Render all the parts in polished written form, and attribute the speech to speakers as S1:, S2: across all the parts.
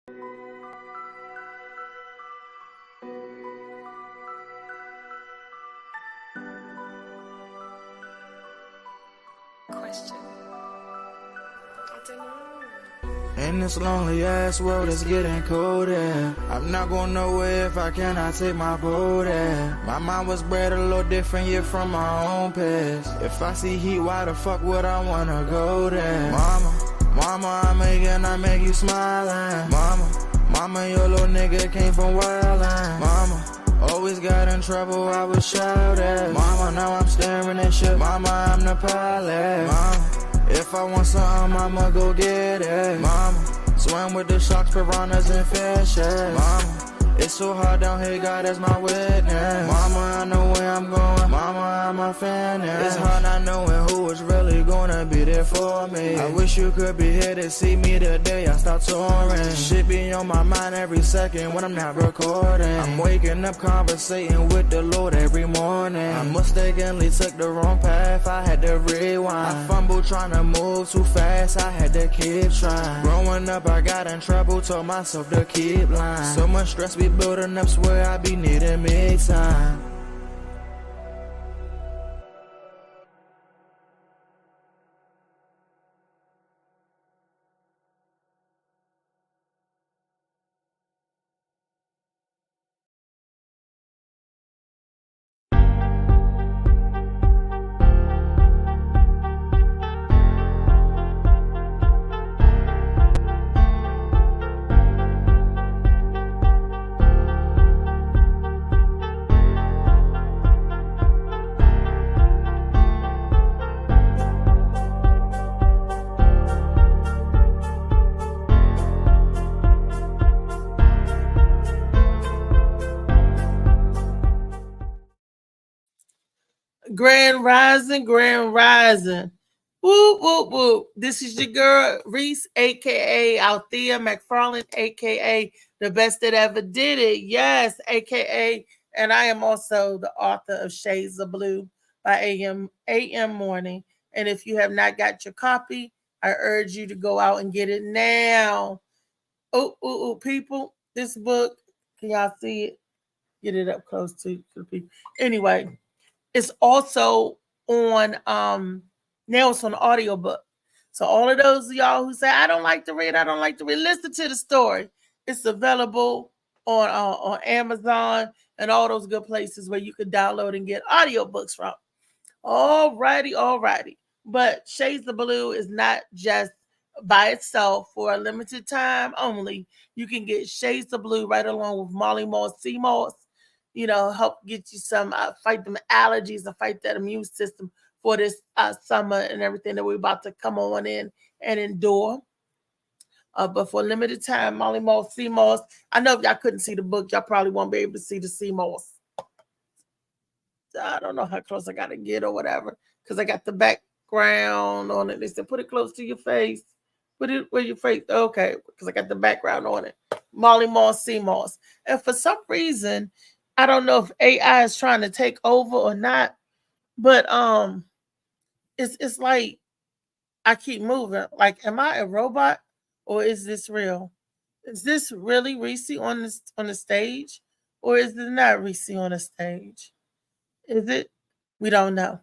S1: Question. I don't know.
S2: In this lonely ass world, it's getting colder. I'm not going nowhere if I cannot take my boat there. My mind was bred a little different, yeah, from my own past. If I see heat, why the fuck would I wanna go there? Mama, I make you smiling. Mama, your little nigga came from wildin'. Mama, always got in trouble, I was shouted. Mama, now I'm staring at shit. Mama, I'm the pilot. Mama, if I want something, I'ma go get it. Mama, swim with the sharks, piranhas, and fishes. Mama, it's so hard down here, God is my witness. Mama, I know where I'm going. Mama, I'm a fan. It's hard not knowing who is really gonna be there for me. I wish you could be here to see me the day I start touring. Shit be on my mind every second when I'm not recording. I'm waking up conversating with the Lord every morning. I mistakenly took the wrong path, I had to rewind. I fumbled trying to move too fast, I had to keep trying. Growing up, I got in trouble, told myself to keep lying. So much stress be building up, swear I be needing me time.
S3: Grand Rising, Grand Rising. Whoop, whoop, whoop. This is your girl, Reese, aka Althea McFarland, aka the best that ever did it. Yes, aka, and I am also the author of Shades of Blue by AM Morning. And if you have not got your copy, I urge you to go out and get it now. People, this book, can y'all see it? Get it up close to the people. Anyway, it's also on now it's on audiobook. So all of those of y'all who say I don't like to read, listen to the story. It's available on Amazon and all those good places where you can download and get audiobooks from. Alrighty. But Shades of Blue is not just by itself for a limited time only. You can get Shades of Blue right along with Molly Moss Sea Moss, help get you some fight them allergies and fight that immune system for this summer and everything that we're about to come on in and endure. But for a limited time, Molly Moss, Sea Moss. I know if y'all couldn't see the book, y'all probably won't be able to see the Sea Moss. I don't know how close I got to get or whatever because I got the background on it. They said put it close to your face. Put it where your face. Okay, because I got the background on it. Molly Moss, Sea Moss. And for some reason, I don't know if AI is trying to take over or not, but it's like I keep moving. Like, am I a robot or is this real? Is this really Reese on the stage, or is it not Reese on the stage? Is it? We don't know.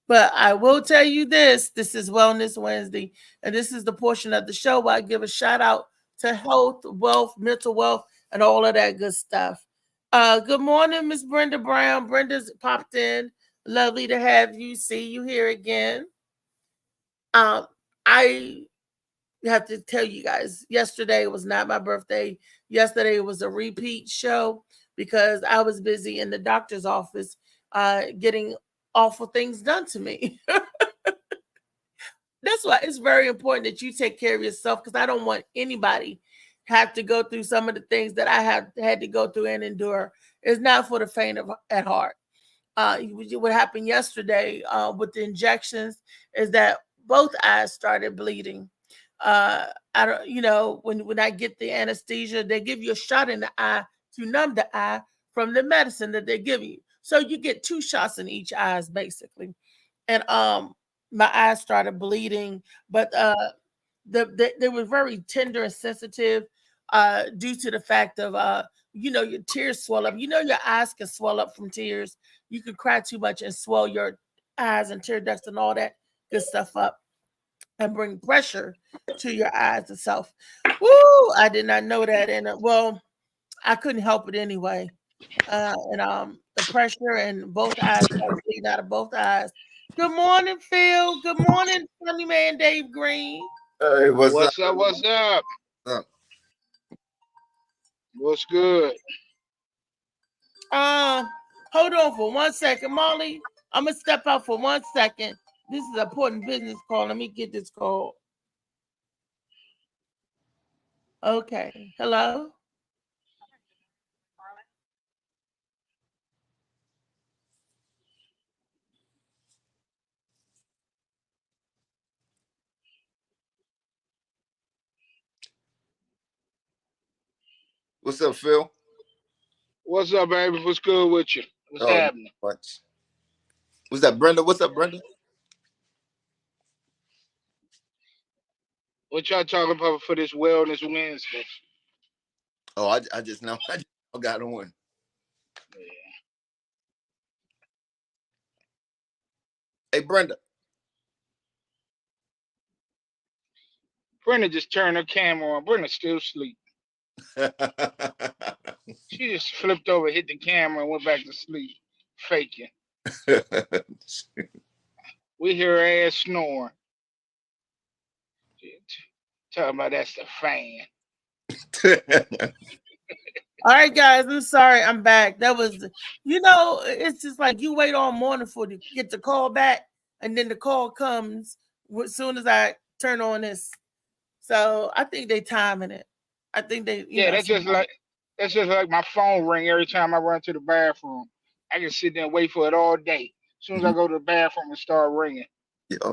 S3: But I will tell you this: this is Wellness Wednesday, and this is the portion of the show where I give a shout out to health, wealth, mental wealth, and all of that good stuff. Good morning, Miss Brenda Brown. Brenda's popped in. Lovely to have you. See you here again. I have to tell you guys, yesterday was not my birthday. Yesterday was a repeat show because I was busy in the doctor's office getting awful things done to me. That's why it's very important that you take care of yourself because I don't want anybody have to go through some of the things that I have had to go through and endure. It's not for the faint of at heart. What happened yesterday with the injections is that both eyes started bleeding. I don't, when I get the anesthesia, they give you a shot in the eye to numb the eye from the medicine that they give you. So you get 2 shots in each eyes basically. And my eyes started bleeding, but they were very tender and sensitive. due to the fact of your tears swell up. Your eyes can swell up from tears. You can cry too much and swell your eyes and tear ducts and all that good stuff up and bring pressure to your eyes itself. Woo! I did not know that, and well, I couldn't help it anyway. And the pressure and both eyes started bleeding out of both eyes. Good morning, Phil. Good morning, funny man Dave Green.
S4: Hey, what's up?
S5: What's up?
S4: What's up?
S5: What's good?
S3: Hold on for 1 second, Molly. I'm gonna step out for 1 second. This is an important business call. Let me get this call. Okay. Hello.
S4: What's up, Phil?
S5: What's up, baby? What's good with you? What's happening?
S4: What's that, Brenda? What's up, Brenda?
S5: What y'all talking about for this Wellness Wednesday?
S4: Oh, I just know. I just got on.
S5: Yeah.
S4: Hey, Brenda.
S5: Brenda just turned her camera on. Brenda still asleep. She just flipped over, hit the camera, and went back to sleep, faking. We hear her ass snoring. Talking about that's the fan.
S3: All right, guys, I'm sorry. I'm back. That was, it's just like you wait all morning for to get the call back, and then the call comes as soon as I turn on this. So I think they timing it. I think they,
S5: that's just like my phone ring every time I run to the bathroom. I can sit there and wait for it all day. As soon as I go to the bathroom and start ringing.
S4: Yeah.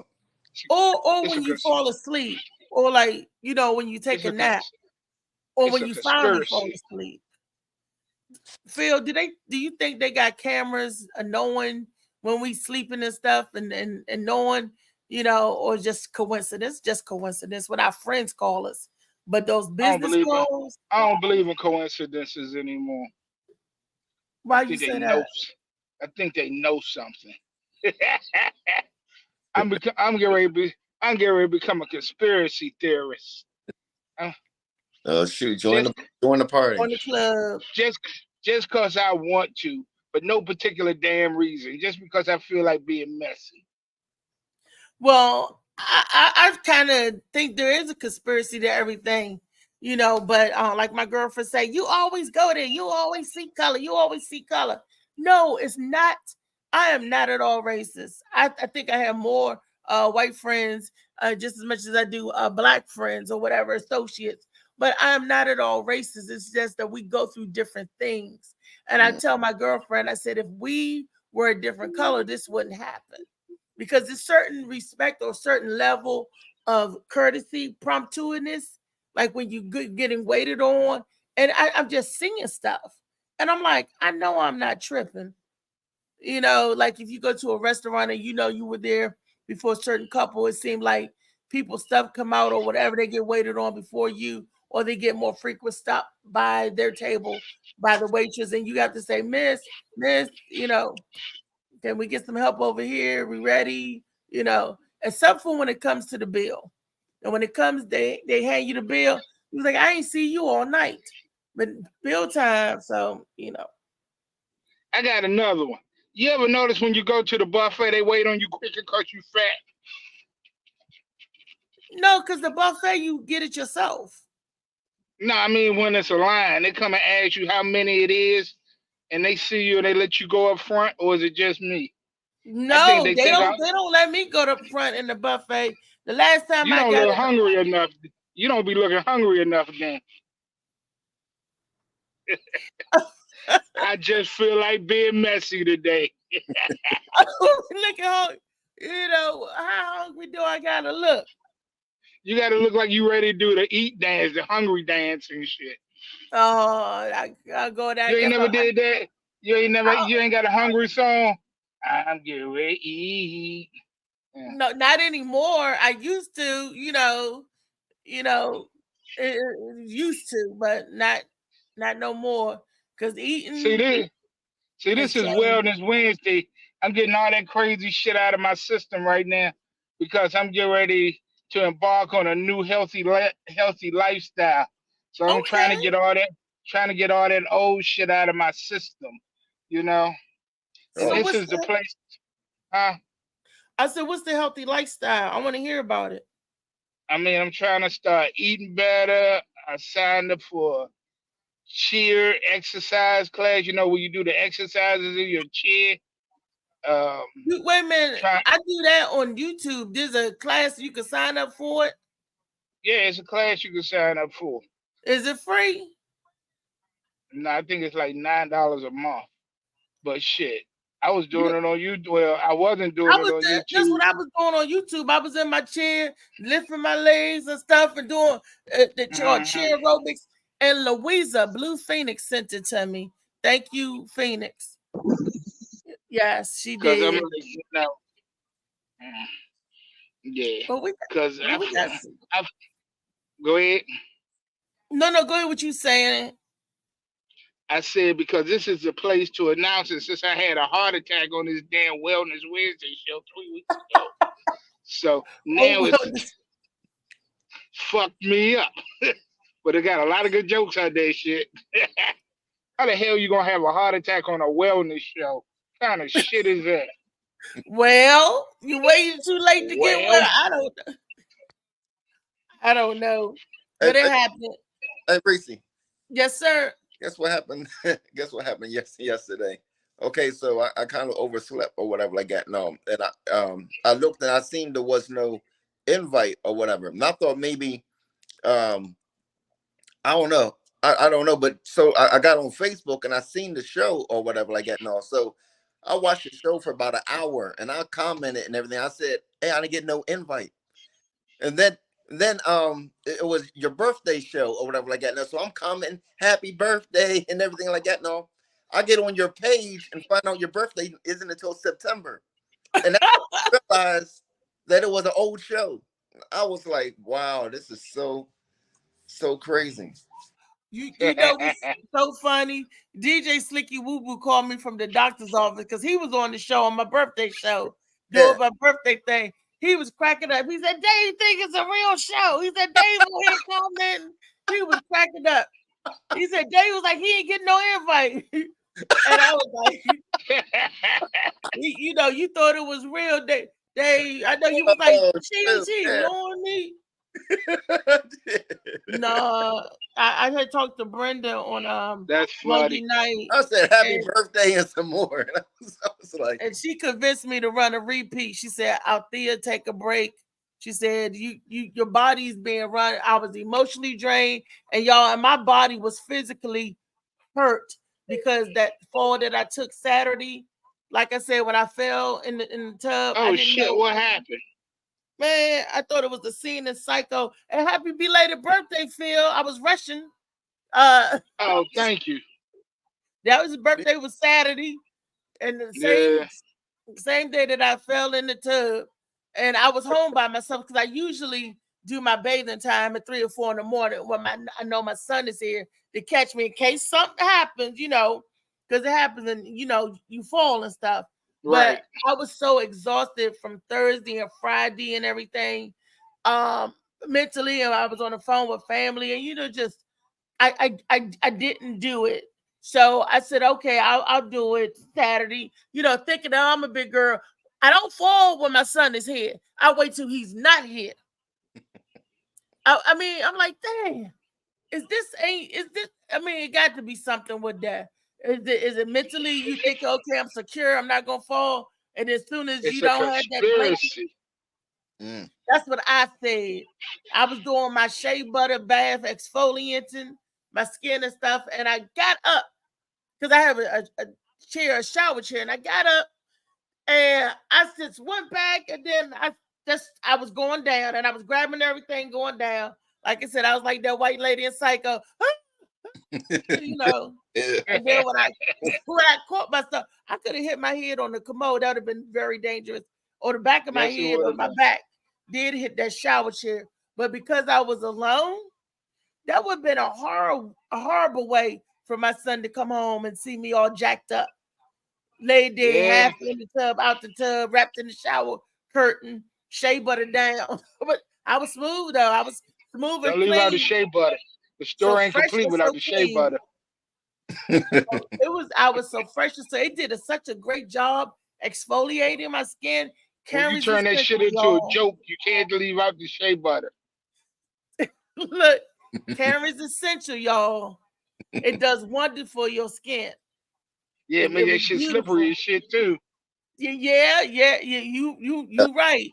S3: Or when you fall asleep, or like when you take a nap, or when you finally fall asleep. Phil, do you think they got cameras knowing when we sleeping and stuff and knowing, or just coincidence? Just coincidence when our friends call us. But those business calls,
S5: I don't believe in coincidences anymore.
S3: Why you say that?
S5: I think they know something. I'm getting ready to become a conspiracy theorist.
S4: Oh shoot! Join the party.
S3: On the club.
S5: Just because I want to, but no particular damn reason. Just because I feel like being messy.
S3: Well, I kind of think there is a conspiracy to everything, but like my girlfriend say, you always go there. You always see color. You always see color. No, it's not. I am not at all racist. I think I have more white friends just as much as I do black friends or whatever, associates. But I am not at all racist. It's just that we go through different things. And I tell my girlfriend, I said, if we were a different color, this wouldn't happen. Because there's certain respect or certain level of courtesy, promptuousness, like when you getting waited on. And I'm just seeing stuff. And I'm like, I know I'm not tripping. Like if you go to a restaurant and you were there before a certain couple, it seemed like people's stuff come out or whatever, they get waited on before you, or they get more frequent stop by their table by the waitress, and you have to say, miss, can we get some help over here? We ready? Except for when it comes to the bill. And when it comes, they hand you the bill. He's like, I ain't see you all night. But bill time, so
S5: I got another one. You ever notice when you go to the buffet, they wait on you quicker because you fat?
S3: No, because the buffet, you get it yourself.
S5: No, I mean when it's a line, they come and ask you how many it is, and they see you and they let you go up front, or is it just me?
S3: No, they don't let me go up front in the buffet. The last time
S5: you don't look hungry enough. You don't be looking hungry enough then. I just feel like being messy today.
S3: Look at how hungry do I gotta look?
S5: You gotta look like you ready to do the eat dance, the hungry dance and shit.
S3: Oh, I go that.
S5: You ain't never did that. You ain't got a hungry song. I'm getting ready to eat.
S3: Yeah. No, not anymore. I used to, It used to, but not no more. Because
S5: See
S3: eating
S5: this. See,
S3: has
S5: this is
S3: changed.
S5: Wellness Wednesday. I'm getting all that crazy shit out of my system right now because I'm getting ready to embark on a new healthy lifestyle. So I'm
S3: Okay.
S5: trying to get all that old shit out of my system, you know. And
S3: So
S4: Oh,
S5: this
S3: what's
S5: is the
S3: the?
S5: place. Huh?
S3: I said, what's the healthy lifestyle? I want to hear about it.
S5: I mean, I'm trying to start eating better. I signed up for cheer exercise class. You know, where you do the exercises in your chair. Um,
S3: Wait a minute.
S5: try,
S3: I do that on YouTube. There's a class you can sign up for it.
S5: yeah, it's a class you can sign up for.
S3: Is it free?
S5: No, I think it's like $9 a month. But shit, I was doing
S3: You-
S5: it on YouTube. Well, I wasn't doing
S3: I
S5: it
S3: was
S5: on
S3: that's what
S5: YouTube.
S3: I was doing on YouTube. I was in my chair, lifting my legs and stuff, and doing the chair aerobics. And Louisa Blue Phoenix sent it to me. Thank you, Phoenix. Yes, she
S5: Because I'm
S3: did.
S5: like, mm, yeah.
S3: But
S5: Because
S3: we got
S5: I go ahead.
S3: no, go ahead. What you saying?
S5: I said because this is the place to announce it since I had a heart attack on this damn Wellness Wednesday show 3 weeks ago. So
S3: Oh,
S5: now
S3: well,
S5: it's fucked me up. But it got a lot of good jokes out there, shit. How the hell you gonna have a heart attack on a wellness show? What kind of shit is that?
S3: well, you waited too late to get
S5: Well,
S3: well. I don't know,
S4: hey,
S3: but it happened.
S4: hey, Reese,
S3: Yes, sir.
S4: guess what happened? Guess what happened yesterday? Okay, so I kind of overslept or whatever like that. No, and I looked and I seen there was no invite or whatever. And I thought maybe I don't know. I don't know, but so I got on Facebook and I seen the show or whatever like that. No, so I watched the show for about an hour and I commented and everything. I said, "Hey, I didn't get no invite." And then it was your birthday show or whatever like that. Now, so I'm commenting happy birthday and everything like that. No, I get on your page and find out your birthday isn't until September, and I realized that it was an old show. I was like, wow, this is so crazy.
S3: You know what's so funny? DJ Slicky Woo Woo called me from the doctor's office because he was on the show on my birthday show
S4: Yeah.
S3: doing my birthday thing. He was cracking up. He said, "Dave think it's a real show." He said, "Dave on here commenting." He was cracking up. He said, "Dave was like he ain't getting no invite," and I was like, you thought it was real, Dave. I know you was like,
S4: Oh,
S3: she
S4: yeah.
S3: ignoring me. No, I had talked to Brenda on
S5: That's
S3: Monday
S5: funny.
S3: night,
S4: I said happy
S3: and,
S4: birthday and some more. And I was like,
S3: and she convinced me to run a repeat. She said, "Althea, take a break." She said, your body's being run." I was emotionally drained, and my body was physically hurt because that fall that I took Saturday. Like I said, when I fell in the tub, I
S5: Oh
S3: didn't
S5: shit!
S3: know.
S5: What happened?
S3: Man, I thought it was the scene in Psycho. And happy belated birthday, Phil. I was rushing.
S5: Oh, thank you.
S3: That was his birthday was Saturday, and the
S5: Yeah.
S3: same day that I fell in the tub, and I was home by myself because I usually do my bathing time at 3 or 4 in the morning when I know my son is here to catch me in case something happens, because it happens and you fall and stuff.
S5: Right.
S3: But I was so exhausted from Thursday and Friday and everything, mentally, and I was on the phone with family, and just I didn't do it. So I said, okay, I'll do it Saturday. Thinking that I'm a big girl. I don't fall when my son is here. I wait till he's not here. I mean, I'm like, dang, is this? I mean, it got to be something with that. Is it mentally? You think, okay, I'm secure, I'm not gonna fall, and as soon as
S5: It's
S3: you
S5: a
S3: don't have that blanket,
S5: conspiracy.
S3: that's what I said. I was doing my shea butter bath, exfoliating my skin and stuff, and I got up because I have a shower chair, and I got up and I just went back, and then I was going down, and I was grabbing everything going down. Like I said, I was like that white lady in Psycho, And then when I caught myself, I could have hit my head on the commode. That would have been very dangerous. Or the back of my
S5: Yes, it
S3: head or
S5: would
S3: my
S5: have.
S3: back did hit that shower chair. But because I was alone, That would have been a horrible way for my son to come home and see me all jacked up, laid there
S5: Yeah.
S3: half in the tub, out the tub, wrapped in the shower curtain, shea butter down. But I was smooth though. I was smooth and
S5: Don't leave out the
S3: clean,
S5: shea butter. The
S3: so
S5: story ain't
S3: fresh
S5: complete
S3: and
S5: without
S3: so
S5: the shea
S3: clean.
S5: butter.
S3: I was so fresh and so it did such a great job exfoliating my skin.
S5: When you
S3: Carries
S5: turn that
S3: essential,
S5: shit into a
S3: y'all.
S5: joke, you can't leave out the shea butter.
S3: Look, Carries essential, y'all. It does wonders for your skin.
S5: Yeah,
S3: It
S5: make that
S3: was
S5: shit
S3: beautiful.
S5: slippery as shit too.
S3: Yeah. You right.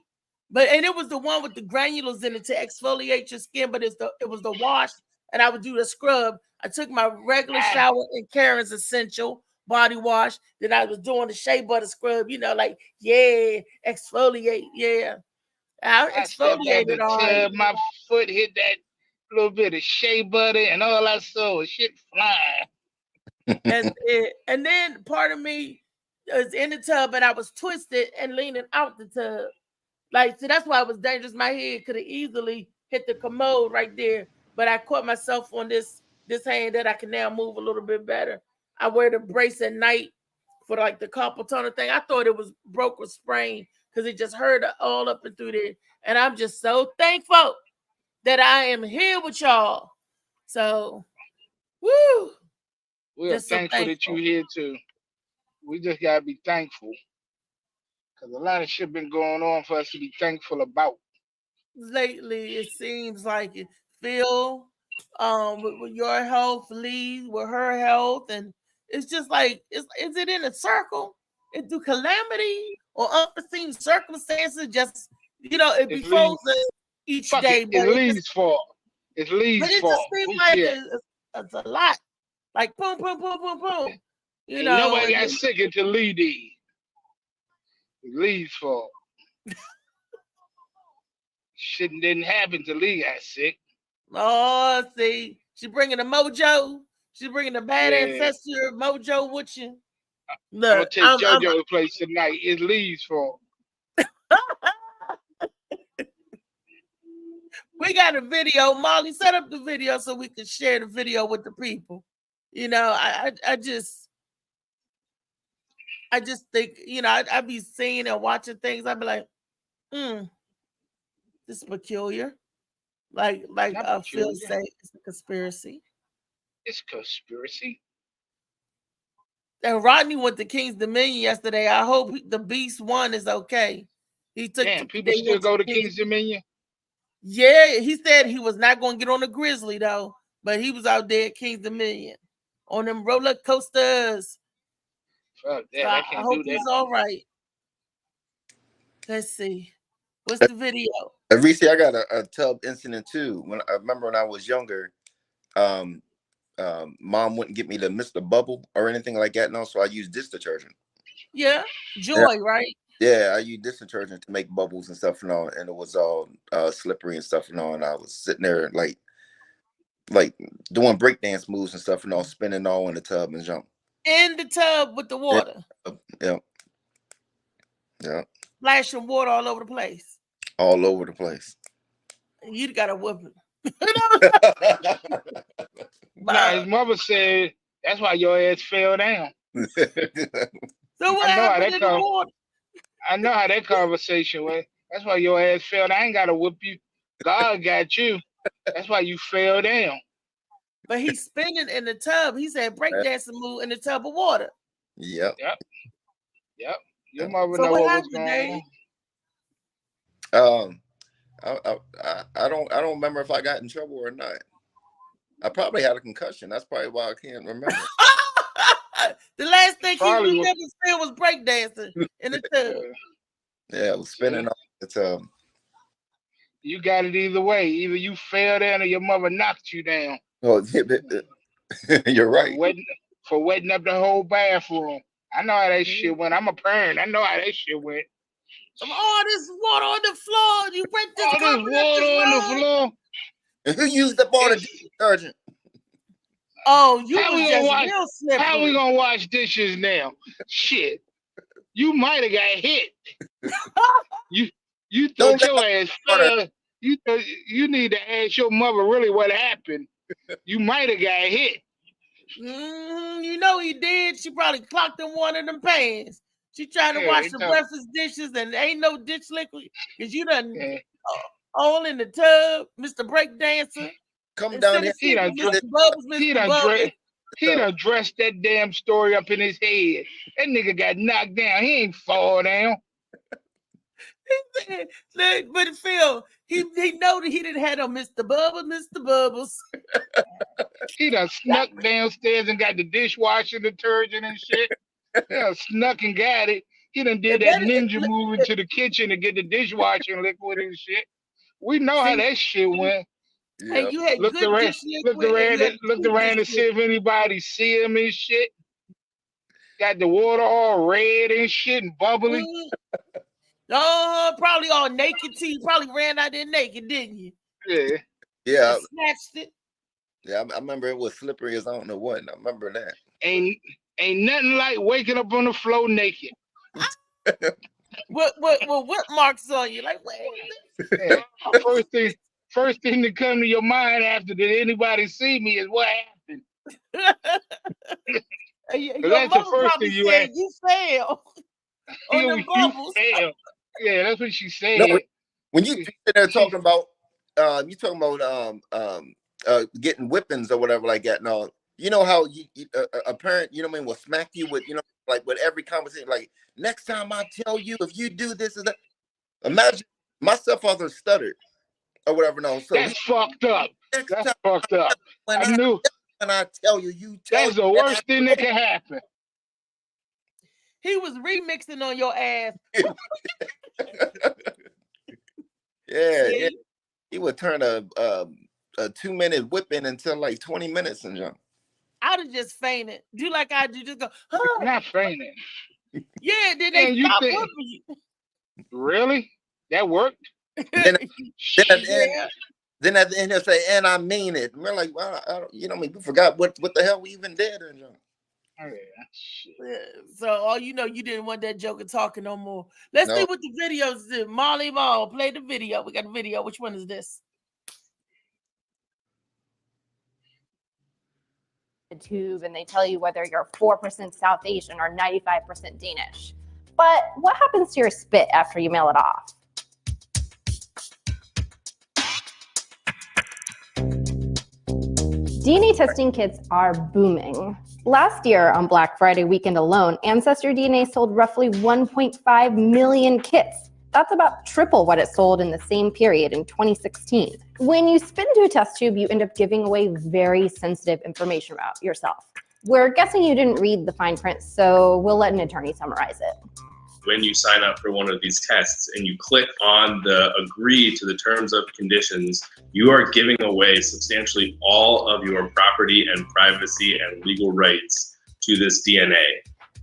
S3: But and it was the one with the granules in it to exfoliate your skin, but it was the wash, and I would do the scrub. I took my regular shower in Karen's essential body wash. Then I was doing the shea butter scrub, like, exfoliate, I
S5: I stepped out the
S3: exfoliated all right.
S5: tub, my foot hit that little bit of shea butter, and all I saw was shit flying.
S3: And then part of me was in the tub, and I was twisted and leaning out the tub. Like, so that's why it was dangerous. My head could have easily hit the commode right there, but I caught myself on this hand that I can now move a little bit better. I wear the brace at night for like the carpal tunnel thing. I thought it was broke or sprained because it just hurt all up and through there. And I'm just so thankful that I am here with y'all. So, woo!
S5: We are
S3: Just so
S5: thankful that
S3: thankful.
S5: you're here too. We just gotta be thankful. Because a lot of shit been going on for us to be thankful about.
S3: Lately, it seems like it. Phil, with your health, Lee with her health, and it's just like, is it in a circle? It do calamity or unforeseen circumstances just it
S5: It's
S3: befalls
S5: Lee's.
S3: us each
S5: Fuck
S3: day,
S5: it.
S3: but
S5: It's
S3: it
S5: Lee's fault. It's Lee's
S3: just
S5: fault.
S3: seems
S5: Who
S3: like
S5: cares?
S3: it's a lot. Like boom, boom, boom, boom, boom.
S5: And nobody got sick until Lee did. It's Lee's fault. Shit didn't happen till Lee got sick.
S3: Oh, see, she bringing the mojo. She bringing the bad
S5: Yeah.
S3: ancestor mojo with you.
S5: I'm gonna
S3: Look,
S5: take JoJo's place tonight. It's Lee's fault.
S3: We got a video. Molly, set up the video so we can share the video with the people. I just think, I be seeing and watching things. I'd be like, this is peculiar. Like Phil say, it's a conspiracy.
S5: It's conspiracy.
S3: And Rodney went to King's Dominion yesterday. I hope the Beast one is okay. He took.
S5: Damn, people still go to King's Dominion?
S3: Yeah, he said he was not going to get on the Grizzly though, but he was out there at King's Dominion on them roller coasters.
S5: Fuck that!
S3: So
S5: I
S3: I
S5: can't
S3: hope
S5: do that.
S3: he's all right. Let's see. What's the video?
S4: Reese, I got a tub incident too. When I remember when I was younger, mom wouldn't get me to Mr. Bubble or anything like that. No, so I used dish detergent.
S3: Yeah, Joy, right?
S4: Yeah, I used dish detergent to make bubbles and stuff and all, and it was all slippery and stuff and all. And I was sitting there like doing breakdance moves and stuff and all, spinning all in the tub and jump.
S3: In the tub with the water.
S4: Yeah.
S3: Splashing water all over the place.
S4: All over the place.
S3: You got to whoop it.
S5: Nah, his mother said that's why your ass fell down.
S3: So what happened in the water?
S5: I know how that conversation went. That's why your ass fell down. I ain't got to whoop you. God got you. That's why you fell down.
S3: But he's spinning in the tub. He said breakdancing move in the tub of water.
S4: Yep.
S5: Your mother
S3: So
S5: know
S3: what
S5: what was
S3: happened,
S5: going
S3: Dave?
S5: on.
S4: I don't remember if I got in trouble or not. I probably had a concussion. That's probably why I can't remember.
S3: The last thing
S5: Probably
S3: he remembered still was breakdancing in the tub.
S4: Yeah, I was spinning off the tub.
S5: You got it either way. Either you fell down or your mother knocked you down.
S4: Oh, you're right.
S5: For wetting up the whole bathroom. I know how that shit went. I'm a parent. I know how that shit went.
S3: All this water on the floor. You break this
S5: All this water on the floor.
S4: And who used the water detergent?
S3: Oh, you was just real slippery.
S5: How we gonna wash dishes now? Shit. You might have got hit. You thought your ass fell. You need to ask your mother really what happened. you might have got hit.
S3: You know he did. She probably clocked in one of them pans. She trying to wash the breakfast dishes and ain't no dish liquid because you done all in the tub, Mr. Breakdancer.
S4: Come down here.
S5: He done dressed that damn story up in his head. That nigga got knocked down. He ain't fall down.
S3: But Phil, he know that he didn't have no Mr. Bubbles.
S5: He done snuck downstairs and got the dishwasher detergent and shit. Yeah, snuck and got it. He done did that ninja move into the kitchen to get the dishwasher liquid and shit. We know how that shit went.
S3: Hey, you had
S5: looked around to see if anybody see him and shit. Got the water all red and shit and bubbly.
S3: Probably all naked too. You probably ran out there naked, didn't you?
S5: Yeah.
S4: Yeah.
S3: Snatched it.
S4: Yeah, I remember it was slippery as I don't know what. I remember that.
S5: Ain't nothing like waking up on the floor naked.
S3: What marks on you? Like, wait.
S5: Yeah. First thing to come to your mind after did anybody see me is what happened.
S3: That's the first thing you asked. You fail. On the bubbles.
S5: Fail. Yeah, that's what she said.
S4: No, when you there talking about getting whippings or whatever like that. No, you know how a parent, you know what I mean, will smack you with, you know, like with every conversation, like next time I tell you if you do this or that. Imagine my stepfather stuttered or whatever. No, so
S5: that's fucked up. That's fucked up. When
S4: I tell you,
S5: that's the worst thing that can happen.
S3: He was remixing on your ass.
S4: Yeah. He would turn a 2-minute whipping until like 20 minutes and jump.
S3: I'd have just fainted. Do like I do, just go.
S5: Not fainting.
S3: Yeah, then they stop whipping you.
S5: Really? That worked?
S4: Then at the end he'll say, "And I mean it." And we're like, well, you know, we forgot what the hell we even did. And
S5: oh yeah.
S3: So all you know, you didn't want that joker talking no more. Let's see what the videos did. Molly Mall, play the video. We got a video. Which one is this?
S6: The tube, and they tell you whether you're 4% South Asian or 95% Danish. But what happens to your spit after you mail it off? DNA testing kits are booming. Last year on Black Friday weekend alone, Ancestry DNA sold roughly 1.5 million kits. That's about triple what it sold in the same period in 2016. When you spit into a test tube, you end up giving away very sensitive information about yourself. We're guessing you didn't read the fine print, so we'll let an attorney summarize it.
S7: When you sign up for one of these tests and you click on the agree to the terms of conditions, you are giving away substantially all of your property and privacy and legal rights to this DNA.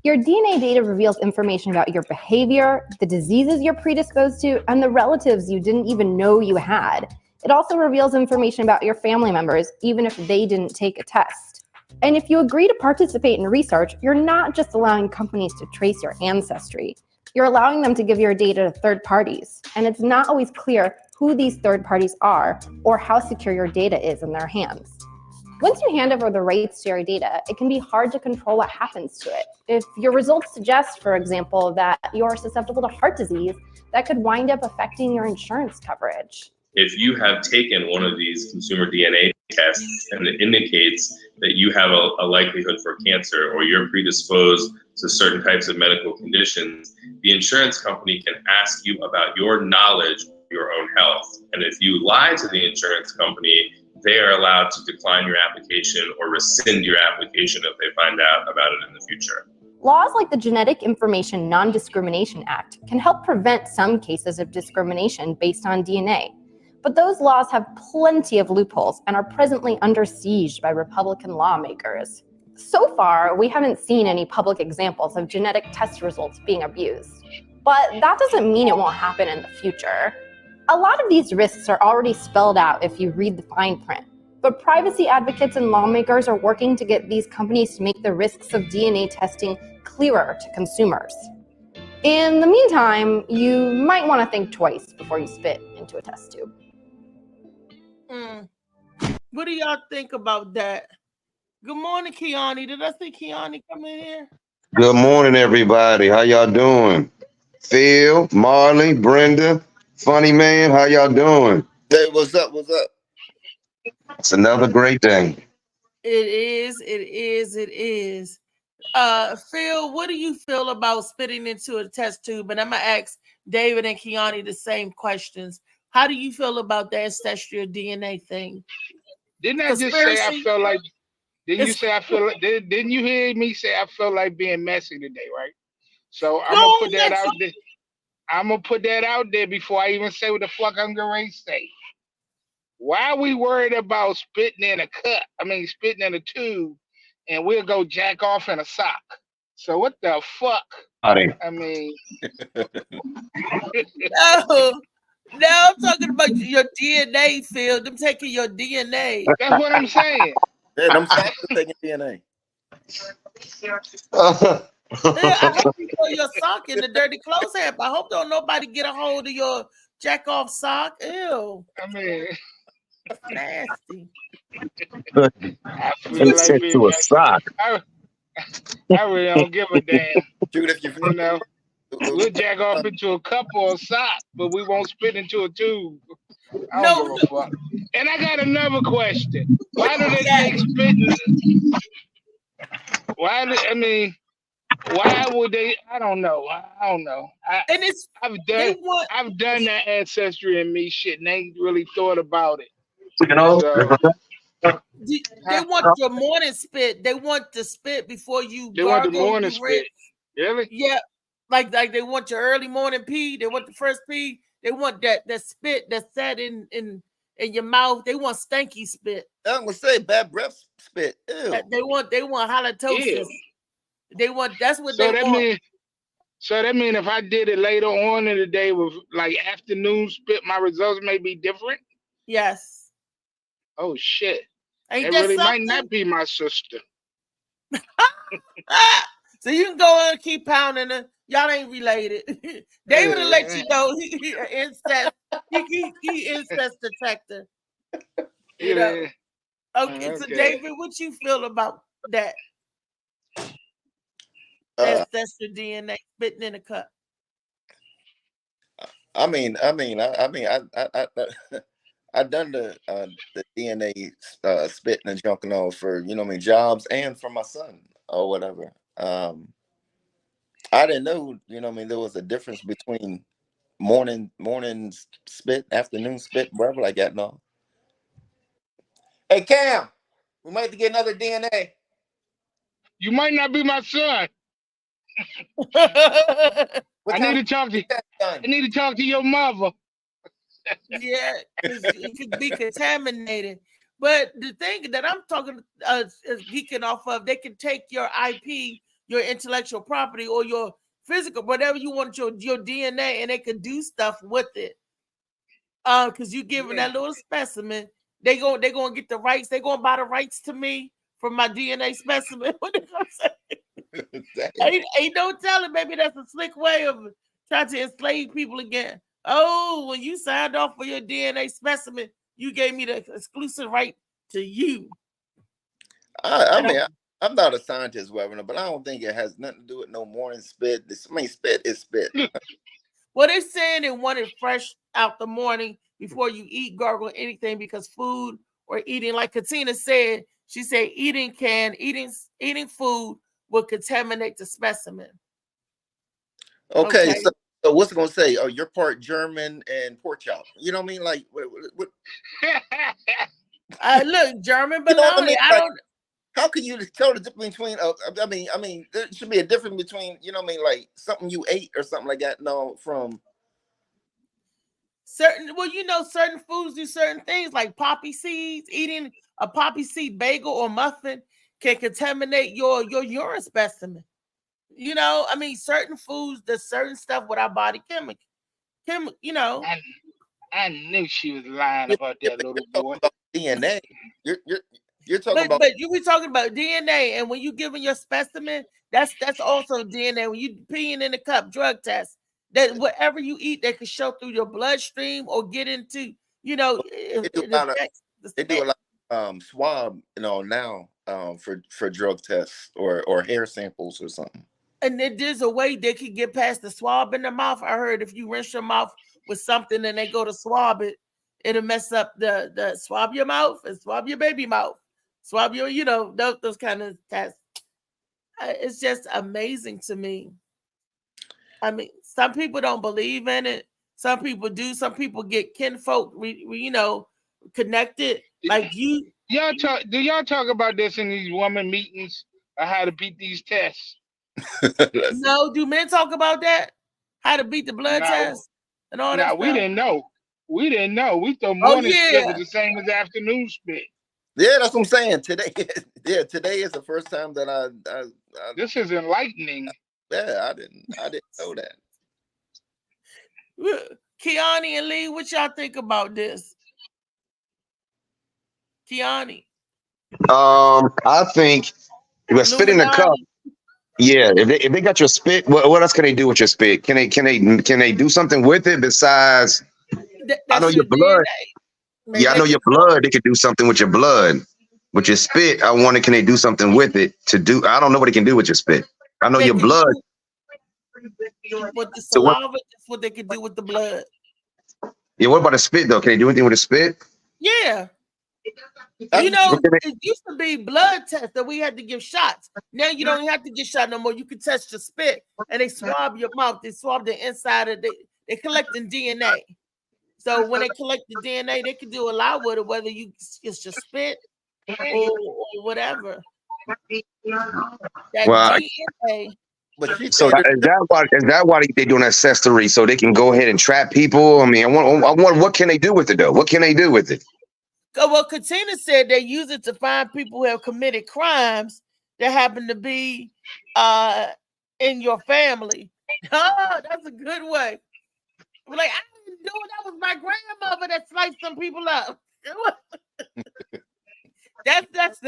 S6: Your DNA data reveals information about your behavior, the diseases you're predisposed to, and the relatives you didn't even know you had. It also reveals information about your family members, even if they didn't take a test. And if you agree to participate in research, you're not just allowing companies to trace your ancestry. You're allowing them to give your data to third parties. And it's not always clear who these third parties are or how secure your data is in their hands. Once you hand over the rights to your data, it can be hard to control what happens to it. If your results suggest, for example, that you're susceptible to heart disease, that could wind up affecting your insurance coverage.
S7: If you have taken one of these consumer DNA tests and it indicates that you have a likelihood for cancer or you're predisposed to certain types of medical conditions, the insurance company can ask you about your knowledge of your own health. And if you lie to the insurance company, they are allowed to decline your application or rescind your application if they find out about it in the future.
S6: Laws like the Genetic Information Non-Discrimination Act can help prevent some cases of discrimination based on DNA. But those laws have plenty of loopholes and are presently under siege by Republican lawmakers. So far, we haven't seen any public examples of genetic test results being abused. But that doesn't mean it won't happen in the future. A lot of these risks are already spelled out if you read the fine print. But privacy advocates and lawmakers are working to get these companies to make the risks of DNA testing clearer to consumers. In the meantime, you might want to think twice before you spit into a test tube.
S3: What do y'all think about that? Good morning, Kiani. Did I see Kiani come in here?
S8: Good morning, everybody. How y'all doing? Phil, Marley, Brenda, Funny Man, how y'all doing?
S4: Hey, what's up? What's up?
S8: It's another great day.
S3: It is. It is. It is. Phil, what do you feel about spitting into a test tube? And I'm gonna ask David and Kiani the same questions. How do you feel about the ancestral DNA thing?
S5: Didn't I just say I felt like? Didn't you say I feel like? Didn't you hear me say I felt like being messy today, right? So I'm gonna put that out there. I'm gonna put that out there before I even say what the fuck I'm gonna say. Why are we worried about spitting in a cup? I mean, spitting in a tube, and we'll go jack off in a sock. So what the fuck? I mean,
S3: no, I'm talking about your DNA, Phil. Them taking your DNA.
S5: That's what I'm saying.
S4: Yeah, them socks are taking DNA.
S3: I hope you throw your sock in the dirty clothes hamper. I hope don't nobody get a hold of your jack off sock. Ew.
S5: I mean,
S3: nasty.
S5: I feel like
S8: to a sock.
S5: I really don't give a damn.
S4: Shoot if you
S5: know. We'll jack off into a cup or a sock, but we won't spit into a tube. I don't give a fuck. And I got another question. Why do they take spitting? Why would they? I don't know. I've done that ancestry in me shit and ain't really thought about it.
S3: They want your morning spit. They want the spit before you.
S5: They want the morning spit. Really?
S3: Yeah. Like they want your early morning pee. They want the first pee. They want that spit that's set in your mouth. They want stanky spit.
S4: I'm gonna say bad breath spit. Ew.
S3: They want halitosis. Ew. They want that's what
S5: so
S3: they
S5: that
S3: want.
S5: So that means if I did it later on in the day with like afternoon spit, my results may be different.
S3: Yes.
S5: Oh shit!
S3: Ain't
S5: that really might not be my sister.
S3: So you can go and keep pounding her. Y'all ain't related. David will let you know he incest. He incest detector. You know. Okay, so David, what you feel about that? That's your DNA spitting in a cup.
S4: I done the DNA spitting and junking off for jobs and for my son or whatever. I didn't know, there was a difference between morning spit, afternoon spit, whatever like that. No. Hey Cam, we might have to get another DNA.
S5: You might not be my son. I need to talk to you. I need to talk to your mother.
S3: Yeah, it could be contaminated. But the thing that I'm talking geeking off of, they can take your IP, your intellectual property, or your physical, whatever you want, your DNA, and they can do stuff with it. Because you giving that little specimen, they're gonna get the rights. They're gonna buy the rights to me from my DNA specimen. What did I say? ain't no telling, baby. That's a slick way of trying to enslave people again. Oh, when you signed off for your DNA specimen, you gave me the exclusive right to you.
S4: I'm not a scientist, whatever, but I don't think it has nothing to do with no morning spit. Spit is spit.
S3: Well, they're saying they want it fresh out the morning before you eat, gargle, anything, because food or eating, like Katina said, she said eating food will contaminate the specimen.
S4: Okay. So what's it gonna say? Oh, you're part German and pork chop. You know what I mean? Like, what?
S3: Look, German bologna. I don't.
S4: How can you tell the difference between? I mean, there should be a difference between. You know what I mean? Like something you ate or something like that. No, from
S3: certain. Well, certain foods do certain things, like poppy seeds. Eating a poppy seed bagel or muffin can contaminate your urine specimen. Certain foods, there's certain stuff with our body chemical.
S5: I knew she was lying about that little boy.
S4: About DNA. You're talking about.
S3: But you be talking about DNA, and when you giving your specimen, that's also DNA. When you peeing in the cup, drug test. That whatever you eat, that can show through your bloodstream or get into.
S4: They do a lot swab, now for drug tests or hair samples or something.
S3: And there's a way they could get past the swab in the mouth. I heard if you rinse your mouth with something and they go to swab it, it'll mess up the swab your mouth and swab your baby mouth, swab your, those kind of tests. It's just amazing to me. I mean, some people don't believe in it. Some people do. Some people get kinfolk, connected. Like you.
S5: Do y'all talk about this in these woman meetings? How to beat these tests?
S3: No, do men talk about that? How to beat the blood test and all that?
S5: We didn't know. We thought morning spit was the same as afternoon spit.
S4: Yeah, that's what I'm saying. Today is the first time that I
S5: this is enlightening.
S4: Yeah, I didn't know that.
S3: Kiani and Lee, what y'all think about this? Kiani.
S8: I think spit in the cup. Yeah, if they got your spit, what else can they do with your spit? Can they do something with it besides? I know your blood. Yeah, I know your blood. They could do something with your blood, with your spit. Can they do something with it to do? I don't know what they can do with your spit. I know your blood.
S3: With the saliva, that's what they can do with the blood.
S8: Yeah, what about the spit though? Can they do anything with the spit?
S3: Yeah. It used to be blood tests that we had to give shots. Now you don't have to get shot no more. You can test your spit and they swab your mouth. They swab the inside of they're collecting DNA. So when they collect the DNA, they can do a lot with it, whether it's your spit or whatever. DNA.
S8: So is that why they're doing accessory so they can go ahead and trap people? I mean, I want what can they do with it though? What can they do with it?
S3: Well, Katina said they use it to find people who have committed crimes that happen to be in your family. Oh, that's a good way. Like, I didn't know that was my grandmother that sliced some people up. that's that's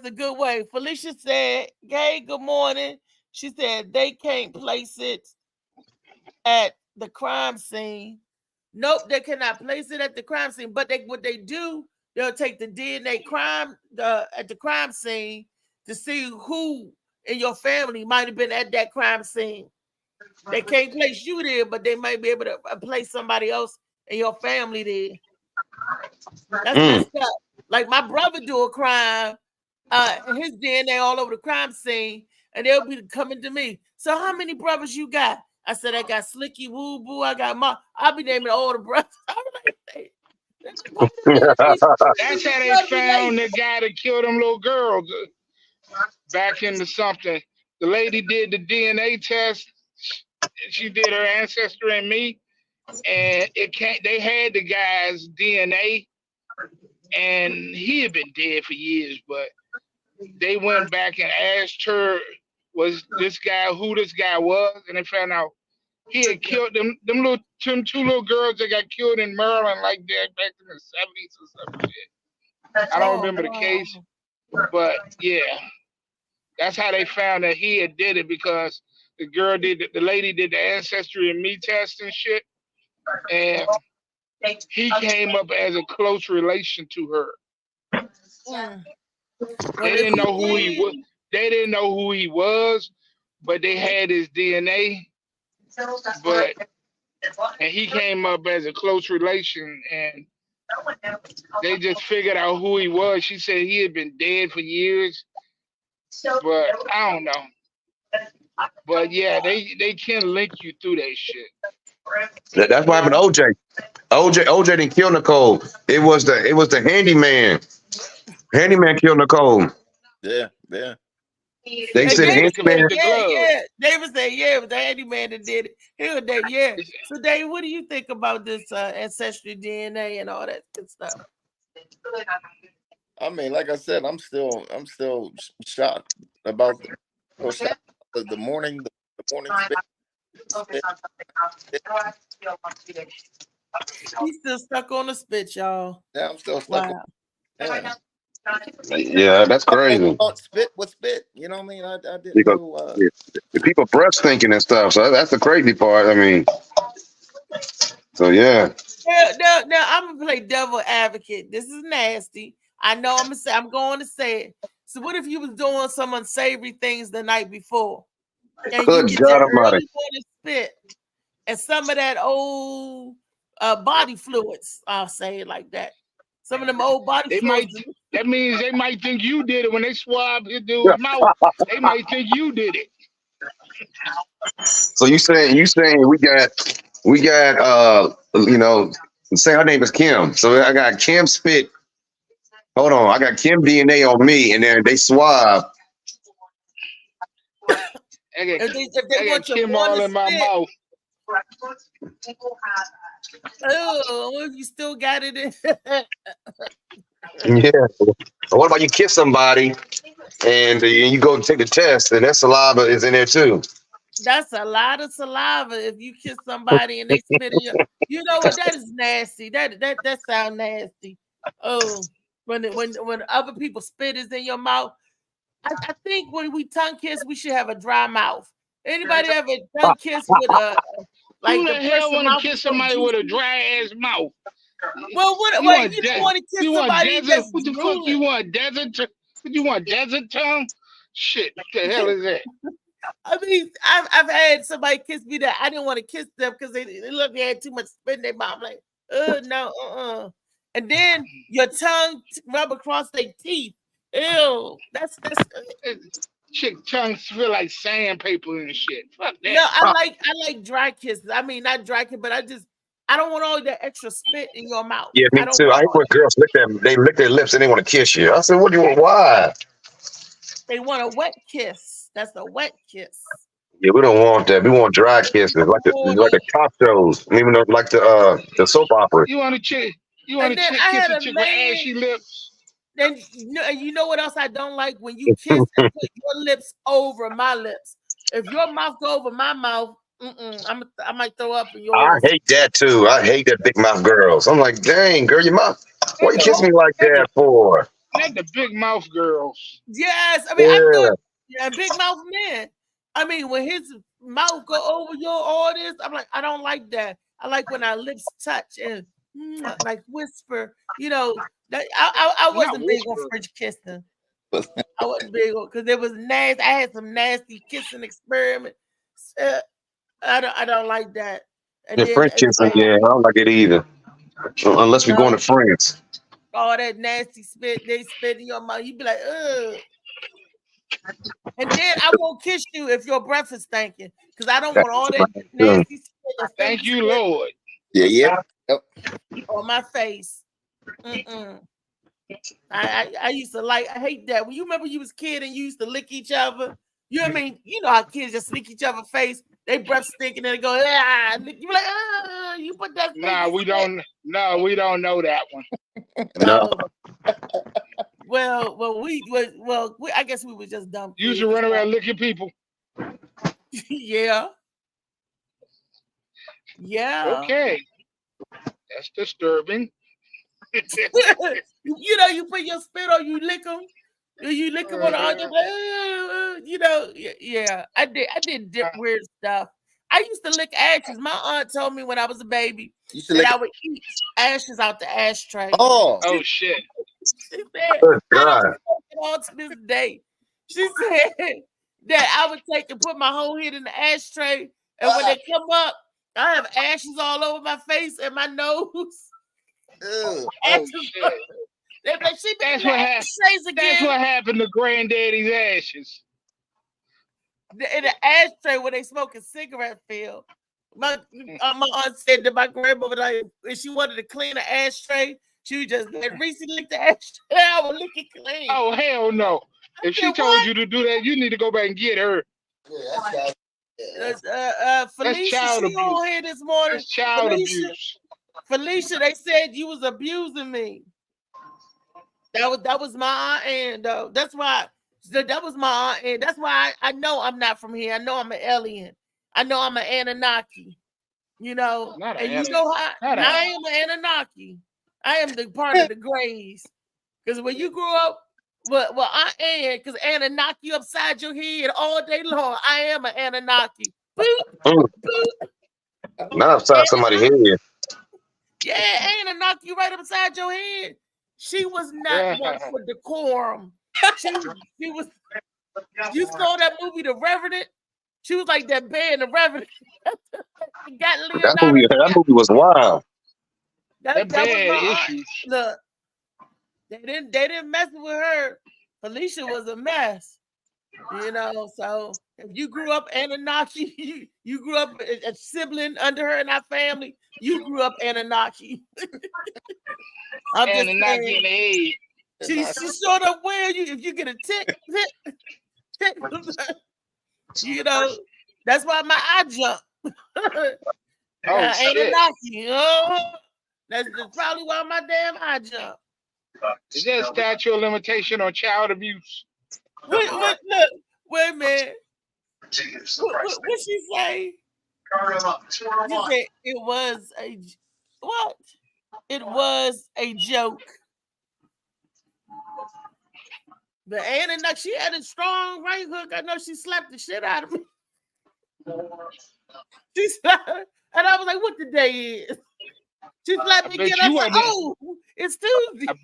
S3: the good way. Felicia said, "Hey, good morning." She said they can't place it at the crime scene. Nope, they cannot place it at the crime scene. But what they do, they'll take the DNA at the crime scene to see who in your family might have been at that crime scene. They can't place you there, but they might be able to place somebody else in your family there. That's messed up. Like my brother do a crime, his DNA all over the crime scene, and they'll be coming to me. So how many brothers you got? I said, I got Slicky, Woo Boo, I got I'll be naming all the brothers.
S5: That's how they found the guy that killed them little girls back into something. The lady did the DNA test. She did her ancestry and me, and they had the guy's DNA, and he had been dead for years, but they went back and asked her who this guy was, and they found out he had killed them two little girls that got killed in Maryland like that back in the 70s or something. I don't remember the case, but yeah, that's how they found that he had did it, because the lady did the ancestry and me test and shit, and he came up as a close relation to her. They didn't know who he was. They didn't know who he was, but they had his DNA. And he came up as a close relation, and they just figured out who he was. She said he had been dead for years, but I don't know. But yeah, they can link you through that shit.
S8: That's what happened to OJ. OJ didn't kill Nicole. It was the handyman. Handyman killed Nicole.
S4: Yeah.
S8: They said handyman.
S3: Yeah. David said, yeah, it was the handyman that did it. He was there, yeah. So Dave, what do you think about this ancestry DNA and all that good stuff?
S4: I mean, like I said, I'm still shocked about the morning spit.
S3: He's still stuck on the spit, y'all.
S4: Yeah, I'm still stuck.
S3: Wow.
S8: Yeah, that's crazy.
S4: Spit with spit, you know what I mean? I didn't
S8: because,
S4: know.
S8: The people breast thinking and stuff, so that's the crazy part. I mean, so yeah.
S3: Now I'm gonna play devil advocate. This is nasty. I know I'm going to say it. So what if you was doing some unsavory things the night before, and you
S8: Good
S3: get
S8: God
S3: that
S8: Almighty.
S3: early morning spit and some of that old body fluids? I'll say it like that. Some of them old body fluids.
S5: That means they might think you did it when they swab your dude's mouth. They might think you did it.
S8: So you saying we got say her name is Kim. So I got Kim spit. Hold on, I got Kim DNA on me, and then they swab.
S3: If they want your
S5: Kim all in my
S3: spit,
S5: mouth.
S3: Oh, if you still got it in.
S8: Yeah. What about you kiss somebody and you go and take the test, and that saliva is in there too?
S3: That's a lot of saliva if you kiss somebody and they spit in your. You know what? That is nasty. That sounds nasty. Oh, when other people spit is in your mouth. I think when we tongue kiss, we should have a dry mouth. Anybody ever tongue kiss with a like
S5: Who the hell want to
S3: mouth
S5: kiss somebody with a dry ass mouth?
S3: Well, you don't want to kiss somebody that's
S5: what the fuck you want? Desert? What you want? Desert tongue? Shit, what the hell is that?
S3: I mean, I've had somebody kiss me that I didn't want to kiss them because they looked they had too much spit in their mouth. I'm like, no. And then your tongue rub across their teeth. Ew, that's
S5: chick tongues feel like sandpaper and shit. Fuck that.
S3: No, I like dry kisses. I mean, not dry kiss, but I don't want all that extra spit in your mouth.
S8: Yeah, me too. I hate when girls lick their lips and they want to kiss you. I said, what do you want? Why?
S3: They want a wet kiss. That's a wet kiss.
S8: Yeah, we don't want that. We want dry kisses, like the cop shows, even though, like the soap opera.
S5: You want to kiss a chick with ashy lips?
S3: Then you know what else I don't like? When you kiss and put your lips over my lips. If your mouth go over my mouth, I might throw up in yours.
S8: I hate that too. I hate that big mouth girls. I'm like, dang, girl, your mouth. Why you kiss me like that for?
S5: Not the big mouth girls.
S3: Yes, I mean, I thought big mouth man. I mean, when his mouth go over all this, I'm like, I don't like that. I like when our lips touch and like whisper. You know, that I wasn't big on French kissing. I wasn't big on because it was nasty. I had some nasty kissing experiments. I don't like that. And
S8: the French kissing, I don't like it either. Unless we're going to France.
S3: All that nasty spit, they spit in your mouth. You be like, ugh. And then I won't kiss you if your breath is stinking because I don't want all that nasty spit.
S5: Thank you, Lord.
S4: Yeah.
S3: On my face. I used to I hate that. When you remember you was a kid and you used to lick each other. You know what I mean? You know how kids just lick each other's face. They breath stinking and they go, you be like, you put that.
S5: We don't know that one.
S8: No.
S3: Well, I guess we were just dumb.
S5: You used to run around licking people.
S3: Yeah.
S5: Okay. That's disturbing.
S3: You put your spit on, you lick them. You lick them on the other. I did weird stuff. I used to lick ashes. My aunt told me when I was a baby that I would eat ashes out the ashtray.
S5: Oh shit.
S3: She said, all to this day. She said that I would take and put my whole head in the ashtray, and when they come up, I have ashes all over my face and my nose.
S5: That's what happened to granddaddy's ashes.
S3: In the ashtray when they smoke a cigarette field. My aunt said that my grandmother, like, if she wanted to clean the ashtray, she would just recently lick the ashtray. I would lick it clean.
S5: Oh hell no! If she told you to do that, you need to go back and get her.
S3: Felicia,
S5: child
S3: she on here this morning.
S5: That's child abuse.
S3: Felicia, they said you was abusing me. That was my aunt, and that's why that was my aunt, and that's why I know I'm not from here. I know I'm an alien. I know I'm an Anunnaki. You know, and you know how I am an Anunnaki. I am the part of the Greys. Because when you grew up, well, I am, because Anunnaki you upside your head all day long. I am an Anunnaki.
S8: Not upside somebody's head.
S3: Yeah, Anna knock you right upside your head. She was not one for decorum. She was. You saw that movie, The Revenant? She was like that bear in The Revenant.
S8: That movie was wild.
S3: That was my issues. Look, they didn't mess with her. Felicia was a mess. You know, so if you grew up Anunnaki, you grew up a sibling under her in our family, you grew up Anunnaki. I'm Anunnaki in the head. She showed up where you if you get a tick, you know, that's why my eye jumped. Anunnaki, that's probably why my damn eye jumped.
S5: Is there a statute of limitation on child abuse?
S3: Wait a minute. What she say? She said it was a what? It was a joke. But Anna, she had a strong right hook. I know she slapped the shit out of me. She slapped, and I was like, "What the day is?" She slapped me again. I was like, "Oh, it's Tuesday."
S5: I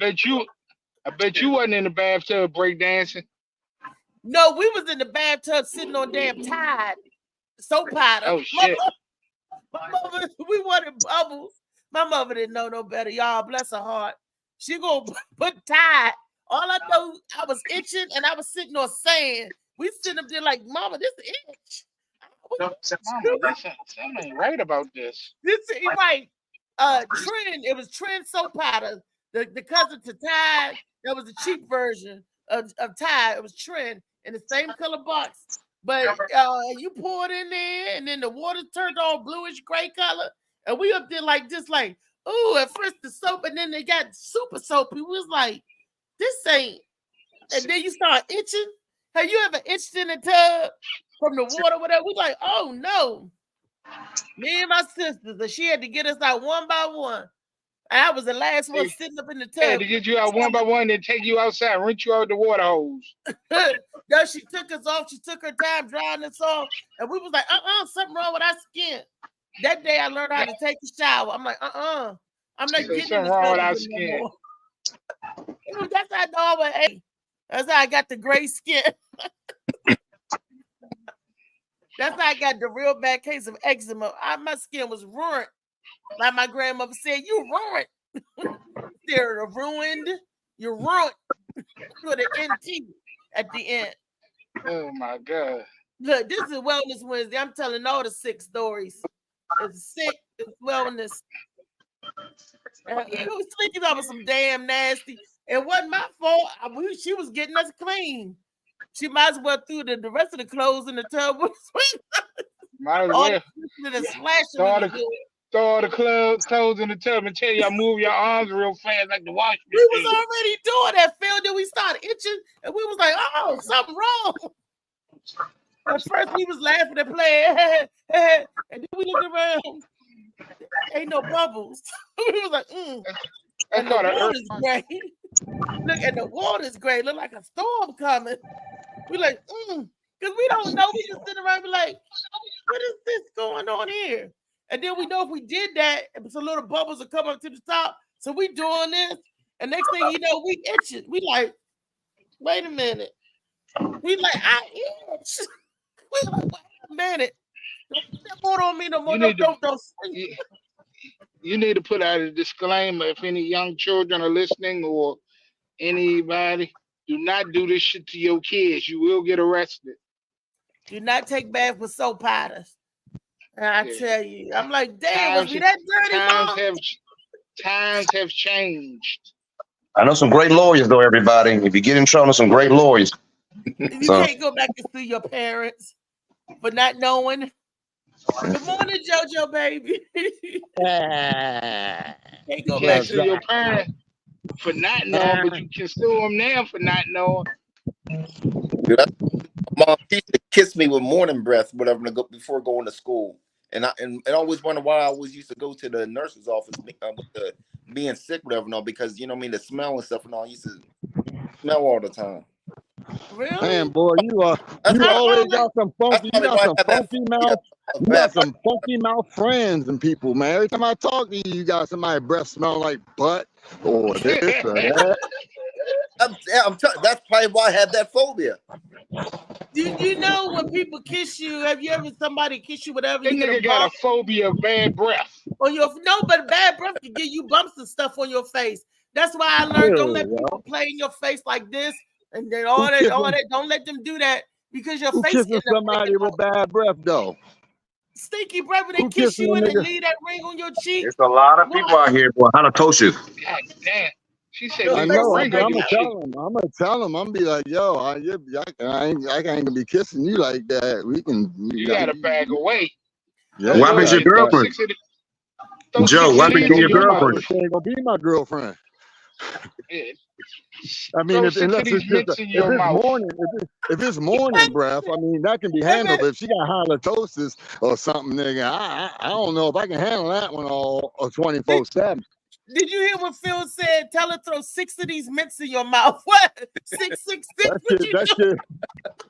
S5: bet you wasn't in the bathtub breakdancing.
S3: No, we was in the bathtub sitting on damn Tide soap powder.
S5: Oh shit!
S3: My mother, we wanted bubbles. My mother didn't know no better, y'all. Bless her heart. She gonna put Tide. All I know, I was itching and I was sitting on sand. We sitting up there like, "Mama, this itch."
S5: Mama, something ain't right about this.
S3: This ain't right. Trend. It was Trend soap powder. The cousin to Tide. That was the cheap version of Tide. It was Trend in the same color box. But you pour it in there, and then the water turned all bluish gray color, and we up there like this, like, oh, at first the soap, and then they got super soapy. We was like, this ain't. And then you start itching. Have you ever itched in a tub from the water, whatever? We like, oh no. Me and my sisters, and she had to get us out one by one. I was the last one sitting up in the tub.
S5: Yeah, to get you out one by one, then take you outside, rinse you out the water hose.
S3: No, she took us off. She took her time drying us off, and we was like, something wrong with our skin. That day, I learned how to take a shower. I'm like, I'm not getting
S5: something wrong with our skin.
S3: That's how I know I was. That's how I got the gray skin. That's how I got the real bad case of eczema. My skin was ruined. Like my grandmother said, you ruined. They're ruined. You're ruined. With an NT at the end.
S5: Oh my God.
S3: Look, this is Wellness Wednesday. I'm telling all the sick stories. It's sick, it's wellness. It was thinking about some damn nasty. It wasn't my fault. She was getting us clean. She might as well threw the rest of the clothes in the tub.
S5: Might as well. Throw all the clothes in the tub and tell y'all move your arms real fast like the washing machine.
S3: We was already doing that, Phil. Then we started itching, and we was like, "Oh, something wrong." At first, we was laughing and playing, and then we looked around. Ain't no bubbles. We was like, And the water's gray. Look, and the water's gray. Look like a storm coming. We like, because we don't know. We just sit around and be like, what is this going on here? And then we know if we did that, some little bubbles will come up to the top. So we doing this, and next thing you know, we itching. We like, wait a minute. We like, I itch. We like, wait a minute. Don't put on me no more.
S5: You need to put out a disclaimer if any young children are listening or anybody. Do not do this shit to your kids. You will get arrested.
S3: Do not take baths with soap powders. I tell you, I'm like, damn, was we that dirty,
S5: times have changed.
S8: I know some great lawyers, though, everybody. If you get in trouble, some great lawyers.
S3: You can't go back and sue your parents for not knowing. Good morning, JoJo, baby.
S5: Can't go back to your parents for not knowing, but you can sue them now for not knowing.
S4: Dude, Mom used to kiss me with morning breath, whatever, before going to school. And I always wonder why I always used to go to the nurse's office with being sick, whatever, no, because you know what I mean, the smell and stuff and all. I used to smell all the time.
S3: Really?
S9: Man, boy, you always got some funky, mouth. You got some funky mouth friends and people, man. Every time I talk to you, you got somebody's breath smell like butt or this or that.
S4: That's probably why I have that phobia.
S3: You know when people kiss you? Have you ever somebody kiss you? Whatever
S5: That
S3: you get
S5: nigga got a phobia of bad breath.
S3: on your but bad breath can give you bumps and stuff on your face. That's why I learned don't let people play in your face like this and then all that. Don't let them do that because your face
S9: kissing somebody with bad breath though.
S3: Stinky breath when they kiss you and they leave that ring on your cheek.
S8: There's a lot of people out here, boy. halitosis.
S5: God damn. She said,
S9: I know. I'm gonna tell him. I'm gonna tell him. I'm gonna be like, yo, I ain't gonna be kissing you like that. We can.
S5: You gotta back away.
S8: Yeah, what happens to your girlfriend? Joe, what happens to your girlfriend?
S9: She ain't gonna be my girlfriend.
S5: Yeah.
S9: I mean, if it's morning breath, I mean that can be handled. But if she got halitosis or something, nigga, I don't know if I can handle that one all 24/7.
S3: Did you hear what Phil said? Tell her throw 6 of these mints in your mouth. What? 6.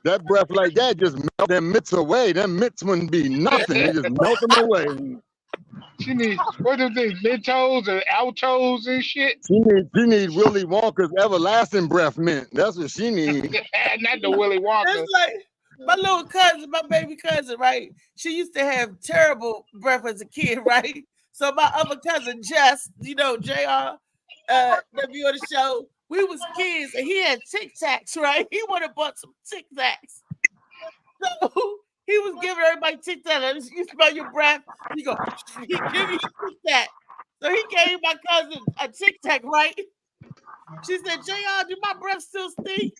S9: That breath like that just melt them mitts away. Them mitts wouldn't be nothing. They just melt them away.
S5: She needs what are these Mentos and Altos and shit?
S9: She need Willy Wonka's everlasting breath mint. That's what she needs.
S5: Not the Willy Wonka.
S3: That's like my little cousin, my baby cousin, right? She used to have terrible breath as a kid, right? So my other cousin Jess, you know, JR, that be on the show. We was kids and he had Tic Tacs, right? He wanted to bought some Tic Tacs. So he was giving everybody Tic Tacs. You smell your breath. He go, he give you Tic Tac. So he gave my cousin a Tic Tac, right? She said, JR, do my breath still stink?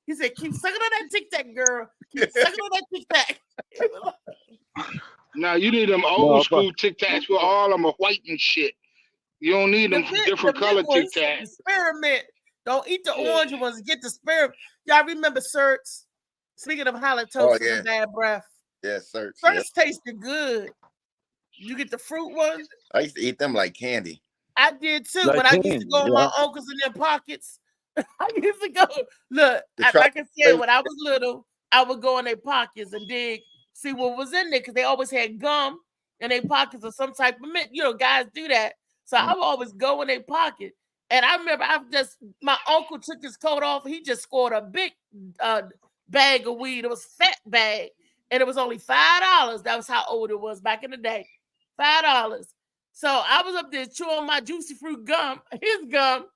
S3: He said, keep sucking on that Tic Tac, girl. Keep sucking on that Tic Tac.
S5: Now you need them old school Tic Tacs with all of them white and shit. You don't need them different color Tic Tacs.
S3: Experiment. Don't eat the orange ones. Get the spearmint. Y'all remember Certs? Speaking of halitosis and bad breath.
S4: Yeah, Certs.
S3: Certs tasted good. You get the fruit ones?
S4: I used to eat them like candy.
S3: I did too, but I used to go in my uncles in their pockets. I used to go, look, like I said, when I was little, I would go in their pockets and dig, see what was in there, because they always had gum in their pockets or some type of mint. You know, guys do that. So I would always go in their pocket. And I remember my uncle took his coat off. He just scored a big bag of weed. It was a fat bag. And it was only $5. That was how old it was back in the day. $5. So I was up there chewing my juicy fruit gum, his gum.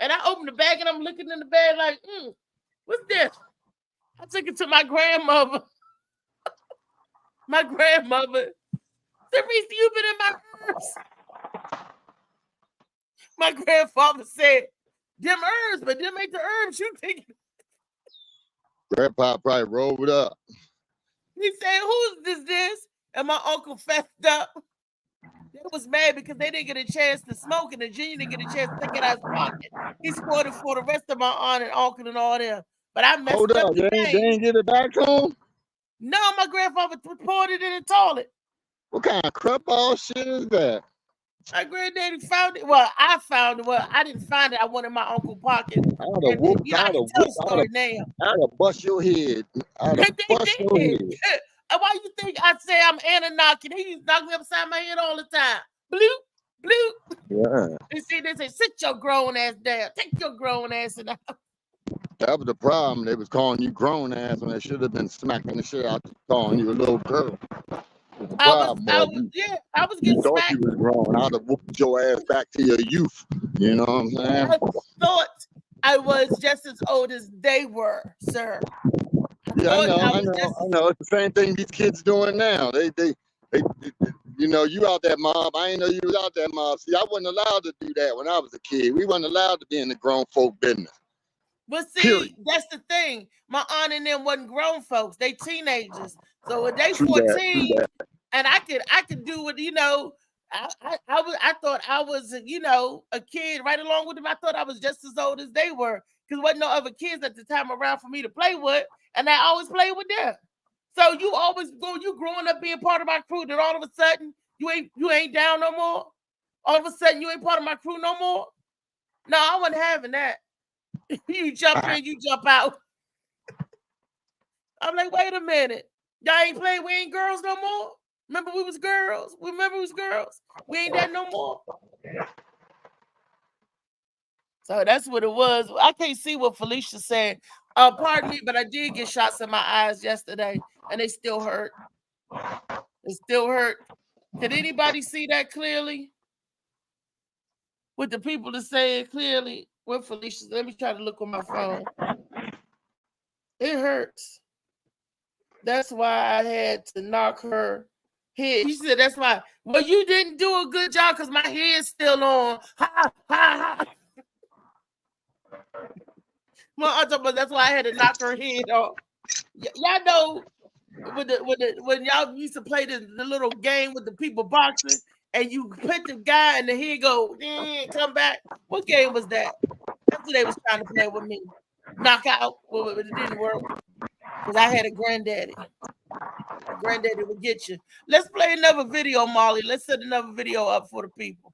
S3: And I opened the bag and I'm looking in the bag like, what's this? I took it to my grandmother. My grandmother said, Reese, you've been in my herbs. My grandfather said, them herbs, but them ain't the herbs you thinking.
S9: Grandpa probably rolled up.
S3: He said, who's this? And my uncle fessed up. They was mad because they didn't get a chance to smoke and the junior didn't get a chance to take it out of his pocket. He scored it for the rest of my aunt and uncle and all them. But I messed
S9: up.
S3: Hold
S9: up, they ain't get it back home?
S3: No, my grandfather poured it in the toilet.
S9: What kind of crap all shit is that?
S3: My granddaddy found it. Well, I found it. Well, I didn't find it. I went in my uncle's pocket. I'd have
S9: bust your head. I'd have bust your head.
S3: And why you think I say I'm Anunnaki? He used to knock me upside my head all the time. Bloop, bloop.
S9: Yeah.
S3: They say, sit your grown ass down. Take your grown ass out.
S9: That was the problem. They was calling you grown ass when they should have been smacking the shit out, calling you a little girl.
S3: I was getting
S9: thought
S3: smacked.
S9: You was grown. I'd have whooped your ass back to your youth. You know what I'm saying?
S3: I thought I was just as old as they were, sir.
S9: Yeah, I know. It's the same thing these kids doing now. They you know, you out that mob. I ain't know you was out that mob. See, I wasn't allowed to do that when I was a kid. We wasn't allowed to be in the grown folk business.
S3: But see, that's the thing. My aunt and them wasn't grown folks. They teenagers. So when they 14, and I could do it, you know. I thought I was, you know, a kid right along with them. I thought I was just as old as they were because wasn't no other kids at the time around for me to play with, and I always played with them. So you growing up being part of my crew, then all of a sudden you ain't down no more. All of a sudden you ain't part of my crew no more. No, I wasn't having that. You jump in, you jump out. I'm like, wait a minute. Y'all ain't playing. We ain't girls no more. Remember we was girls. We ain't that no more. So that's what it was. I can't see what Felicia said. Pardon me, but I did get shots in my eyes yesterday, and they still hurt. It still hurt. Can anybody see that clearly? With the people to say it clearly, with Felicia, let me try to look on my phone. It hurts. That's why I had to knock her head. She said, that's why. Well, you didn't do a good job because my head's still on. Ha, ha, ha. Well, that's why I had to knock her head off. Y'all know when y'all used to play the little game with the people boxing, and you put the guy and the head go, come back. What game was that? That's what they was trying to play with me. Knockout. Well, it didn't work. Because I had a granddaddy. Granddaddy would get you. Let's play another video, Molly. Let's set another video up for the people.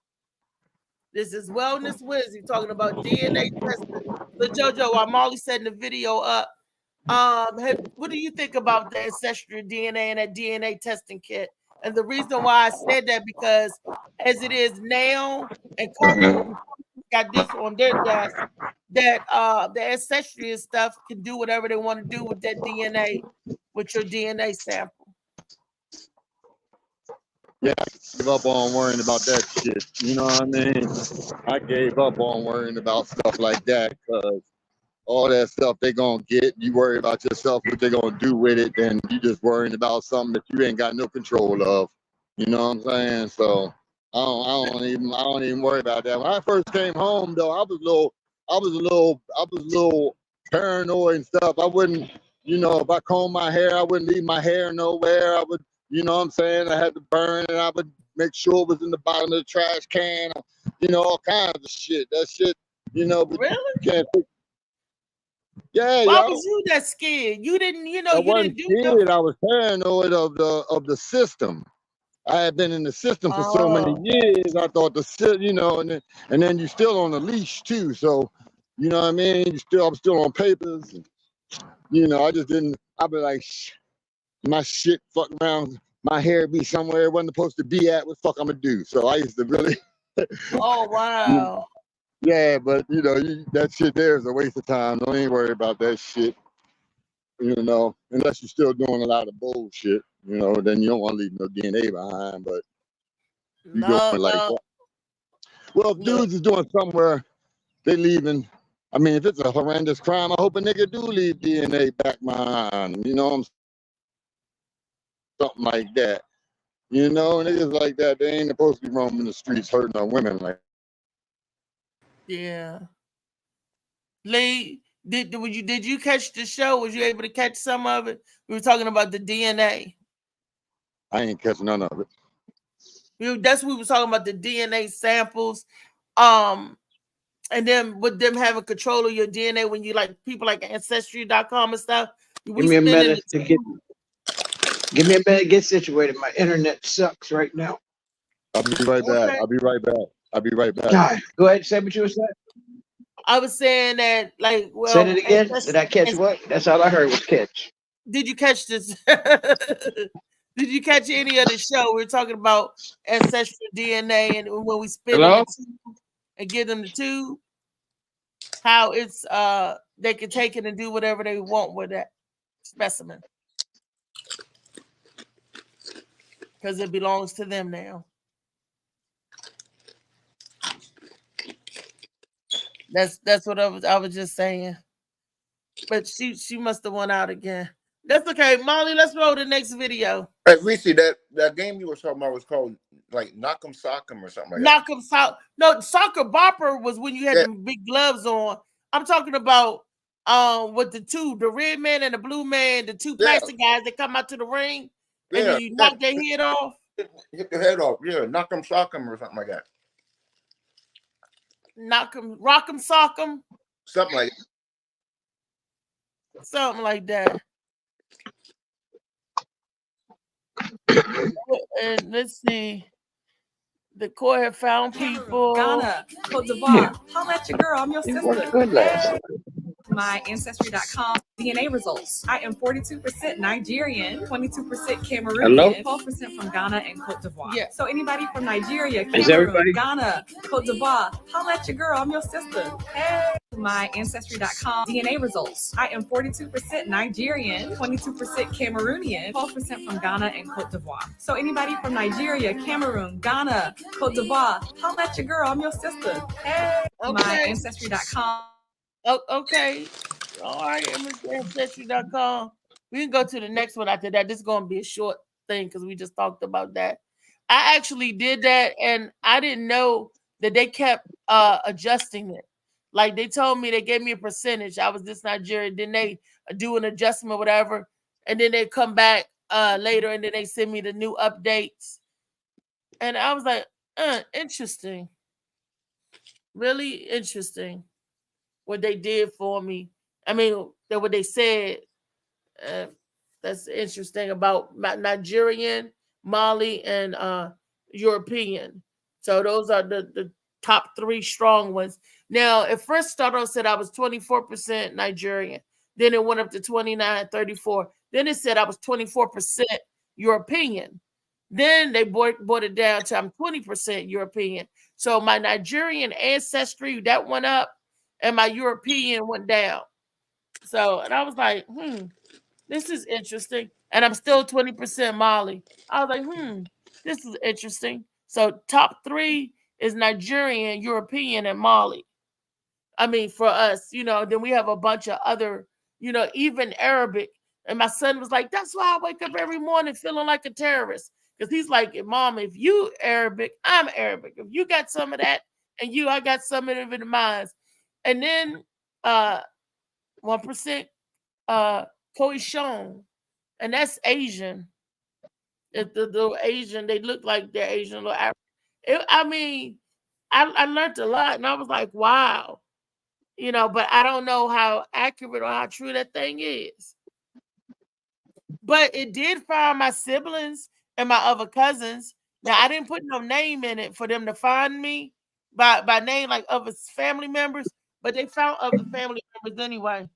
S3: This is Wellness Wednesday talking about DNA testing. So JoJo, while Molly's setting the video up, what do you think about the ancestral DNA and that DNA testing kit? And the reason why I said that because as it is now, and Coco got this on their desk, that the ancestry and stuff can do whatever they want to do with that DNA, with your DNA sample.
S9: Yeah, I gave up on worrying about that shit. You know what I mean? I gave up on worrying about stuff like that because all that stuff they gonna get, you worry about yourself, what they gonna do with it, then you just worrying about something that you ain't got no control of. You know what I'm saying? So I don't even worry about that. When I first came home though, I was a little paranoid and stuff. I wouldn't, if I comb my hair, I wouldn't leave my hair nowhere. I would, you know what I'm saying? I had to burn it. I would make sure it was in the bottom of the trash can, all kinds of shit. That shit, but
S3: really?
S9: You can't think. Yeah,
S3: why was you that scared? You didn't,
S9: I wasn't scared. I was paranoid of the system. I had been in the system for so many years. I thought and then you're still on the leash too. So, you know what I mean? I'm still on papers. I just didn't. I'd be like, my shit fuck around. My hair be somewhere it wasn't supposed to be at. What the fuck I'm gonna do? So I used to really.
S3: Oh wow.
S9: Yeah, but that shit there is a waste of time. Don't even worry about that shit. Unless you're still doing a lot of bullshit, then you don't want to leave no DNA behind. But you going like that. Well, if dudes is doing somewhere, they leaving. I mean, if it's a horrendous crime, I hope a nigga do leave DNA back behind. Something like that. Niggas like that, they ain't supposed to be roaming the streets hurting on women like.
S3: Yeah. Lee, did you catch the show? Was you able to catch some of it? We were talking about the DNA.
S9: I ain't catch none of it.
S3: That's what we were talking about, the DNA samples. And then with them having control of your DNA when you like people like Ancestry.com and stuff.
S10: Give me a minute to get situated. My internet sucks right now.
S9: I'll be right back. Okay. I'll be right back.
S10: God, go ahead. Say what you were saying.
S3: I was saying that,
S10: say it again. Did I catch what? That's all I heard was catch.
S3: Did you catch this? Did you catch any of the show? We were talking about ancestral DNA and when we spin it and give them the tube, how it's they can take it and do whatever they want with that specimen because it belongs to them now. That's what I was just saying. But she must have won out again. That's okay, Molly. Let's roll the next video.
S4: Hey, Reese, that game you were talking about was called like Knock'em Sock'em or something like that.
S3: Knock'em Sock. No, Soccer Bopper was when you had them big gloves on. I'm talking about with the red man and the blue man, the two plastic guys that come out to the ring and then you knock their head off.
S4: Hit their head off. Yeah, Knock'em Sock'em or something like that.
S3: Knock'em, Rock'em, Sock'em.
S4: Something like that.
S3: Something like that. And let's see. The court have found people.
S11: Ghana, Cote d'Ivoire. How about your girl? I'm your sister.
S10: Good last.
S11: my Ancestry.com DNA results. I am 42% Nigerian, 22% Cameroonian, 12% from Ghana and Cote d'Ivoire.
S3: Yeah.
S11: So anybody from Nigeria,
S10: Is
S11: Cameroon,
S10: everybody?
S11: Ghana, Cote d'Ivoire, holla at your girl. I'm your sister. Hey. My Ancestry.com DNA results. I am 42% Nigerian, 22% Cameroonian, 12% from Ghana and Cote d'Ivoire. So anybody from Nigeria, Cameroon, Ghana, Cote d'Ivoire, holla at your girl. I'm your sister. Hey. My Ancestry.com.
S3: Oh, okay. All right, Ancestry.com. We can go to the next one after that. This is going to be a short thing because we just talked about that. I actually did that, and I didn't know that they kept adjusting it. Like they told me, they gave me a percentage. I was this Nigerian. Then they do an adjustment, whatever, and then they come back later, and then they send me the new updates. And I was like, interesting. Really interesting what they did for me. I mean, what they said. That's interesting about Nigerian, Mali, and European. So those are the top 3 strong ones. Now, at first started off said I was 24% Nigerian. Then it went up to 29, 34. Then it said I was 24% European. Then they brought it down to I'm 20% European. So my Nigerian ancestry, that went up, and my European went down. So, and I was like, this is interesting. And I'm still 20% Mali. I was like, this is interesting. So top 3 is Nigerian, European, and Mali. I mean, for us, then we have a bunch of other, even Arabic. And my son was like, that's why I wake up every morning feeling like a terrorist. Because he's like, Mom, if you Arabic, I'm Arabic. If you got some of that and I got some of it in mine. And then 1% Khoisan, and that's Asian. The Asian, they look like they're Asian. I mean, I learned a lot, and I was like, wow. But I don't know how accurate or how true that thing is. But it did find my siblings and my other cousins. Now, I didn't put no name in it for them to find me by name, like other family members, but they found other family members anyway.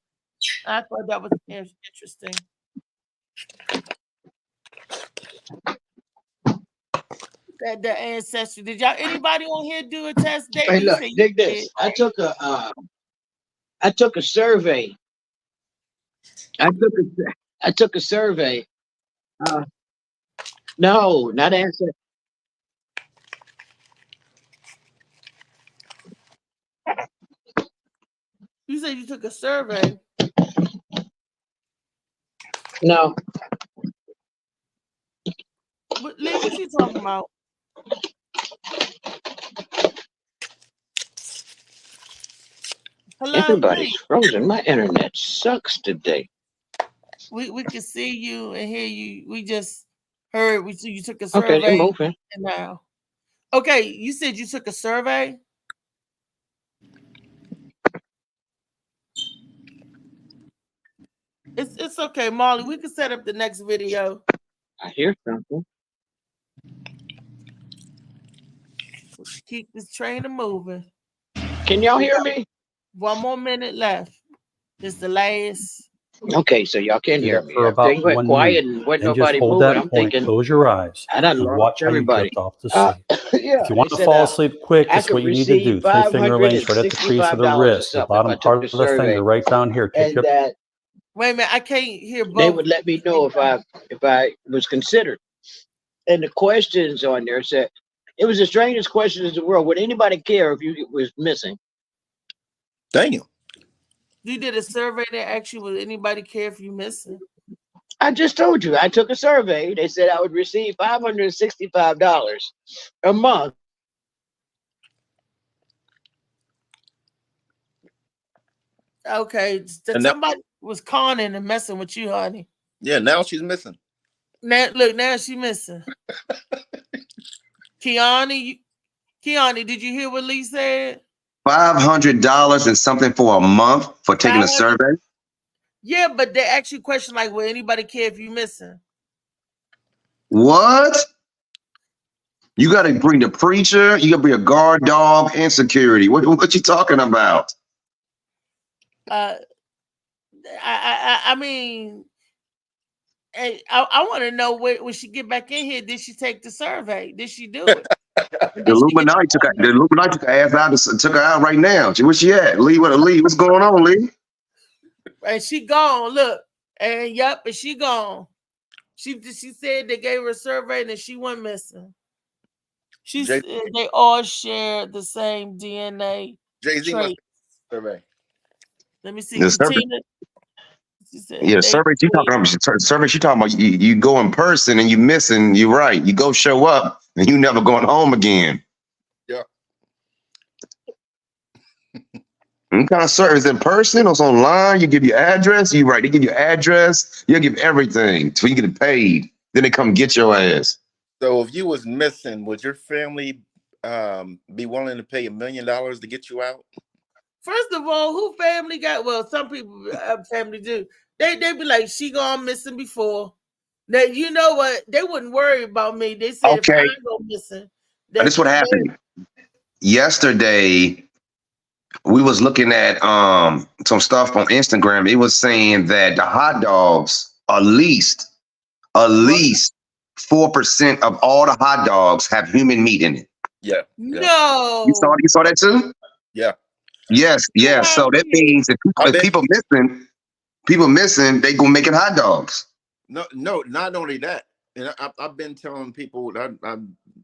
S3: I thought that was interesting. The ancestry. Did anybody on here do a test? Dave?
S10: Hey, look, dig this. I took a survey. I took a survey. No, not ancestry.
S3: You said you took a survey.
S10: No.
S3: What you talking about? Hello,
S10: everybody's frozen. My internet sucks today.
S3: We can see you and hear you. We just heard you took a survey.
S10: Okay, they're moving.
S3: And now. Okay, you said you took a survey? It's okay, Molly. We can set up the next video.
S10: I hear something.
S3: Keep this train moving.
S10: Can y'all hear me?
S3: 1 more minute left. This is the last.
S10: Okay, so y'all can hear me.
S12: For about
S10: They went
S12: 1
S10: quiet
S12: minute.
S10: and wasn't
S12: And
S10: nobody
S12: just hold
S10: moving.
S12: that
S10: I'm
S12: point,
S10: thinking,
S12: close your eyes,
S10: I done
S12: and
S10: lost
S12: watch how you
S10: everybody.
S12: drift off to sleep.
S10: Yeah,
S12: If you want
S10: they
S12: to
S10: said,
S12: fall asleep quick,
S10: I
S12: this is
S10: could
S12: what you need to do.
S10: receive
S12: 3 finger lengths right at the crease of the
S10: $565 or
S12: wrist, the
S10: something if
S12: bottom
S10: I
S12: part
S10: took
S12: of
S10: the
S12: the finger
S10: survey,
S12: right down here. Take
S10: and
S12: your
S10: that
S3: Wait a minute, I can't hear both.
S10: they would let me know if I was considered. And the questions on there said it was the strangest question in the world. Would anybody care if you was missing?
S4: Damn.
S3: You did a survey that actually would anybody care if you missing?
S10: I just told you I took a survey. They said I would receive $565 a month.
S3: Okay, somebody was conning and messing with you, honey.
S4: Yeah, now she's missing.
S3: Now she's missing. Kiani, did you hear what Lee said?
S8: $500 and something for a month for taking a survey.
S3: Yeah, but they actually question like, will anybody care if you missing?
S8: What? You got to bring the preacher. You got to bring a guard dog and security. What you talking about?
S3: I mean, I want to know when she get back in here. Did she take the survey? Did she do it?
S8: The Illuminati took her ass out. Took her out right now. Where she at? Lee, what's going on, Lee?
S3: And she gone. Look, and yep, and she gone. She said they gave her a survey and she went missing. She said they all share the same DNA traits.
S4: Survey.
S3: Let me see. Katina.
S8: Yeah, survey. She talking about survey. She talking about you go in person and you missing. You're right. You go show up and you never going home again.
S4: Yeah.
S8: What kind of service in person or it's online? You give your address. You right. They give you address. You give everything so you get paid. Then they come get your ass.
S4: So if you was missing, would your family be willing to pay $1 million to get you out?
S3: First of all, who family got? Well, some people family do. They be like, she gone missing before. Now you know what? They wouldn't worry about me. They said if I go missing.
S8: This is what happened. Yesterday, we was looking at some stuff on Instagram. It was saying that the hot dogs at least 4% of all the hot dogs have human meat in it.
S4: Yeah.
S3: No.
S8: You saw that too?
S4: Yeah.
S8: Yes. So that means that people missing, they gonna make it hot dogs.
S4: No, not only that. And I've been telling people that I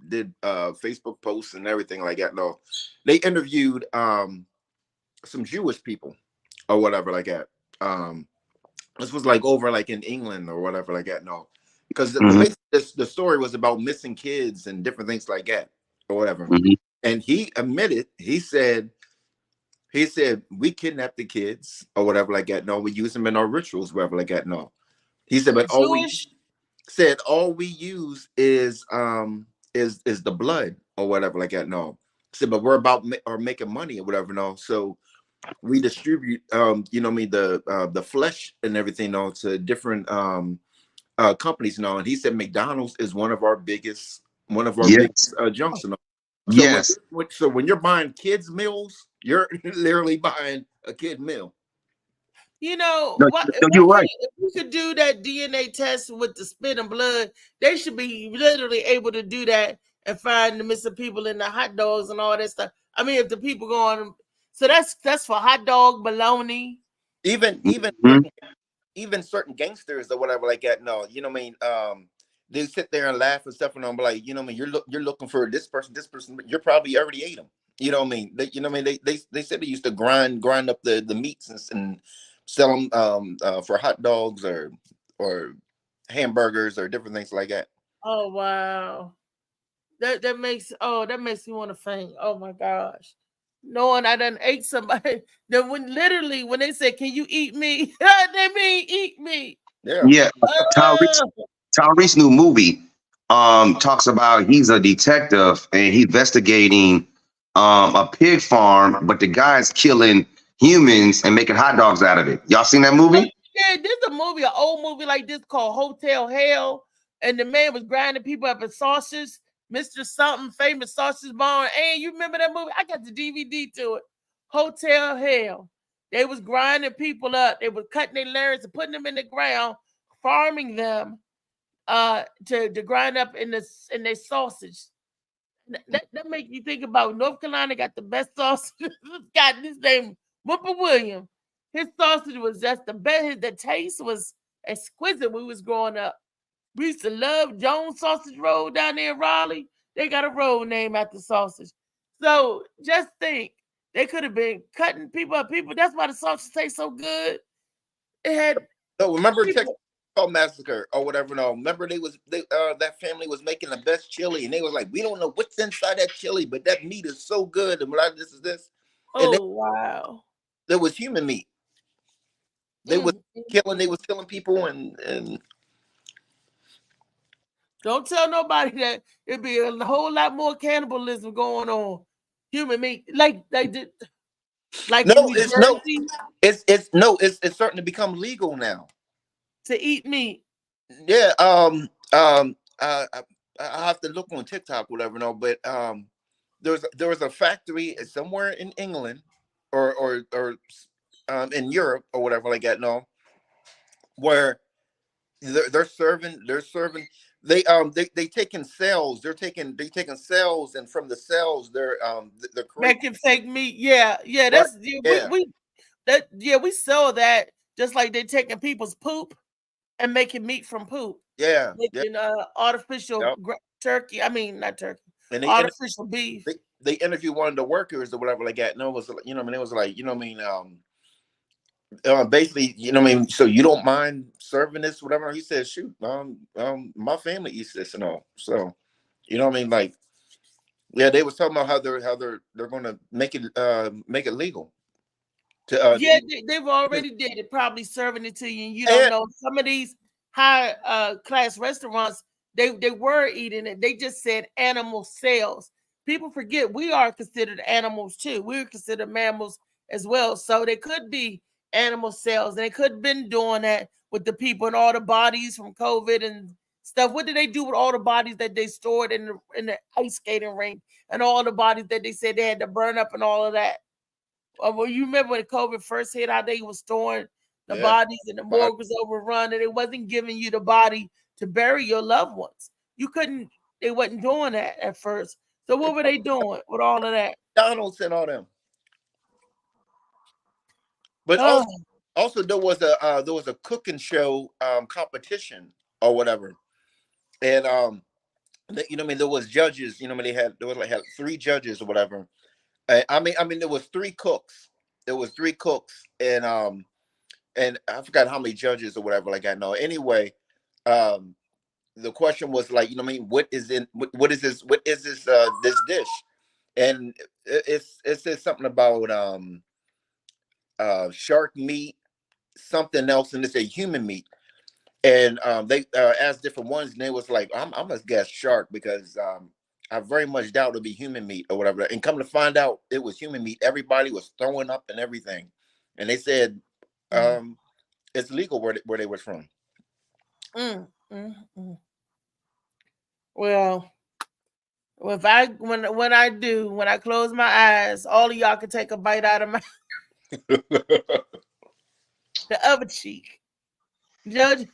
S4: did Facebook posts and everything like that. No, they interviewed some Jewish people or whatever like that. This was like over like in England or whatever like that. No, because the story was about missing kids and different things like that or whatever. And he admitted, he said we kidnapped the kids or whatever like that. No, we use them in our rituals, whatever like that. No, he said, but all we use is the blood or whatever like that. No, he said, but we're about making money or whatever. No, so we distribute the flesh and everything to different companies now. And he said McDonald's is one of our biggest junks. So when you're buying kids meals, you're literally buying a kid meal.
S3: You know,
S8: you're right.
S3: If you could do that DNA test with the spit and blood, they should be literally able to do that and find the missing people in the hot dogs and all that stuff. I mean, if the people go on, so that's for hot dog, bologna.
S4: Even certain gangsters or whatever like that. No, you know what I mean. They sit there and laugh and stuff, and I'm like, you know what I mean. You're looking for this person. But you're probably already ate them. You know what I mean. They said they used to grind up the meats and sell them for hot dogs or hamburgers or different things like that.
S3: Oh wow, that makes me want to faint. Oh my gosh, knowing I done ate somebody. Then when they say, "Can you eat me?" They mean eat me.
S8: Yeah. Tyrese's new movie talks about he's a detective and he's investigating a pig farm, but the guy's killing humans and making hot dogs out of it. Y'all seen that movie?
S3: Yeah, there's an old movie like this called Hotel Hell, and the man was grinding people up in sausages, Mr. Something, famous sausage barn. And you remember that movie? I got the DVD to it. Hotel Hell. They was grinding people up. They were cutting their larynx and putting them in the ground, farming them to grind up in their sausage. That make you think about North Carolina got the best sausage. Got this name Whooper William. His sausage was just the best. The taste was exquisite when we was growing up. We used to love Jones Sausage Roll down there in Raleigh. They got a road named after sausage. So just think, they could have been cutting people up. That's why the sausage tastes so good. It had.
S4: No, remember Texas Massacre or whatever. No, remember that family was making the best chili, and they was like, we don't know what's inside that chili, but that meat is so good. And this is this.
S3: Wow.
S4: There was human meat. They was killing people and
S3: don't tell nobody that it'd be a whole lot more cannibalism going on. Human meat, like they did. Like
S4: it's starting to become legal now
S3: to eat meat.
S4: Yeah. I have to look on TikTok, whatever. No, but there was a factory somewhere in England or in Europe or whatever like that, no, where they're serving they taking cells, they're taking cells, and from the cells they're
S3: making fake meat. Yeah,
S4: right,
S3: that's
S4: yeah,
S3: we saw that, just like they're taking people's poop and making meat from poop.
S4: yeah,
S3: Making artificial
S4: yep.
S3: turkey. I mean, not turkey.
S4: And
S3: Artificial beef.
S4: they interviewed one of the workers or whatever like that. No, it was, you know, I mean, it was like, you know, what I mean, basically, you know, what I mean, so you don't mind serving this, whatever. He said, shoot, my family eats this and all. So, you know, what I mean, like, yeah, they was talking about how they're going to make it legal. To
S3: Yeah, they've already did it. Probably serving it to you, and you don't know. Some of these high class restaurants, they were eating it. They just said animal cells. People forget we are considered animals too. We're considered mammals as well. So they could be animal cells, and they could have been doing that with the people and all the bodies from COVID and stuff. What did they do with all the bodies that they stored in the ice skating rink, and all the bodies that they said they had to burn up and all of that? Well, you remember when COVID first hit, how they were storing the bodies and the morgue was overrun, and it wasn't giving you the body to bury your loved ones. You couldn't. They wasn't doing that at first. So what were they doing with all of that?
S4: McDonald's and all them. But also there was a cooking show competition or whatever, and you know, I mean, there was judges. You know, I mean, there was 3 judges or whatever. I mean, there was 3 cooks. There was 3 cooks, and I forgot how many judges or whatever like that. No, anyway, the question was like, you know, what I mean, what is this this dish? And it says something about shark meat, something else, and it's a human meat. And they asked different ones, and they was like, I'm gonna guess shark, because I very much doubt it'll be human meat or whatever. And come to find out, it was human meat. Everybody was throwing up and everything, and they said it's legal where they were from.
S3: Well, if when I close my eyes, all of y'all can take a bite out of my the other cheek. Judge,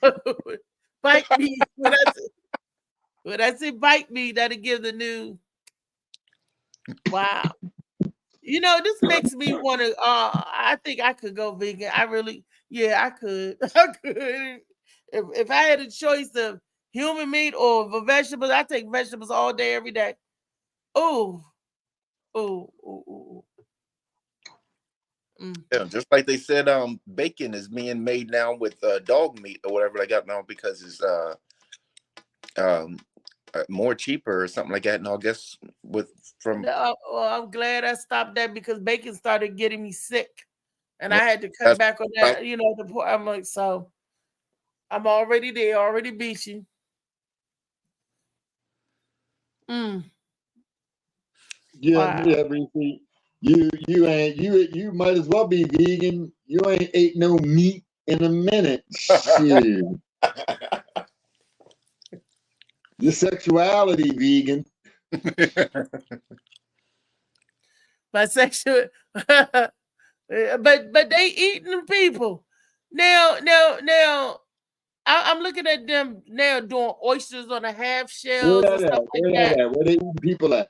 S3: bite me. When I say bite me, that'll give the new. Wow. You know, this makes me want to. I think I could go vegan. I really, yeah, I could. I could. If I had a choice of human meat or vegetables, I take vegetables all day, every day. Oh.
S4: Yeah, just like they said, bacon is being made now with dog meat or whatever they got now, because it's more cheaper or something like that. And I guess
S3: I'm glad I stopped that, because bacon started getting me sick, and I had to cut back on that. You know, I'm like, so I'm already there, already beat you.
S9: Yeah, Reese. You might as well be vegan. You ain't ate no meat in a minute. Shit. Your sexuality vegan.
S3: My sexual, but they eating people now. I'm looking at them now doing oysters on a half shell and stuff like that.
S9: Where they eating people at?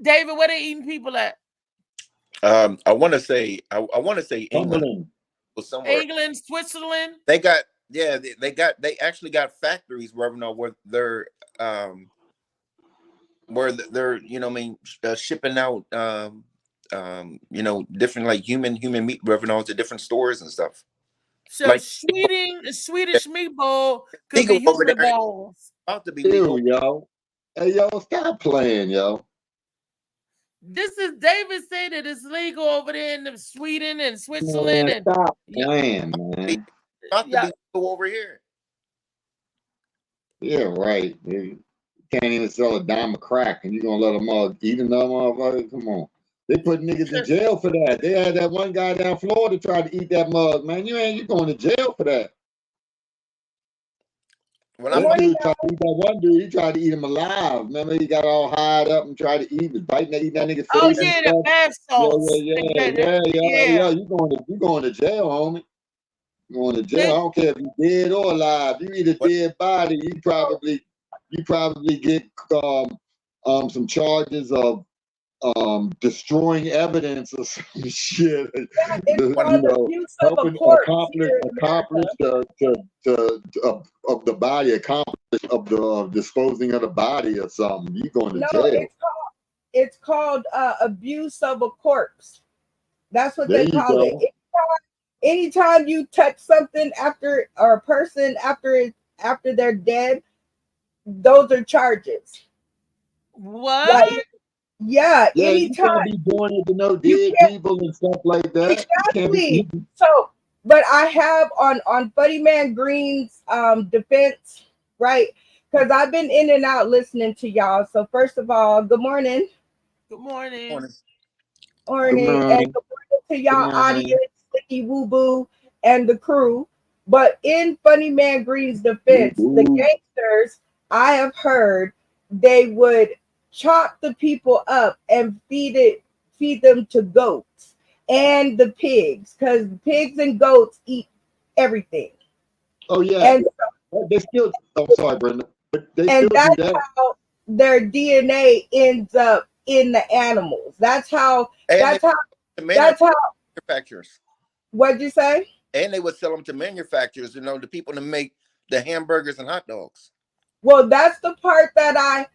S3: David, where they eating people at?
S4: I want to say England. Somewhere.
S3: England, Switzerland.
S4: They actually got factories where they're you know, I mean, shipping out you know, different like human meat revenue to different stores and stuff.
S3: So like, Swedish meatball could be human balls.
S4: About to be
S9: legal, yo. Hey, yo, stop playing, yo.
S3: This is David said that it's legal over there in Sweden and Switzerland.
S9: Man, stop playing, man.
S4: About to be legal over here.
S9: Yeah, right. You can't even sell a dime of crack, and you're gonna let them all eat another motherfucker? Come on. They put niggas in jail for that. They had that one guy down Florida try to eat that mug, man. You going to jail for that.
S4: When
S9: That
S4: I
S9: dude tried to eat that one dude, he tried to eat him alive. Remember, he got all hired up and tried to eat, was biting, eating that nigga face
S3: Oh
S9: and
S3: yeah, the
S9: stuff.
S3: bath salts.
S9: Yeah. You going to jail, homie. You going to jail. I don't care if you dead or alive. You eat a dead body, you probably get some charges of destroying evidence or some shit.
S3: It's called abuse of a
S9: helping
S3: corpse
S9: accomplish of the body, accomplish of the disposing of the body or something. You going to
S13: No,
S9: jail.
S13: it's called abuse of a corpse. That's what
S9: There
S13: they
S9: you
S13: call
S9: go.
S13: it. Anytime you touch something after, or a person after they're dead, those are charges.
S3: What?
S13: Like, yeah,
S9: Yeah,
S13: anytime.
S9: you can't be doing it to no dead people and stuff like that.
S13: Exactly. So, but I have on Funny Man Green's defense, right? Because I've been in and out listening to y'all. So first of all, good morning.
S3: Good morning.
S13: Morning.
S9: Good morning.
S13: And good morning to y'all audience, Sticky Woo Boo, and the crew. But in Funny Man Green's defense, the gangsters, I have heard they would chop the people up and feed them to goats and the pigs, because pigs and goats eat everything.
S9: Oh yeah.
S13: And
S9: they still. I'm sorry, Brenda. But they
S13: and
S9: still
S13: that's
S9: do that.
S13: how their DNA ends up in the animals. That's how. That's how.
S4: manufacturers.
S13: What'd you say?
S4: And they would sell them to manufacturers, you know, the people to make the hamburgers and hot dogs.
S13: Well, that's the part that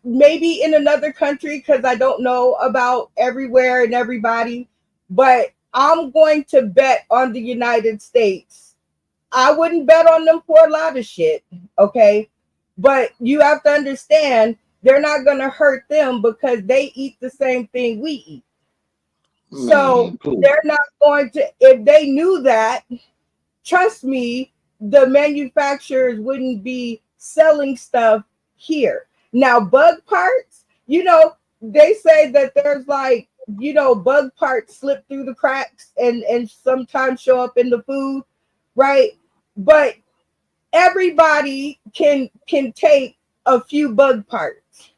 S13: maybe in another country, because I don't know about everywhere and everybody, but I'm going to bet on the United States. I wouldn't bet on them for a lot of shit, okay? But you have to understand, they're not going to hurt them because they eat the same thing we eat. So they're not going to, if they knew that, trust me, the manufacturers wouldn't be selling stuff here. Now, bug parts, you know, they say that there's like, you know, bug parts slip through the cracks and sometimes show up in the food, right? But everybody can take a few bug parts.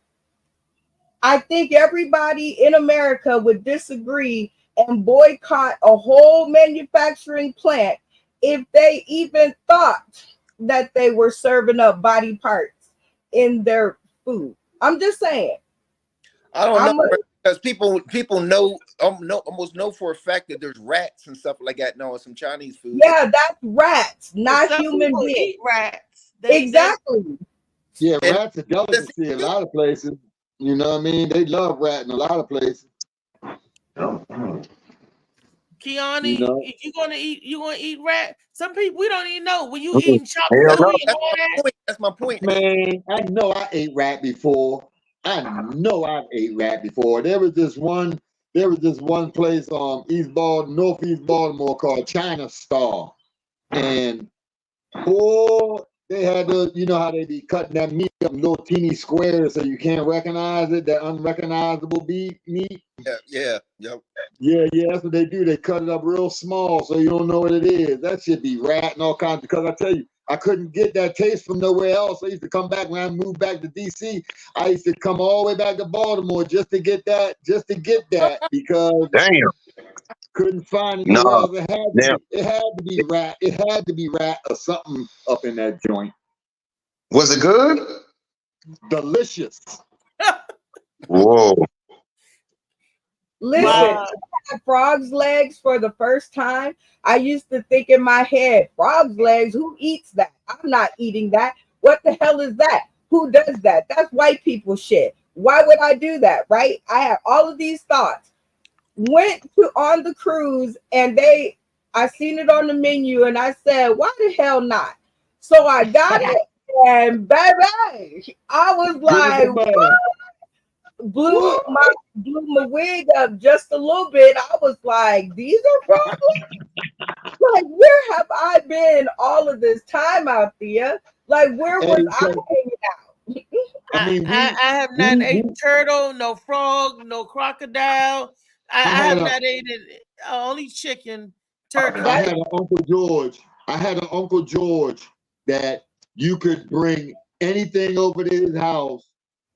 S13: I think everybody in America would disagree and boycott a whole manufacturing plant if they even thought that they were serving up body parts in their food. I'm just saying.
S4: I don't know, because people know almost know for a fact that there's rats and stuff like that now in some Chinese food.
S13: Yeah, that's rats, not
S3: Some
S13: human
S3: people
S13: beings.
S3: eat rats.
S13: Exactly.
S9: Yeah, rats are delicacy in a lot of places. You know what I mean? They love rat in a lot of places.
S3: Kiani,
S9: You know?
S3: if you're gonna eat rat. Some people we don't even know when you eating chocolate.
S4: That's my point.
S9: Man, I know I ate rat before. I know I've ate rat before. There was this one place northeast Baltimore called China Star. And they had the, you know how they be cutting that meat up in little teeny squares so you can't recognize it, that unrecognizable meat.
S4: Yeah.
S9: Yeah, that's what they do. They cut it up real small so you don't know what it is. That should be rat and all kinds, because I tell you, I couldn't get that taste from nowhere else. I used to come back when I moved back to DC. I used to come all the way back to Baltimore just to get that, because couldn't find it anywhere else. It had to be rat. It had to be rat or something up in that joint.
S8: Was it good?
S9: Delicious.
S8: Whoa.
S13: Listen, I had frog's legs for the first time. I used to think in my head, frog's legs, who eats that? I'm not eating that. What the hell is that? Who does that? That's white people shit. Why would I do that, right? I had all of these thoughts. Went on the cruise and I seen it on the menu and I said, why the hell not? So I got it and baby, I was like, what? Blew my wig up just a little bit. I was like, these are problems? Like, where have I been all of this time out there? Like, where was I hanging out?
S3: I have not ate turtle, no frog, no crocodile. I have not eaten only chicken, turkey.
S9: I had an Uncle George. that you could bring anything over to his house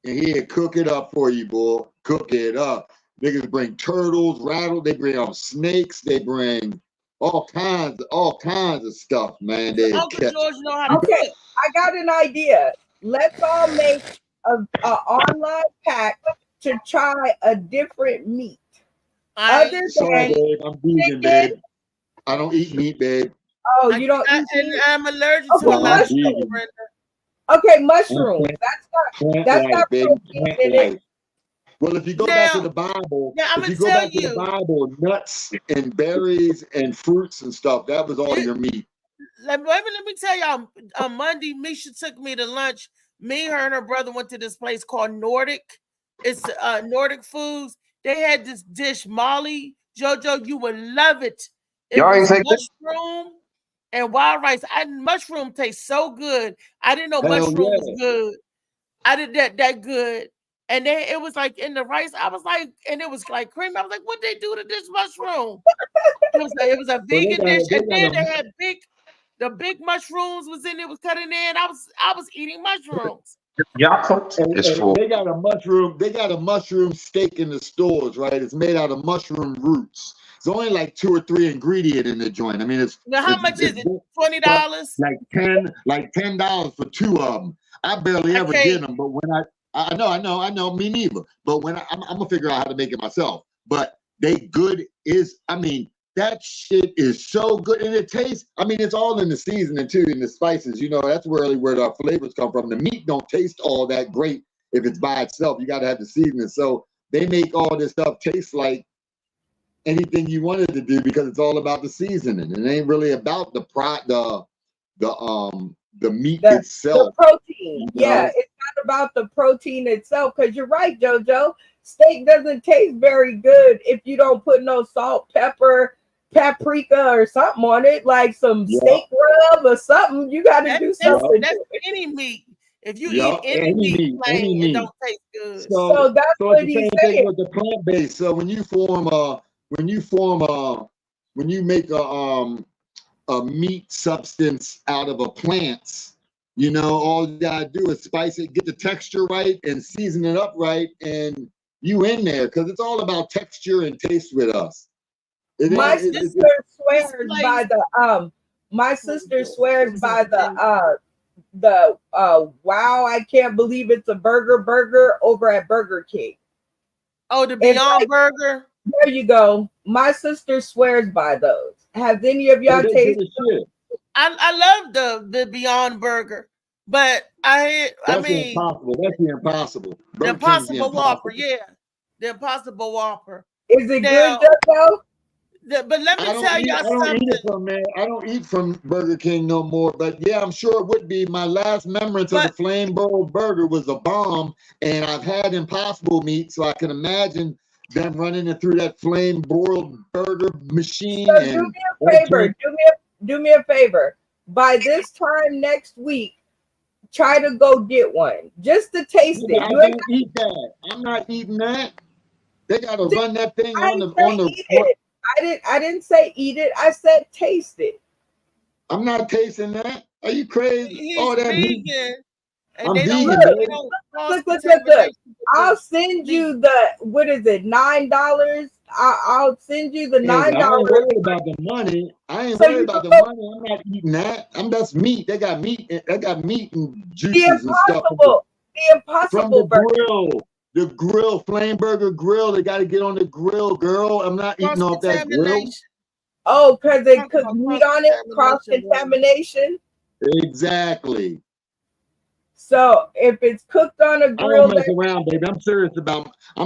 S9: and he'd cook it up for you, boy. Cook it up. Niggas bring turtles, they bring snakes, they bring all kinds of stuff, man. They
S3: Uncle
S9: catch.
S3: George know how to
S13: Okay,
S3: cook.
S13: I got an idea. Let's all make a online pack to try a different meat. Other
S9: Sorry,
S13: than
S9: babe. I'm vegan,
S13: chicken.
S9: babe. I don't eat meat, babe.
S13: Oh, you don't eat
S3: And
S13: meat?
S3: I'm allergic to
S13: Okay,
S3: a lot of stuff,
S13: mushrooms.
S3: Brenda.
S13: Okay, mushrooms. That's
S9: Plant
S13: not
S9: life, baby.
S13: protein
S9: Plant
S13: in it.
S9: life. Well, if you go back to the Bible,
S3: I'm
S9: if you
S3: gonna
S9: go
S3: tell
S9: back to the
S3: you.
S9: Bible, nuts and berries and fruits and stuff, that was all your meat.
S3: Let me tell y'all. On Monday, Misha took me to lunch. Me, her, and her brother went to this place called Nordic. It's Nordic Foods. They had this dish, Molly. Jojo, you would love it. It
S8: Y'all ain't
S3: was
S8: say this?
S3: mushroom and wild rice. Mushroom tastes so good. I didn't know
S9: Hell
S3: mushroom
S9: yeah.
S3: was good. I did that good. And then it was like in the rice. I was like, and it was like cream. I was like, what they do to this mushroom? It was a vegan dish, and then they had the big mushrooms was in it, was cut in there, and I was eating mushrooms.
S9: And they got a mushroom steak in the stores, right? It's made out of mushroom roots. It's only like 2 or 3 ingredients in the joint. I mean,
S3: Now, how much is it? $20?
S9: Like $10 for 2 of them. I barely ever get them, but when I know, me neither. But when I'm gonna figure out how to make it myself. But that shit is so good, and it tastes. I mean, it's all in the seasoning too, in the spices. That's really where the flavors come from. The meat don't taste all that great if it's by itself. You got to have the seasoning. So they make all this stuff taste like anything you wanted to do because it's all about the seasoning. It ain't really about the meat itself.
S13: The protein. Yeah, it's not about the protein itself. Because you're right, JoJo. Steak doesn't taste very good if you don't put no salt, pepper, paprika, or something on it, like some steak rub or something. You got to do something.
S3: That's any meat. If you eat any meat, plain, it don't taste good.
S13: So that's what he's saying.
S9: With the plant based. So when you make a meat substance out of a plant, all you gotta do is spice it, get the texture right, and season it up right, and you in there, because it's all about texture and taste with us.
S13: My sister swears by the wow, I can't believe it's a burger over at Burger King.
S3: Oh, the Beyond Burger.
S13: There you go. My sister swears by those. Have any of y'all tasted them?
S3: I love the Beyond Burger, but I mean
S9: impossible. That's the impossible.
S3: The Impossible Whopper, yeah, the Impossible Whopper.
S13: Is it good, Jojo?
S3: But let me tell y'all something.
S9: I don't eat from Burger King no more. But yeah, I'm sure it would be. My last remembrance of the flame broiled burger was a bomb, and I've had Impossible meat, so I can imagine them running it through that flame broiled burger machine.
S13: So do me a favor. Do me a favor. By this time next week, try to go get one just to taste it.
S9: I don't eat that. I'm not eating that. They gotta run that thing on the.
S13: I didn't say eat it. I said taste it.
S9: I'm not tasting that. Are you crazy?
S3: He's vegan.
S9: I'm vegan.
S13: Look. I'll send you the what is it? $9. I'll send you the $9.
S9: I ain't worried about the money. I'm not eating that. That's meat. They got meat. They got meat and juices and stuff.
S13: The Impossible
S9: Burger. Grill. The grill, flame burger grill. They got to get on the grill, girl. I'm not eating off that grill.
S13: Oh, because they cook meat on it, cross contamination.
S9: Exactly.
S13: So if it's cooked on a grill,
S9: I don't mess around, baby. I'm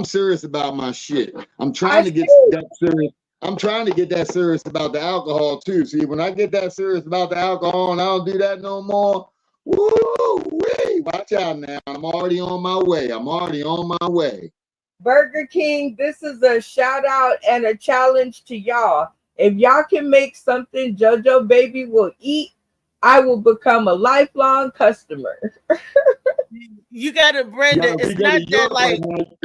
S9: serious about my shit. I'm trying to get that serious. I'm trying to get that serious about the alcohol too. See, when I get that serious about the alcohol and I don't do that no more, woo-wee, watch out now. I'm already on my way.
S13: Burger King, this is a shout out and a challenge to y'all. If y'all can make something JoJo Baby will eat, I will become a lifelong customer.
S3: You gotta, Brenda. It's not that like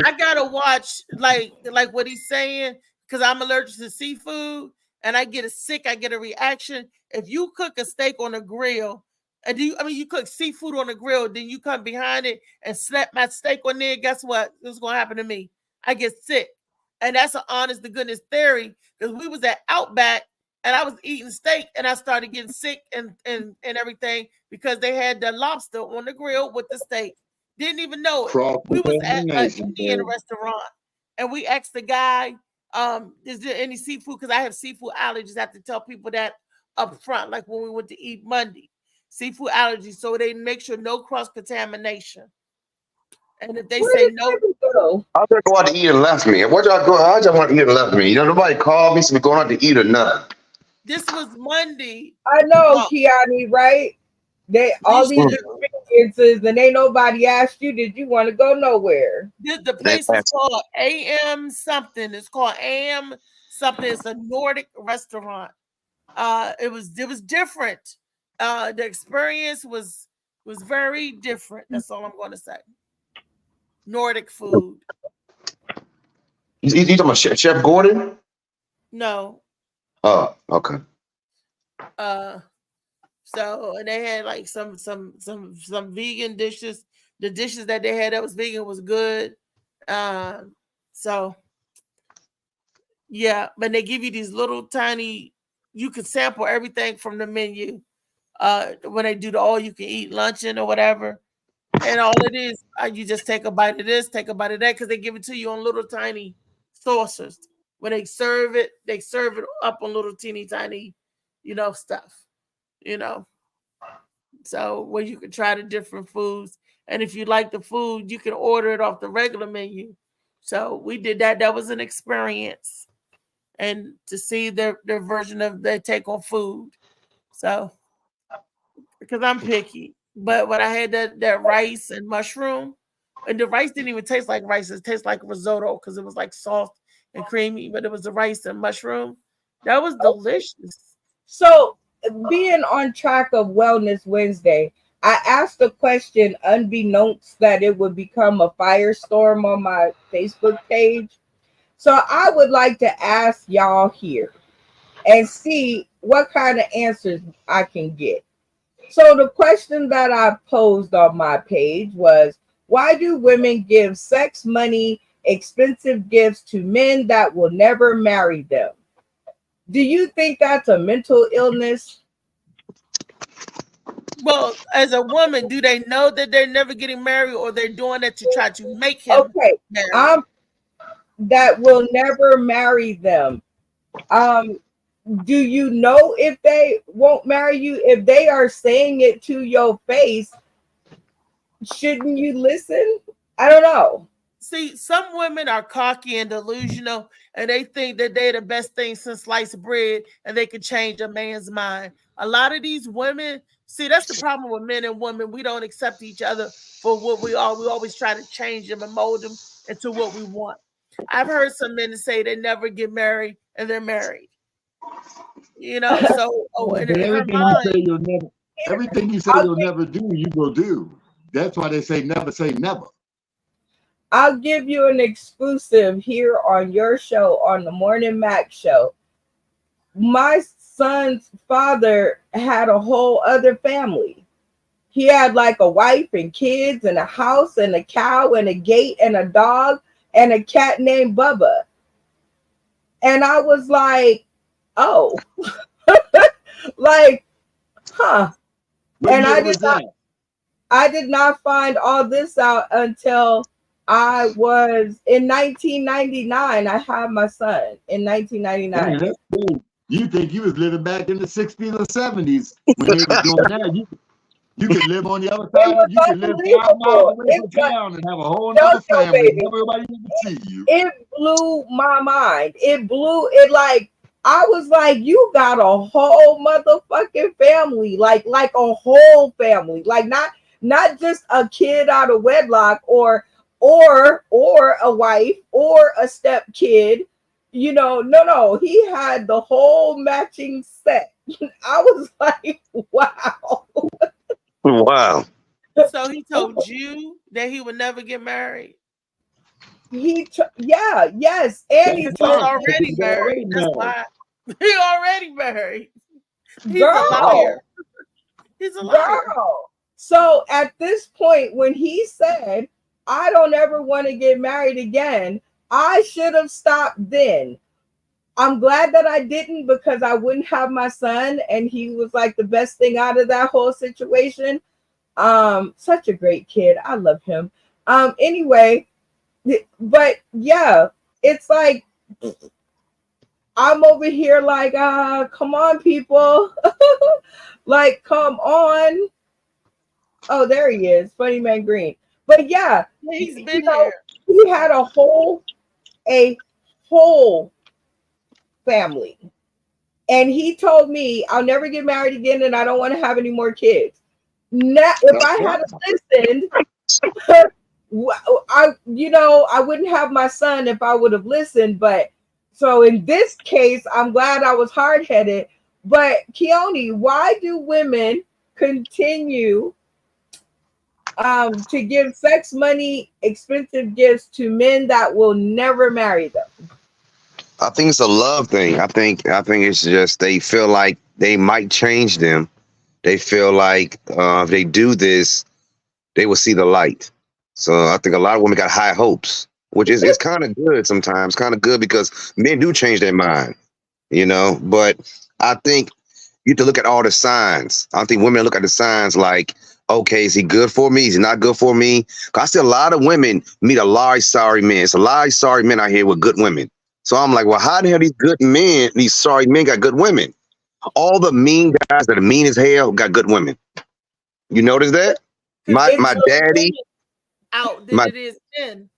S3: I gotta watch like what he's saying because I'm allergic to seafood and I get a reaction. If you cook a steak on a grill, And you cook seafood on the grill, then you come behind it and slap my steak on there. Guess what? What's gonna happen to me? I get sick. And that's an honest to goodness theory, because we was at Outback and I was eating steak and I started getting sick and everything because they had the lobster on the grill with the steak. Didn't even know it. We was at an Indian restaurant and we asked the guy, is there any seafood? Because I have seafood allergies. I have to tell people that up front, like when we went to eat Monday. Seafood allergies, so they make sure no cross-contamination. And if they say no,
S8: I just go out to eat and left me. What y'all go? I just want to eat and left me. Nobody called me, so we're going out to eat or nothing.
S3: This was Monday.
S13: I know, Kiani, right? They all these experiences, and ain't nobody asked you, did you want to go nowhere?
S3: The place is called AM something. It's called AM something. It's a Nordic restaurant. It was different. The experience was very different. That's all I'm going to say. Nordic food.
S8: You talking about Chef Gordon?
S3: No.
S8: Oh, okay.
S3: So and they had like some vegan dishes. The dishes that they had that was vegan was good. So yeah, but they give you these little tiny. You can sample everything from the menu. When they do the all you can eat luncheon or whatever, and all it is, you just take a bite of this, take a bite of that, because they give it to you on little tiny saucers. When they serve it up on little teeny tiny, stuff, So where you can try the different foods, and if you like the food, you can order it off the regular menu. So we did that. That was an experience, and to see their version of their take on food. So. Because I'm picky, but when I had that rice and mushroom, and the rice didn't even taste like rice, it tastes like risotto because it was like soft and creamy, but it was the rice and mushroom. That was delicious.
S13: So being on track of Wellness Wednesday, I asked a question unbeknownst that it would become a firestorm on my Facebook page. So I would like to ask y'all here and see what kind of answers I can get. So the question that I posed on my page was, why do women give sex money, expensive gifts to men that will never marry them? Do you think that's a mental illness?
S3: Well, as a woman, do they know that they're never getting married, or they're doing it to try to make him marry?
S13: That will never marry them. Do you know if they won't marry you? If they are saying it to your face, shouldn't you listen? I don't know.
S3: See, some women are cocky and delusional, and they think that they're the best thing since sliced bread, and they can change a man's mind. A lot of these women, see, that's the problem with men and women. We don't accept each other for what we are. We always try to change them and mold them into what we want. I've heard some men say they never get married, and they're married. So
S9: everything you say you'll never do, you will do. That's why they say never.
S13: I'll give you an exclusive here on your show, on the Morning Mac show. My son's father had a whole other family. He had like a wife and kids and a house and a cow and a gate and a dog and a cat named Bubba. And I was like, oh, like, huh. And I did not find all this out until I was in 1999. I had my son in 1999.
S9: Man, that's cool. You think you was living back in the 60s or 70s when they were doing that? You could live on the other side. You could live 5 miles away from town and have a whole other family. Nobody even see you.
S13: It blew my mind. It like, I was like, you got a whole motherfucking family, like a whole family, like not just a kid out of wedlock or a wife or a step kid, no, he had the whole matching set. I was like, wow.
S8: Wow.
S3: So he told you that he would never get married?
S13: Yes. And he's
S3: already married. That's why. He already married. He's
S13: Girl.
S3: a liar. He's a liar.
S13: Girl. So at this point, when he said, I don't ever want to get married again, I should have stopped then. I'm glad that I didn't, because I wouldn't have my son, and he was like the best thing out of that whole situation. Such a great kid. I love him. Anyway, but yeah, it's like I'm over here like, come on, people. Like, come on. Oh, there he is, Funny Man Green. But yeah,
S3: he's been here.
S13: He had a whole family. And he told me, I'll never get married again, and I don't want to have any more kids. Now, if I had listened, I wouldn't have my son if I would have listened. But so in this case, I'm glad I was hard-headed. But Keone, why do women continue to give sex money, expensive gifts to men that will never marry them?
S8: I think it's a love thing. I think it's just they feel like they might change them. They feel like if they do this, they will see the light. So I think a lot of women got high hopes, which is kind of good sometimes, kind of good because men do change their mind, But I think you have to look at all the signs. I think women look at the signs like, okay, is he good for me? Is he not good for me? 'Cause I see a lot of women meet a lot of sorry men. It's a lot of sorry men out here with good women. So I'm like, well, how the hell these good men, these sorry men got good women? All the mean guys that are mean as hell got good women. You notice that? My daddy
S3: out than it is men.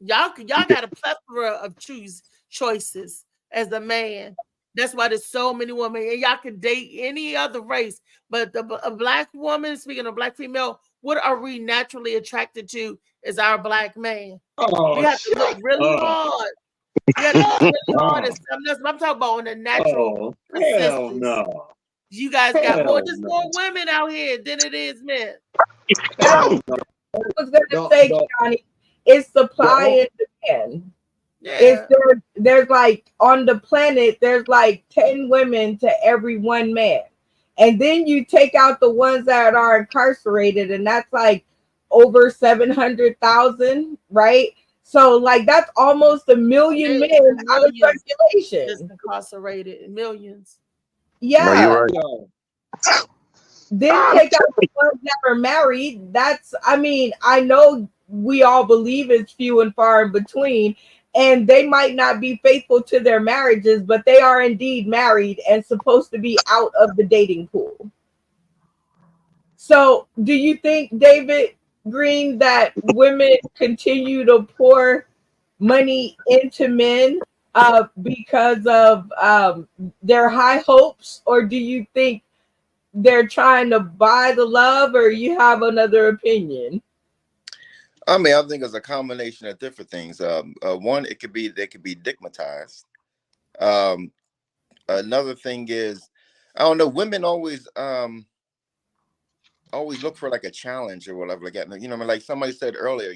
S3: Y'all got a plethora of choices as a man. That's why there's so many women, and y'all can date any other race. But a black woman, speaking of black female, what are we naturally attracted to is our black man. We have to look really hard. We have to look really hard at something else. I'm talking about on the natural.
S14: Hell no.
S3: You guys got more women out here than it is men.
S13: I was gonna say, Johnny, it's supply and demand. Yeah. There's like on the planet, there's like 10 women to every one man. And then you take out the ones that are incarcerated, and that's like over 700,000, right? So like that's almost 1 million men out of circulation.
S3: Just incarcerated, millions.
S13: Yeah.
S8: No, you're right.
S13: Then take out the ones that are married. I know we all believe it's few and far in between, and they might not be faithful to their marriages, but they are indeed married and supposed to be out of the dating pool. So do you think, David Green, that women continue to pour money into men because of their high hopes, or do you think they're trying to buy the love, or you have another opinion?
S4: I mean, I think it's a combination of different things. One, they could be stigmatized. Another thing is, I don't know, women always look for like a challenge or whatever like that. Like somebody said earlier,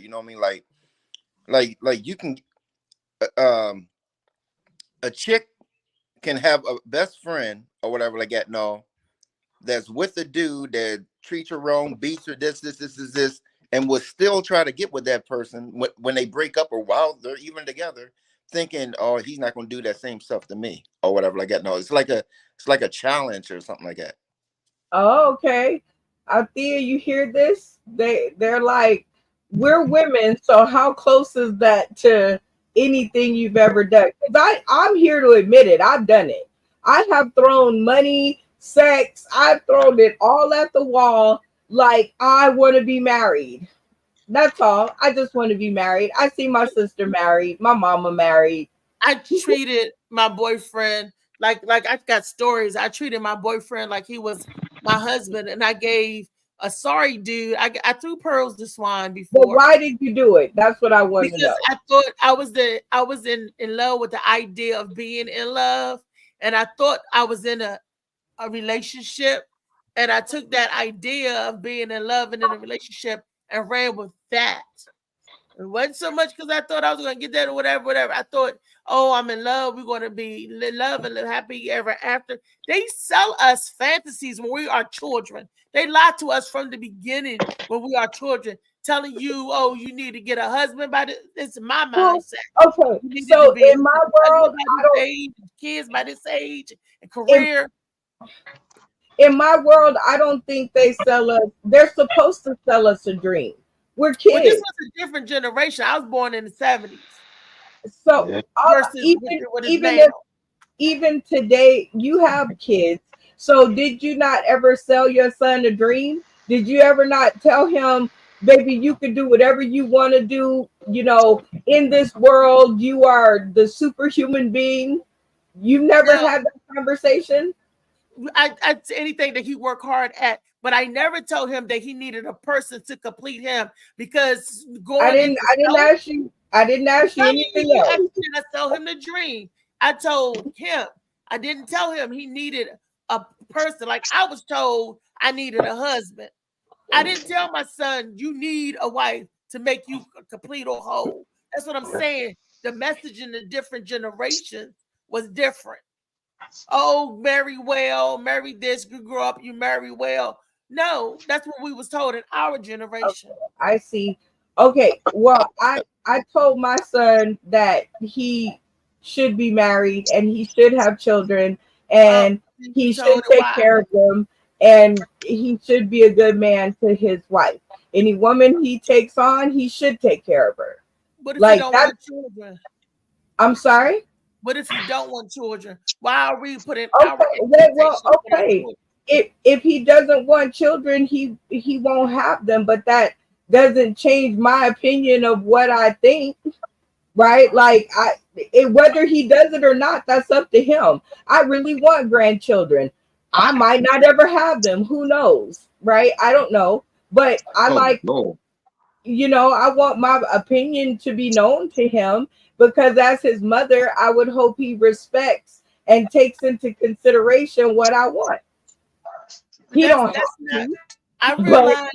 S4: like you can a chick can have a best friend or whatever like that. No, that's with a dude that treats her wrong, beats her, this, and will still try to get with that person when they break up or while they're even together, thinking, oh, he's not going to do that same stuff to me or whatever like that. No, it's like a challenge or something like that.
S13: Oh, okay. Althea, you hear this? They're like, we're women, so how close is that to anything you've ever done? Because I'm here to admit it. I've done it. I have thrown money, sex. I've thrown it all at the wall. Like, I want to be married. That's all. I just want to be married. I see my sister married, my mama married.
S3: I treated my boyfriend like I've got stories. I treated my boyfriend like he was my husband, and I gave a sorry dude. I threw pearls to swine before.
S13: But why did you do it? That's what I want to know.
S3: I thought I was in love with the idea of being in love, and I thought I was in a relationship. And I took that idea of being in love and in a relationship and ran with that. It wasn't so much because I thought I was going to get that or whatever. I thought, oh, I'm in love. We're going to be in love and live happy ever after. They sell us fantasies when we are children. They lie to us from the beginning when we are children, telling you, oh, you need to get a husband by this. It's my mindset.
S13: Okay, so in my world, I don't,
S3: age, kids by this age, and career.
S13: In my world, I don't think they sell us. They're supposed to sell us a dream. We're kids.
S3: Well, this was a different generation. I was born in the 70s.
S13: So even today, you have kids. So did you not ever sell your son a dream? Did you ever not tell him, baby, you can do whatever you want to do? You know, in this world, you are the superhuman being. You never had that conversation?
S3: I anything that he worked hard at, but I never told him that he needed a person to complete him because
S13: I didn't ask you anything else.
S3: I told him the dream. I told him. I didn't tell him he needed a person. Like I was told I needed a husband. I didn't tell my son you need a wife to make you complete or whole. That's what I'm saying. The message in the different generations was different. Oh, marry well, marry this, you grow up, you marry well. No, that's what we was told in our generation.
S13: Okay, I see. Okay, well, I told my son that he should be married and he should have children and he should take care of them and he should be a good man to his wife. Any woman he takes on, he should take care of her.
S3: What if you don't want children?
S13: I'm sorry?
S3: What if you don't want children? Why are we putting
S13: okay. If he doesn't want children, he won't have them, but that doesn't change my opinion of what I think, right? Like whether he does it or not, that's up to him. I really want grandchildren. I might not ever have them. Who knows, right? I don't know, but you know, I want my opinion to be known to him because as his mother, I would hope he respects and takes into consideration what I want. He don't have to.
S3: I realize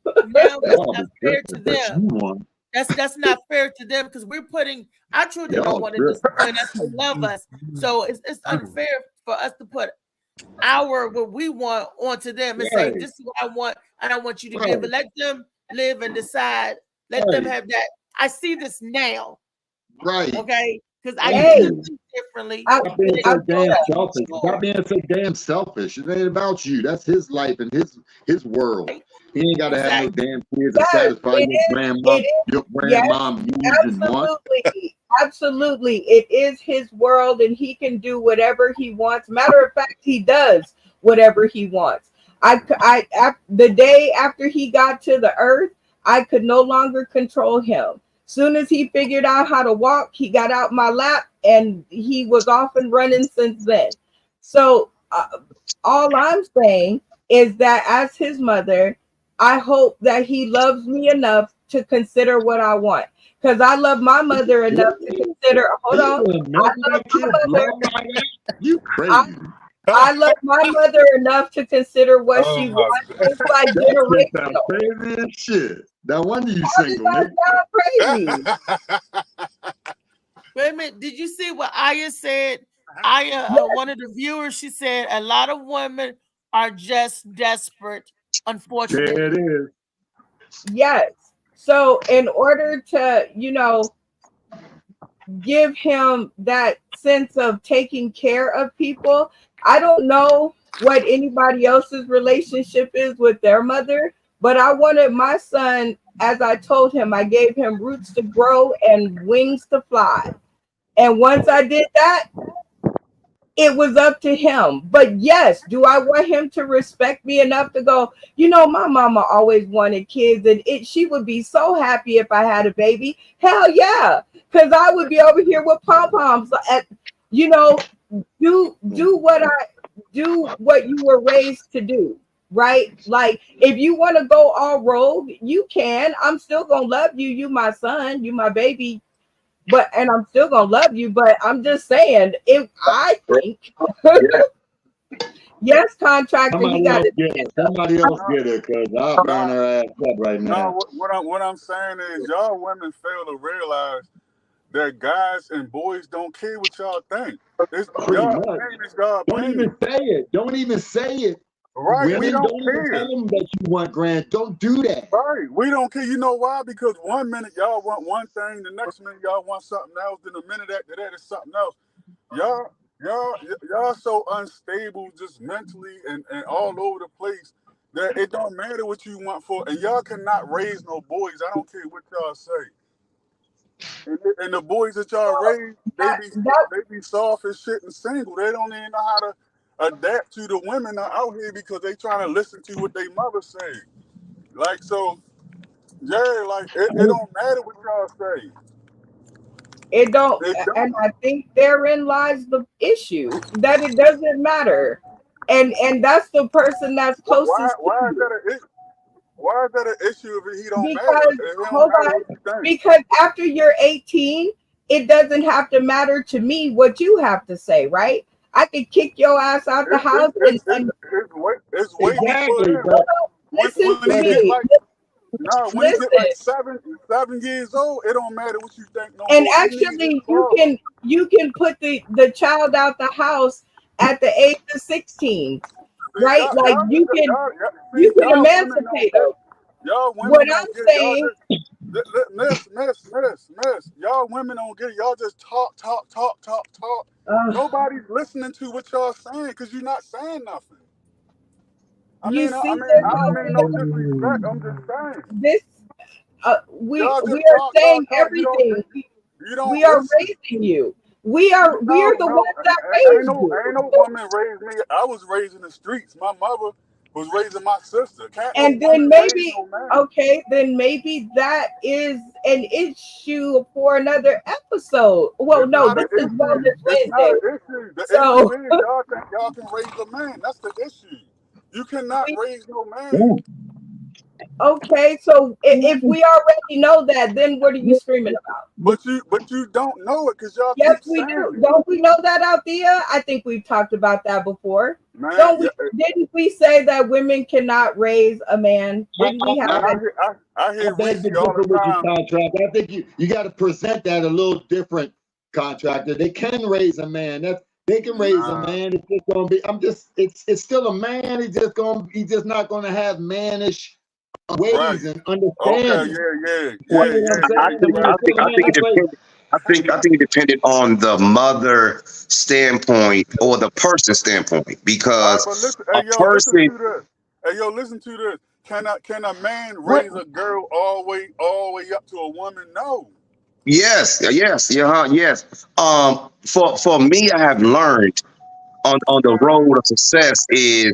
S3: now that's not fair to them. That's not fair to them because we're putting our children don't want to disappoint us to love us. So it's unfair for us to put what we want onto them and say, this is what I want. I don't want you to give it. Let them live and decide. Let them have that. I see this now.
S9: Right.
S3: Okay. Because I think differently.
S9: Stop being so damn selfish. Stop being so damn selfish. It ain't about you. That's his life and his world. He ain't got to have no damn kids to satisfy your grandma needs and wants.
S13: Absolutely. It is his world and he can do whatever he wants. Matter of fact, he does whatever he wants. The day after he got to the earth, I could no longer control him. Soon as he figured out how to walk, he got out my lap and he was off and running since then. So all I'm saying is that as his mother, I hope that he loves me enough to consider what I want. Because I love my mother enough to consider, hold on. I love my mother.
S9: You crazy.
S13: I love my mother enough to consider what she wants. It's like generational.
S9: Crazy as shit. No wonder you single.
S13: Crazy.
S3: Wait a minute. Did you see what Aya said? Aya, one of the viewers, she said a lot of women are just desperate, unfortunately.
S9: There it is.
S13: Yes. So in order to, you know, give him that sense of taking care of people, I don't know what anybody else's relationship is with their mother, but I wanted my son, as I told him, I gave him roots to grow and wings to fly. And once I did that, it was up to him. But yes, do I want him to respect me enough to go, you know, my mama always wanted kids and she would be so happy if I had a baby. Hell yeah. Because I would be over here with pom-poms at, you know, do what you were raised to do, right? Like if you want to go all rogue, you can. I'm still gonna love you. You my son, you my baby. And I'm still gonna love you, but I'm just saying, if I think Yes, contractor,
S9: Somebody
S13: you got
S9: else
S13: to
S9: get it. Somebody else get it, cause I'll burn her ass up right
S14: No,
S9: now.
S14: what I'm saying is y'all women fail to realize that guys and boys don't care what y'all think. It's
S9: Pretty
S14: y'all
S9: much.
S14: opinion is y'all
S9: Don't
S14: opinion.
S9: even say it. Don't even say it.
S14: Right, we
S9: Women,
S14: don't
S9: don't even
S14: care.
S9: tell them that you want grand. Don't do that.
S14: Right, we don't care. You know why? Because 1 minute y'all want one thing, the next minute y'all want something else, then the minute after that is something else. Y'all so unstable just mentally and all over the place that it don't matter what you want for, and y'all cannot raise no boys. I don't care what y'all say. And the boys that y'all raise, they be soft as shit and single. They don't even know how to adapt to the women that are out here because they trying to listen to what they mother say. Like, so, yeah, like it don't matter what y'all say.
S13: It don't,
S14: It don't.
S13: and I think therein lies the issue that it doesn't matter, and that's the person that's closest
S14: Why
S13: to
S14: is
S13: you.
S14: that why is that an issue if he don't matter?
S13: Because
S14: If it don't
S13: hold
S14: matter
S13: on,
S14: what you think.
S13: because after you're 18, it doesn't have to matter to me what you have to say, right? I could kick your ass out the house and
S14: It's way
S9: Exactly,
S14: before
S9: but
S13: listen to
S14: when he get
S13: me.
S14: like when he get like
S13: Listen.
S14: 7 years old, it don't matter what you think no
S13: And
S14: more. He needs his
S13: actually,
S14: father.
S13: you can put the child out the house at the age of 16, right? Like you can
S14: Y'all women don't
S13: emancipate
S14: get
S13: them.
S14: y'all women
S13: What
S14: don't
S13: I'm
S14: get y'all
S13: saying,
S14: just miss. Y'all women don't get it. Y'all just talk. Nobody's listening to what y'all saying because you're not saying nothing. I
S13: you
S14: mean,
S13: see
S14: I
S13: this
S14: don't
S13: out
S14: mean no disrespect. I'm just saying.
S13: this we
S14: Y'all
S13: are
S14: just
S13: saying
S14: talk.
S13: everything.
S14: You don't
S13: We are
S14: listen.
S13: raising you. We are the ones that raised
S14: Ain't
S13: you.
S14: no woman raised me. I was raised in the streets. My mother was raising my sister. Can't no
S13: And then
S14: woman raise
S13: maybe,
S14: no man.
S13: okay, then maybe that is an issue for another episode. Well,
S14: It's
S13: no,
S14: not
S13: this
S14: an
S13: is
S14: issue.
S13: Wellness
S14: It's not
S13: Wednesday.
S14: an issue. The
S13: So
S14: issue is y'all think y'all can raise a man. That's the issue. You cannot raise no man.
S13: okay, so if we already know that, then what are you screaming about?
S14: But you don't know it because y'all
S13: Yes,
S14: keep
S13: we
S14: saying
S13: do.
S14: it.
S13: Don't we know that, Althea? I think we've talked about that before.
S14: Man,
S13: Don't we? Didn't we say that women cannot raise a man? Didn't we have
S14: man,
S13: that?
S14: I hear
S9: beg to
S14: Reese all the
S9: differ with you,
S14: time.
S9: contractor. I think you got to present that a little different, contractor. They can raise a man. They can raise a man. It's just gonna be. It's still a man. He's just not gonna have mannish ways and understanding.
S14: Okay,
S8: Well,
S9: You know what I'm saying?
S8: I
S9: And
S8: think
S9: when you're still a
S8: I
S9: man,
S8: think it
S9: that's why.
S8: depended. I think it depended on the mother standpoint or the person standpoint
S14: All right,
S8: because
S14: but listen,
S8: a
S14: listen
S8: person,
S14: to this. Listen to this. Can a man
S8: what?
S14: raise a girl all the way up to a woman? No.
S8: Yes, yes. For me, I have learned on the road of success is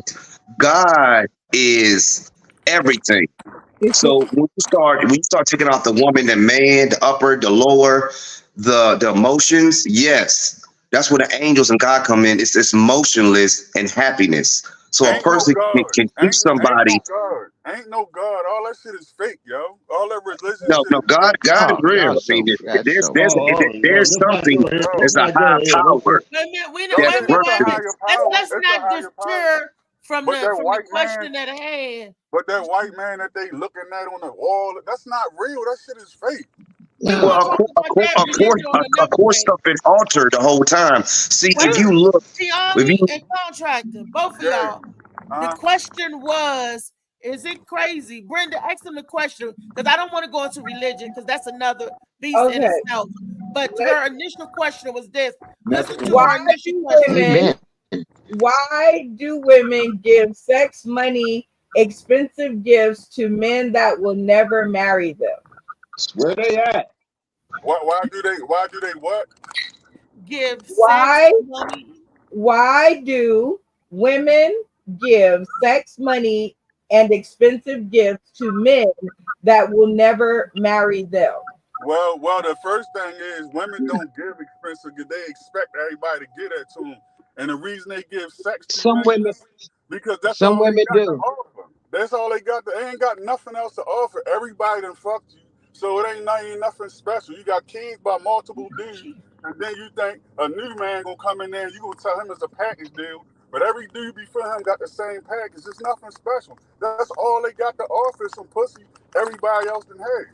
S8: God is everything. So when you start taking out the woman, the man, the upper, the lower, the emotions, yes, that's where the angels and God come in. It's motionless and happiness. So a
S14: Ain't no
S8: person
S14: God.
S8: can teach
S14: Ain't no
S8: somebody.
S14: God. Ain't no God. All that shit is fake, yo. All that religion
S8: No,
S14: shit
S8: no,
S14: is
S8: God,
S14: fake.
S8: God is
S10: Oh,
S8: real. I
S10: that's
S8: mean,
S10: so that's so
S8: there's
S9: Let's not
S8: something.
S9: go here.
S14: Yo,
S9: Let's
S8: There's a
S9: not go
S8: higher
S9: here.
S8: power
S3: Wait a minute, wait a
S14: yo,
S8: that's
S3: minute, wait a
S14: it's a
S8: working.
S3: minute.
S14: higher power.
S3: Let's
S14: It's a
S3: not
S14: higher power.
S3: deter from
S14: But that
S3: the
S14: white man,
S3: question at hand.
S14: but that white man that they looking at on the wall, that's not real. That shit is fake.
S3: We
S8: Well,
S3: gonna talk about that religion on
S8: of
S3: another
S8: course,
S3: day.
S8: stuff been altered the whole time. See, if
S3: Wait,
S8: you look, if
S3: Tiani
S8: you
S3: and Contractor, both of
S14: Yeah.
S3: y'all. The question was, is it crazy? Brenda, asked him the question because I don't want to go into religion because that's another beast in
S13: Okay.
S3: itself. But her initial question was this. Listen to
S13: Why
S3: her initial
S13: do
S3: question.
S13: why do women give sex money, expensive gifts to men that will never marry them?
S9: Where they at?
S14: Why do they what?
S3: Give sex
S13: Why
S3: money.
S13: why do women give sex money and expensive gifts to men that will never marry them?
S14: Well, the first thing is women don't give expensive because they expect everybody to get that to them. And the reason they give sex to
S10: Some
S14: men
S10: women,
S14: is because that's
S10: some
S14: all they
S10: women
S14: got to
S10: do.
S14: offer. That's all they got. They ain't got nothing else to offer. Everybody done fucked you. So it ain't nothing special. You got kids by multiple dudes, and then you think a new man gonna come in there and you gonna tell him it's a package deal. But every dude before him got the same package. It's nothing special. That's all they got to offer is some pussy everybody else done had.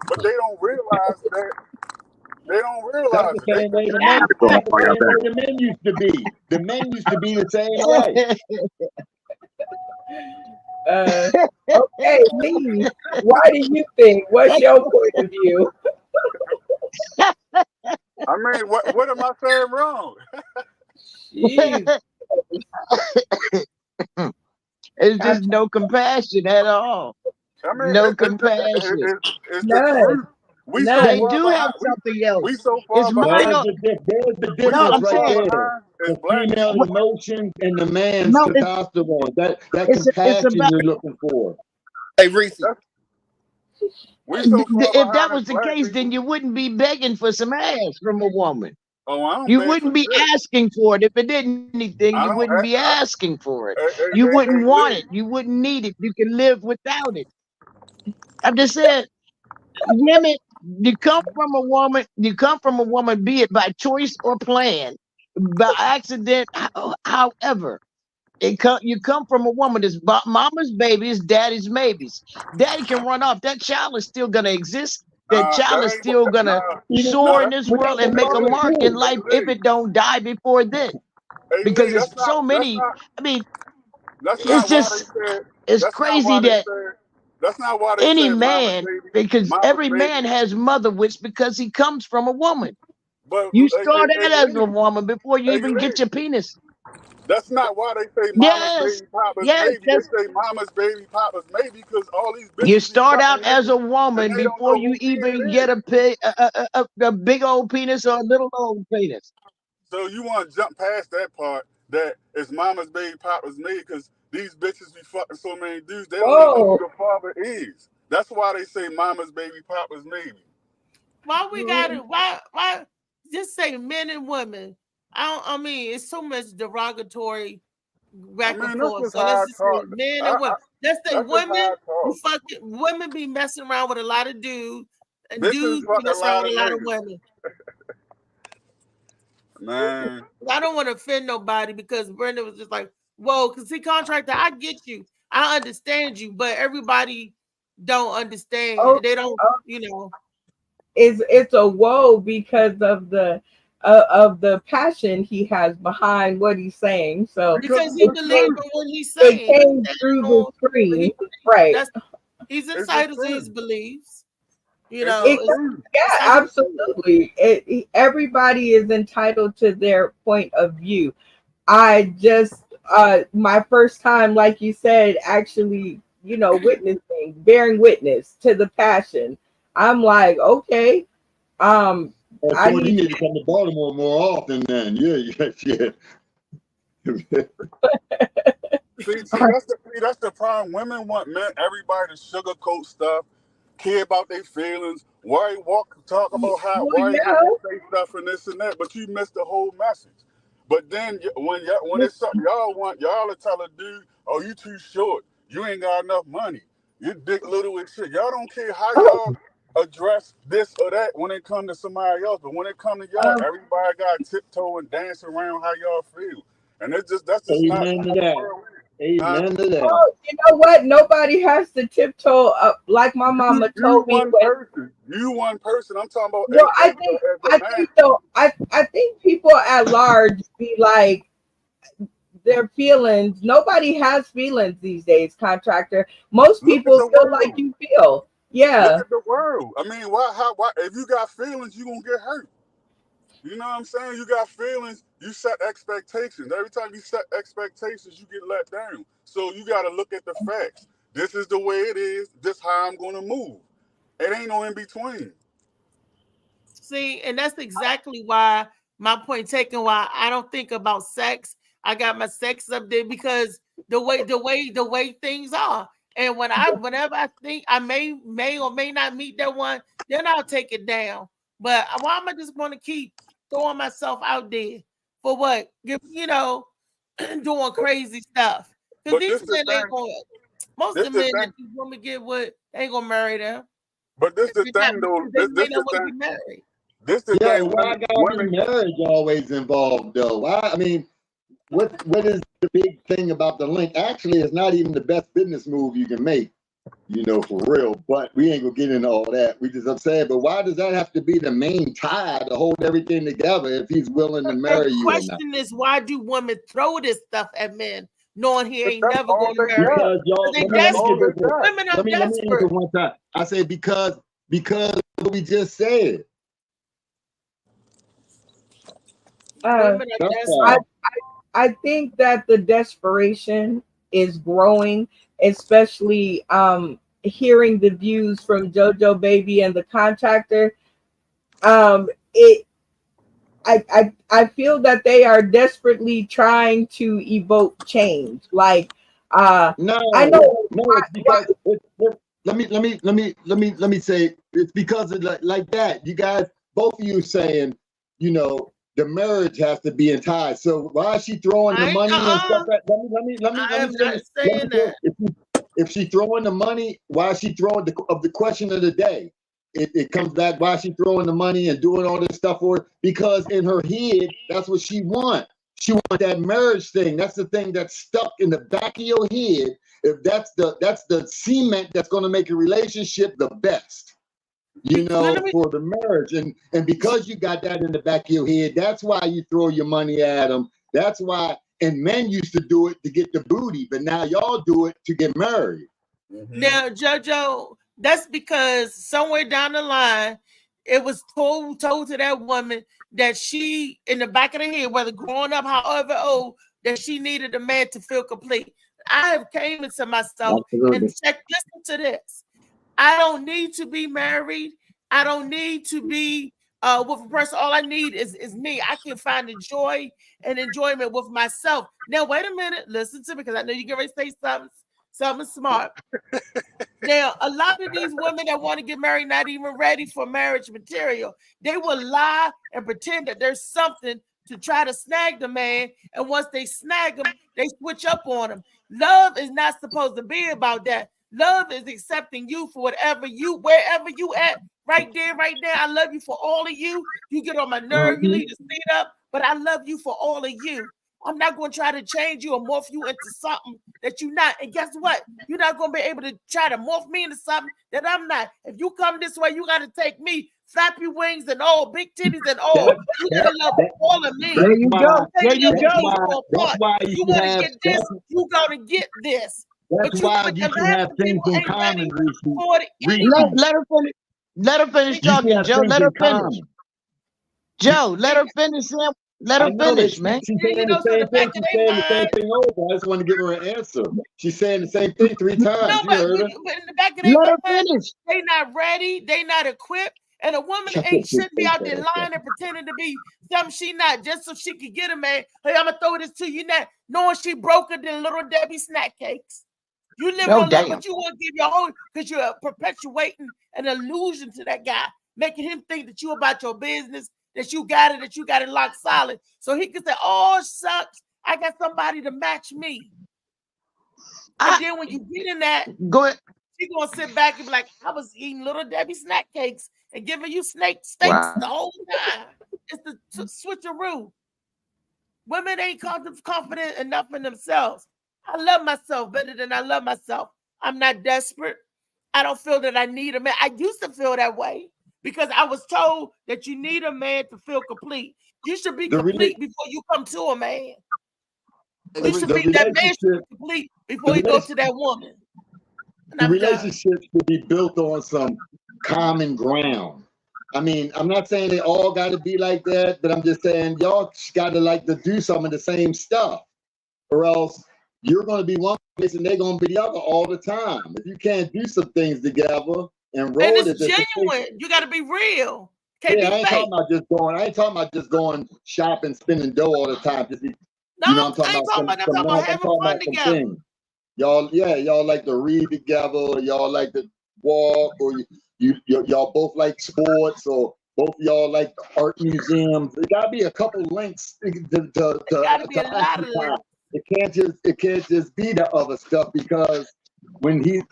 S14: But they don't realize that. They don't
S15: That's
S14: realize
S15: the
S14: it.
S15: same way the men. That's the same way the men used to be. The men used to be the same way.
S13: Okay, Lee, why do you think? What's your point of view?
S14: I mean, what am I saying wrong?
S13: Jeez.
S10: It's just no compassion at all.
S14: I mean,
S10: No compassion.
S14: It's the truth. We so
S10: They
S14: far
S10: do have
S14: behind.
S10: something else.
S14: We so far
S10: It's
S14: behind.
S10: minor.
S15: There's the
S10: No,
S15: difference
S10: I'm
S15: right
S10: saying.
S15: there. The female emotions and the man's
S10: No, it's
S15: testosterone. That
S10: it's
S15: compassion
S10: about.
S15: you're looking for.
S4: Hey, Reese.
S14: We so far
S10: If that
S14: behind
S10: was
S14: as
S10: the
S14: black
S10: case,
S14: people.
S10: then you wouldn't be begging for some ass from a woman.
S14: Oh, I don't
S10: You
S14: beg for
S10: wouldn't be
S14: shit.
S10: asking for it. If it didn't anything,
S14: I
S10: you
S14: don't.
S10: wouldn't be asking for it.
S14: Hey,
S10: You wouldn't want
S14: Lee.
S10: it. You wouldn't need it. You can live without it. I'm just saying, women, you come from a woman, be it by choice or plan, by accident, however. You come from a woman that's mama's baby, is daddy's babies. Daddy can run off. That child is still gonna exist. That child
S14: That
S10: is
S14: ain't
S10: still gonna soar in this world and make a mark in life if it don't die before then.
S14: Hey,
S10: Because
S14: Lee,
S10: it's so many. I mean,
S14: that's
S10: it's
S14: not why they
S10: just
S14: said.
S10: it's
S14: That's not
S10: crazy
S14: why they
S10: that
S14: said. That's not why they
S10: any
S14: said mama's
S10: man,
S14: baby.
S10: because
S14: Mama's
S10: every
S14: baby.
S10: man has mother wits because he comes from a woman.
S14: But
S10: You
S14: hey,
S10: start out as
S14: Lee.
S10: a woman before you
S14: Hey,
S10: even
S14: Lee.
S10: get your penis.
S14: That's not why they say mama's
S10: Yes,
S14: baby, papa's
S10: yes,
S14: maybe. They say mama's baby, papa's maybe because all these
S10: you
S14: bitches be
S10: start out
S14: fucking
S10: as a
S14: niggas
S10: woman
S14: and they don't
S10: before
S14: know
S10: you
S14: who kid
S10: even
S14: it
S10: get
S14: is.
S10: a big old penis or a little old penis.
S14: So you want to jump past that part that it's mama's baby, papa's maybe because these bitches be fucking so many dudes they don't even know who the father is. That's why they say mama's baby, papa's maybe.
S3: Why we gotta? Why? Just say men and women. I mean, it's so much derogatory back and
S14: That's
S3: forth.
S14: just
S3: So
S14: how I
S3: let's just say
S14: talk.
S3: men and women. Let's say
S14: That's just how I
S3: women. You
S14: talk.
S3: fucking women be messing around with a lot of dudes, and
S14: Bitches
S3: dudes
S14: fuck
S3: be
S14: a
S3: messing around
S14: lot
S3: with
S14: of
S3: a lot of
S14: niggas.
S3: women.
S14: Man.
S3: I don't want to offend nobody because Brenda was just like, "Whoa," because see, contractor, I get you, I understand you, but everybody don't understand. They don't,
S13: It's a woe because of the passion he has behind what he's saying. So
S3: because he believes in what he's saying.
S13: It came through the screen, right?
S3: He's entitled to his beliefs.
S13: Yeah, absolutely. Everybody is entitled to their point of view. I just my first time, like you said, actually, witnessing, bearing witness to the passion. I'm like, okay,
S15: you need to come to Baltimore more often then. Yeah.
S14: That's the problem. Women want everybody to sugarcoat stuff, care about their feelings, talk about how why you say stuff and this and that, but you miss the whole message. But then when it's something y'all want, y'all will tell a dude, "Oh, you too short. You ain't got enough money. You dick little and shit." Y'all don't care how y'all address this or that when it come to somebody else, but when it come to y'all, everybody got to tiptoe and dance around how y'all feel, and that's just
S15: Amen
S14: not
S15: to that. Amen to that.
S13: Well, you know what? Nobody has to tiptoe up like my mama told me.
S14: You one person. I'm talking about.
S13: Well, I think people at large be like their feelings. Nobody has feelings these days, contractor. Most people feel like you feel. Yeah.
S14: Look at the world. I mean, why? If you got feelings, you gonna get hurt. You know what I'm saying? You got feelings, you set expectations. Every time you set expectations, you get let down. So you got to look at the facts. This is the way it is. This how I'm going to move. It ain't no in between.
S3: See, and that's exactly why my point taken. Why I don't think about sex. I got my sex up there because the way things are. And whenever I think I may or may not meet that one, then I'll take it down. But why am I just going to keep throwing myself out there for what? Doing crazy stuff. Because these men ain't going. Most of the men that these women get with, they ain't gonna marry them.
S14: But this the thing, though. This the thing. This the thing.
S15: Why gotta be marriage always involved, though? Why? I mean,
S9: what is the big thing about the link? Actually, it's not even the best business move you can make, for real. But we ain't gonna get into all that. We just upset. But why does that have to be the main tie to hold everything together if he's willing to marry you?
S3: The question is, why do women throw this stuff at men, knowing he ain't never going to marry?
S9: Because y'all,
S3: They desperate. Women are
S9: let me
S3: desperate.
S9: one time. I say because what we just said.
S3: Women are desperate.
S13: I think that the desperation is growing, especially hearing the views from JoJo Baby and the contractor. I feel that they are desperately trying to evoke change. Like
S9: No,
S13: I know
S9: it's because let me say it's because of like that. You guys, both of you saying, the marriage has to be entire. So why is she throwing the money and stuff? Let me
S3: saying that.
S9: If she's throwing the money, why is she throwing the question of the day? It comes back, why is she throwing the money and doing all this stuff for her? Because in her head, that's what she wants. She wants that marriage thing. That's the thing that's stuck in the back of your head. If that's the cement that's going to make a relationship the best. For the marriage. And because you got that in the back of your head, that's why you throw your money at them. That's why, and men used to do it to get the booty, but now y'all do it to get married.
S3: Now, JoJo, that's because somewhere down the line, it was told to that woman that she, in the back of the head, whether growing up, however old, that she needed a man to feel complete. I have came into myself and said, listen to this. I don't need to be married. I don't need to be with a person. All I need is me. I can find the joy and enjoyment with myself. Now, wait a minute. Listen to me, because I know you're going to say something smart. Now, a lot of these women that want to get married, not even ready for marriage material, they will lie and pretend that there's something to try to snag the man. And once they snag him, they switch up on him. Love is not supposed to be about that. Love is accepting you for wherever you at, right there, right now. I love you for all of you. You get on my nerve, you leave the seat up, but I love you for all of you. I'm not going to try to change you or morph you into something that you're not. And guess what? You're not going to be able to try to morph me into something that I'm not. If you come this way, you got to take me, flappy wings and all, big titties and all. You got to love all of me.
S10: There you go. There you go.
S9: That's why
S3: you want to get this, you got to get this.
S9: That's why you can have things in common,
S10: Let her finish talking, Joe. Let her finish. Joe, let her finish. Let her finish, man.
S9: She's saying the same thing. She's saying the same thing over. I just want to give her an answer. She's saying the same thing 3 times.
S3: No,
S9: but
S3: in the back of their mind, they not ready. They not equipped. And a woman shouldn't be out there lying and pretending to be something she not, just so she could get a man. Hey, I'm gonna throw this to you now, knowing she broker than Little Debbie snack cakes. You live on love, but you want to give your whole, because you're perpetuating an illusion to that guy, making him think that you about your business, that you got it locked solid. So he can say, oh, shucks, I got somebody to match me. And then when you get in that,
S10: go ahead.
S3: She's gonna sit back and be like, I was eating Little Debbie snack cakes and giving you steaks the whole time. It's the switcheroo. Women ain't confident enough in themselves. I love myself better than I love myself. I'm not desperate. I don't feel that I need a man. I used to feel that way because I was told that you need a man to feel complete. You should be complete before you come to a man. You should be that man should be complete before you go to that woman.
S9: The relationship should be built on some common ground. I mean, I'm not saying they all got to be like that, but I'm just saying y'all got to like to do some of the same stuff, or else you're going to be one place and they're going to be the other all the time. If you can't do some things together and roll
S3: and it's genuine, you got to be real. Can't be
S9: I ain't talking about just going shopping, spending dough all the time. Just be, I'm talking about having fun together. Y'all like to read together. Y'all like to walk, or y'all both like sports, or both of y'all like art museums. There got to be a couple links to occupy. It can't just be the other stuff because you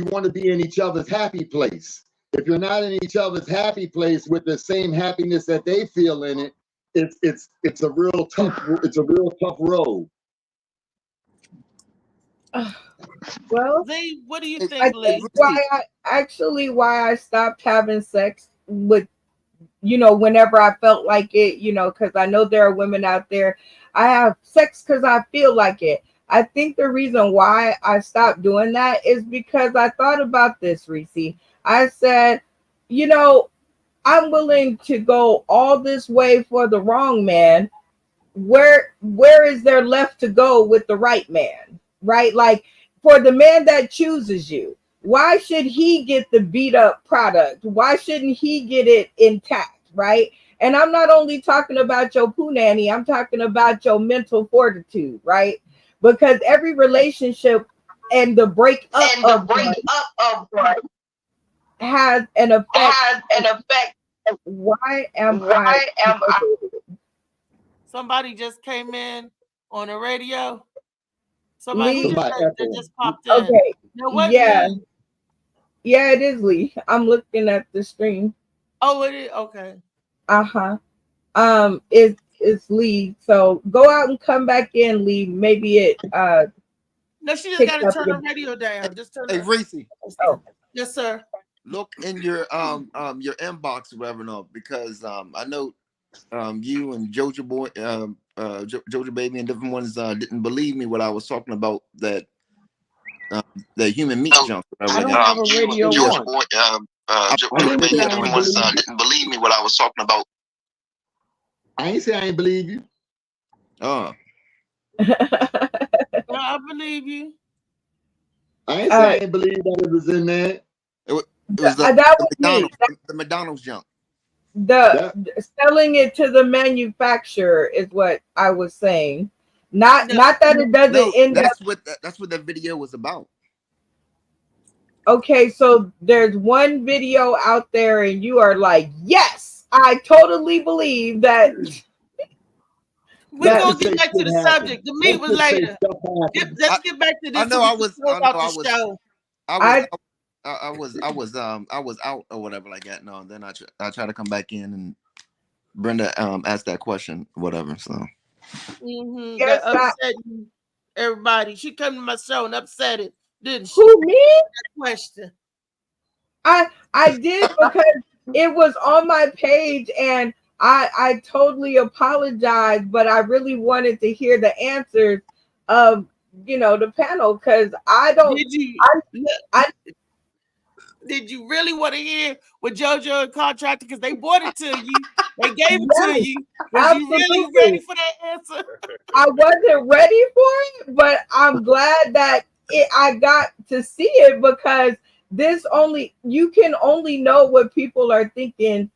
S9: want to be in each other's happy place. If you're not in each other's happy place with the same happiness that they feel in it,
S15: it's a real tough road.
S13: Well,
S3: Z, what do you
S13: I
S3: think,
S13: think
S3: Lee?
S13: why I stopped having sex with, whenever I felt like it, because I know there are women out there. I have sex because I feel like it. I think the reason why I stopped doing that is because I thought about this, Reese. I said, I'm willing to go all this way for the wrong man. Where is there left to go with the right man? Right? Like, for the man that chooses you, why should he get the beat up product? Why shouldn't he get it intact? Right? And I'm not only talking about your punani, I'm talking about your mental fortitude, right? Because every relationship and the breakup of one has an effect. Why am I?
S3: Somebody just came in on the radio.
S13: Lee?
S3: That just popped in.
S13: Okay.
S3: Now, what
S13: Yeah.
S3: Lee?
S13: Yeah, it is Lee. I'm looking at the stream.
S3: Oh, it is? Okay.
S13: Uh-huh. It's Lee. So go out and come back in, Lee. Maybe it
S3: No, she just
S13: picked
S3: got to
S13: up
S3: turn
S13: your-
S3: the radio down. Just turn
S4: Hey,
S3: it.
S4: Reese,
S13: Oh.
S3: Yes, sir.
S4: look in your inbox or whatever, no, because I know you and Jojo Boy, Jojo Baby, and different ones didn't believe me when I was talking about that human meat junk.
S10: I don't have a radio on.
S4: Jojo Baby and different ones didn't believe me when I was talking about.
S15: I ain't say I ain't believe you.
S3: No, I believe you.
S15: I ain't say I ain't believe that it was in there.
S4: It was
S13: that was me.
S4: the McDonald's junk.
S13: The selling it to the manufacturer is what I was saying. Not that it doesn't end up.
S4: That's what that video was about.
S13: Okay, so there's one video out there, and you are like, yes, I totally believe that.
S3: We're gonna get back to the subject. The meat was later. Let's get back to this.
S4: I know I was out or whatever like that. No, then I try to come back in, and Brenda asked that question, whatever. So
S3: That upset everybody. She came to my show and upset it, didn't she?
S13: Who, me?
S3: That question.
S13: I did, because it was on my page, and I totally apologize, but I really wanted to hear the answers of the panel, because I don't.
S3: Did you really want to hear what JoJo and Contractor, because they brought it to you, they gave it to you? Was you really ready for that answer?
S13: I wasn't ready for it, but I'm glad that I got to see it, because you can only know what people are thinking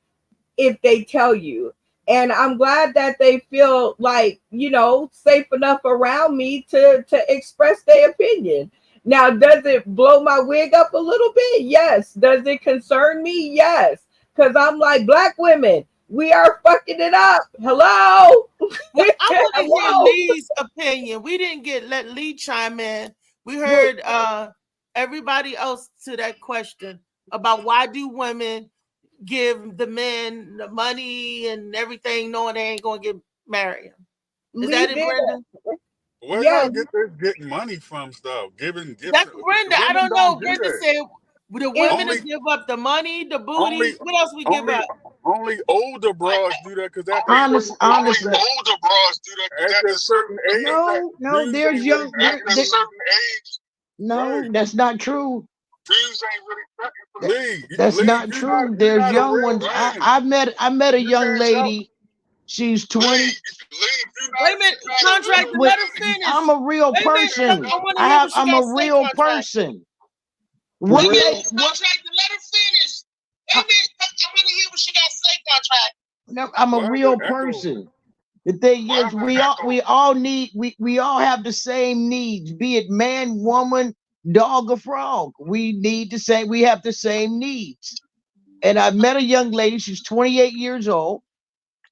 S13: if they tell you. And I'm glad that they feel like, safe enough around me to express their opinion. Now, does it blow my wig up a little bit? Yes. Does it concern me? Yes. Because I'm like, Black women, we are fucking it up. Hello.
S3: Well, I want to hear Lee's opinion. We didn't let Lee chime in. We heard everybody else to that question about why do women give the men the money and everything, knowing they ain't gonna get married. Is that it, Brenda?
S14: Where y'all get this getting money from stuff? Giving
S3: That's Brenda. I don't know. Brenda said the women to give up the money, the booty. What else we give up?
S14: Only older bras do that, because that
S10: Honestly,
S14: older bras do that at a certain age.
S10: No, there's young. No, that's not true. That's not true. There's young ones. I met a young lady. She's 20.
S3: Wait a minute, Contractor, let her finish.
S10: I'm a real person. I'm a real person.
S16: Wait a minute, Contractor, let her finish. Wait a minute, I want to hear what she got to say, Contractor.
S10: No, I'm a real person. The thing is, we all have the same needs, be it man, woman, dog, or frog. We have the same needs. And I met a young lady, she's 28 years old,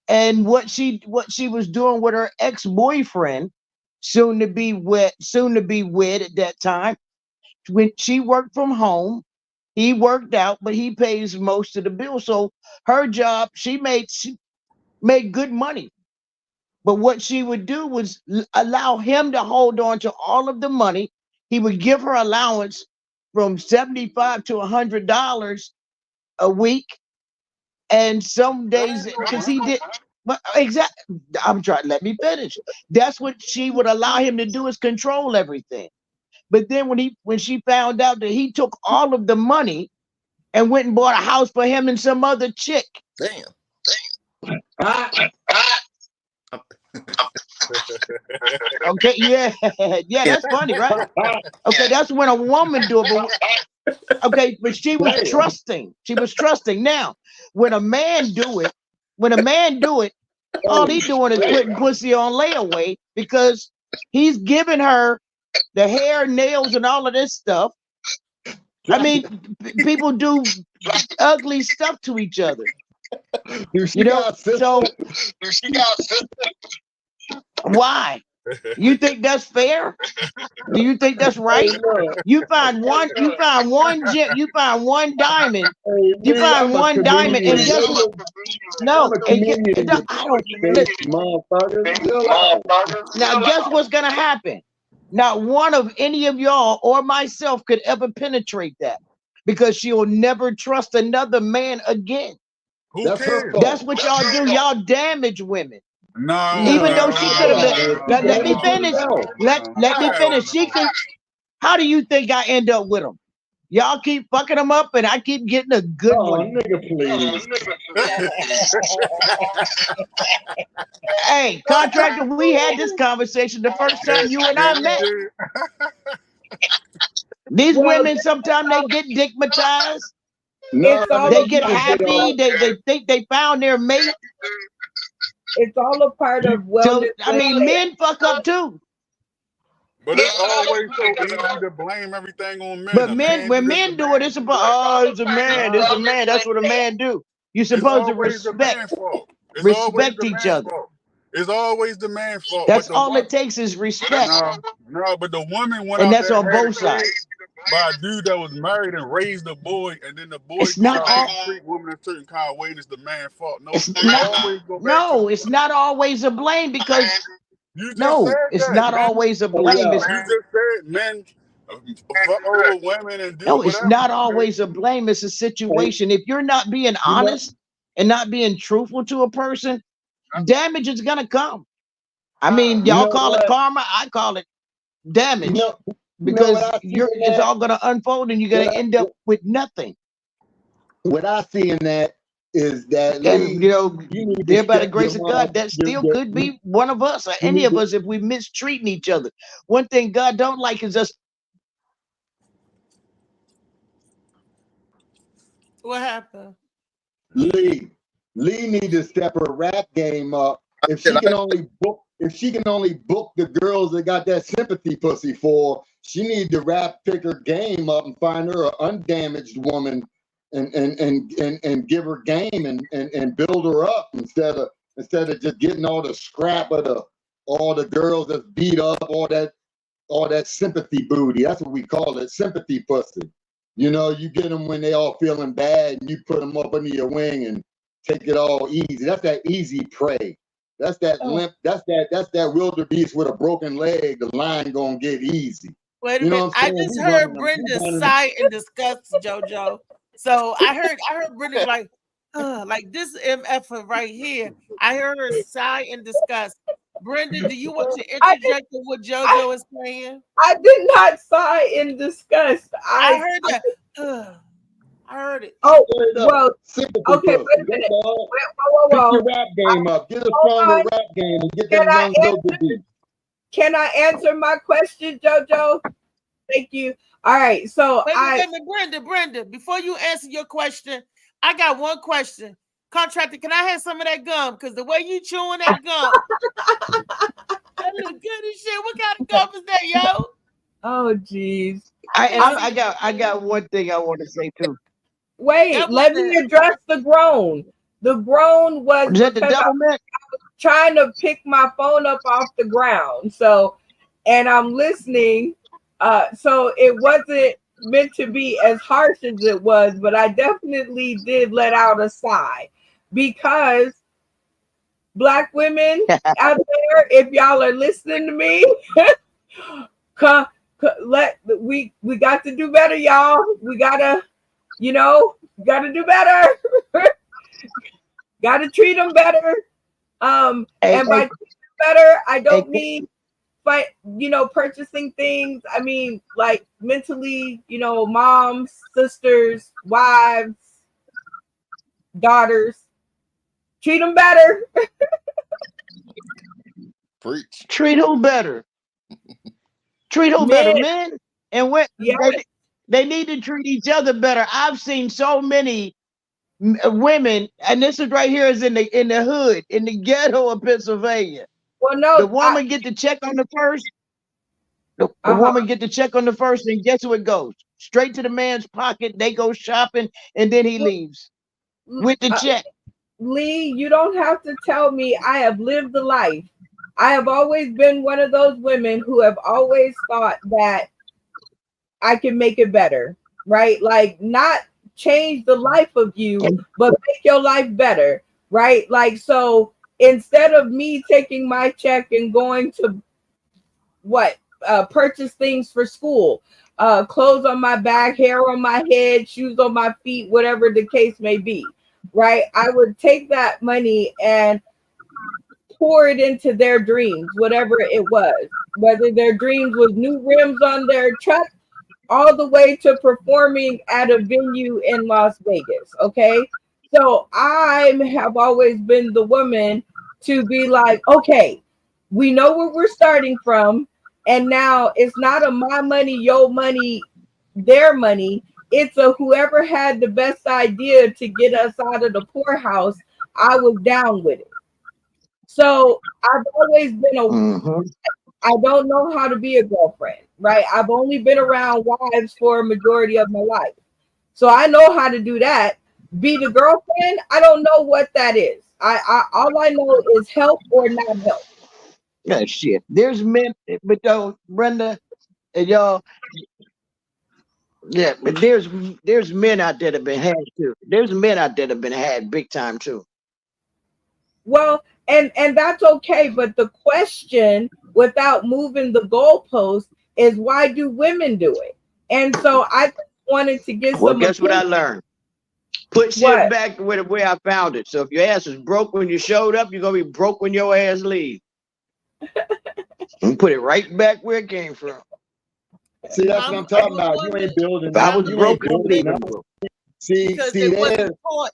S10: and what she was doing with her ex-boyfriend, soon to be wed at that time, when she worked from home, he worked out, but he pays most of the bills. So her job, she made good money. But what she would do was allow him to hold on to all of the money. He would give her allowance from $75 to $100 a week. And some days, because he did, but exactly, I'm trying, let me finish. That's what she would allow him to do, is control everything. But then when she found out that he took all of the money and went and bought a house for him and some other chick.
S4: Damn.
S10: Okay, yeah, that's funny, right? Okay, that's when a woman do it. But, okay, but she was trusting. She was trusting. Now, when a man do it, all he's doing is putting pussy on layaway, because he's giving her the hair, nails, and all of this stuff. I mean, people do ugly stuff to each other. You know, so why? You think that's fair? Do you think that's right? You find one gem, you find one diamond, and guess what? No, I don't. Now, guess what's gonna happen? Not one of any of y'all or myself could ever penetrate that, because she'll never trust another man again. That's what y'all do. Y'all damage women.
S14: No.
S10: Even though she could have been. Let me finish. Let me finish. She could. How do you think I end up with them? Y'all keep fucking them up, and I keep getting a good one.
S15: Nigga, please.
S10: Hey, contractor, we had this conversation the first time you and I met. These women, sometimes they get dickmatized. They get happy. They think they found their mate.
S13: It's all a part of wellness.
S10: So, I mean, men fuck up too.
S14: But it's always so easy to blame everything on men.
S10: But when men do it, it's about, it's a man. It's a man. That's what a man do. You're supposed to respect each other.
S14: It's always the man's fault.
S10: That's all it takes is respect.
S14: No, but the woman went
S10: and
S14: out
S10: that's
S14: there
S10: on both sides.
S14: By a dude that was married and raised a boy, and then the boy
S10: it's not all
S14: treat women a certain kind of way, and it's the man's fault. No,
S10: it's not always a blame, because it's not always a blame.
S14: You just said men fuck over women and do
S10: no, it's
S14: whatever.
S10: not always a blame. It's a situation. If you're not being honest and not being truthful to a person, damage is gonna come. I mean, y'all call it karma. I call it damage. Because it's all going to unfold, and you're going to end up with nothing.
S15: What I see in that is that,
S10: and there by the grace of God, that still could be one of us or any of us if we mistreating each other. One thing God don't like is us.
S3: What happened?
S15: Lee need to step her rap game up. If she can only book the girls that got that sympathy pussy for, she need to pick her game up and find her an undamaged woman and give her game and build her up instead of just getting all the scrap of all the girls that's beat up, all that sympathy booty. That's what we call it, sympathy pussy. You get them when they all feeling bad, and you put them up under your wing and take it all easy. That's that easy prey. That's that limp. That's that wildebeest with a broken leg. The line gonna get easy.
S3: Wait a minute. I just heard Brenda sigh in disgust, JoJo. So I heard Brenda like this MF right here. I heard her sigh in disgust. Brenda, do you want to interject with what JoJo is saying?
S13: I did not sigh in disgust.
S3: I heard that. I heard it.
S13: Oh, well, okay, wait a minute.
S15: Pick your rap game up. Get a stronger rap game and get them young beats.
S13: Can I answer my question, JoJo? Thank you. All right, so
S3: Brenda, before you answer your question, I got one question. Contractor, can I have some of that gum? Because the way you chewing that gum, that look good as shit. What kind of gum is that, yo?
S13: Oh, geez.
S10: I got one thing I want to say too.
S13: Wait, let me address the groan. The groan was
S10: that the devil man?
S13: I was trying to pick my phone up off the ground. So, and I'm listening. So it wasn't meant to be as harsh as it was, but I definitely did let out a sigh because Black women out there, if y'all are listening to me, we got to do better, y'all. We gotta, gotta do better. Gotta treat them better. And by treating them better, I don't mean purchasing things. I mean, like mentally, moms, sisters, wives, daughters. Treat them better.
S4: Preach.
S10: Treat who better? Treat who better, men? And they need to treat each other better. I've seen so many women, and this is right here is in the hood, in the ghetto of Pennsylvania.
S13: Well, no,
S10: the woman get the check on the first. The woman get the check on the first, and guess who it goes? Straight to the man's pocket. They go shopping, and then he leaves with the check.
S13: Lee, you don't have to tell me. I have lived the life. I have always been one of those women who have always thought that I can make it better, right? Like, not change the life of you, but make your life better, right? Like, so instead of me taking my check and going to purchase things for school, clothes on my back, hair on my head, shoes on my feet, whatever the case may be, right? I would take that money and pour it into their dreams, whatever it was, whether their dreams was new rims on their truck, all the way to performing at a venue in Las Vegas. Okay. So I have always been the woman to be like, okay, we know where we're starting from. And now it's not a my money, your money, their money. It's a whoever had the best idea to get us out of the poorhouse. I was down with it. So I've always been I don't know how to be a girlfriend, right? I've only been around wives for a majority of my life. So I know how to do that. Be the girlfriend, I don't know what that is. All I know is help or not help.
S10: Yeah, shit. There's men, but though, Brenda and y'all, yeah, but there's men out there that have been had too. There's men out there that have been had big time too.
S13: Well, and that's okay, but the question, without moving the goalpost, is why do women do it? And so I wanted to get
S10: Well,
S13: some.
S10: guess what I learned? Put shit back to where I found it. So if your ass was broke when you showed up, you're gonna be broke when your ass leave. And put it right back where it came from.
S15: See, that's what I'm talking about. You ain't building.
S10: If I was broke,
S15: See,
S17: they wasn't taught.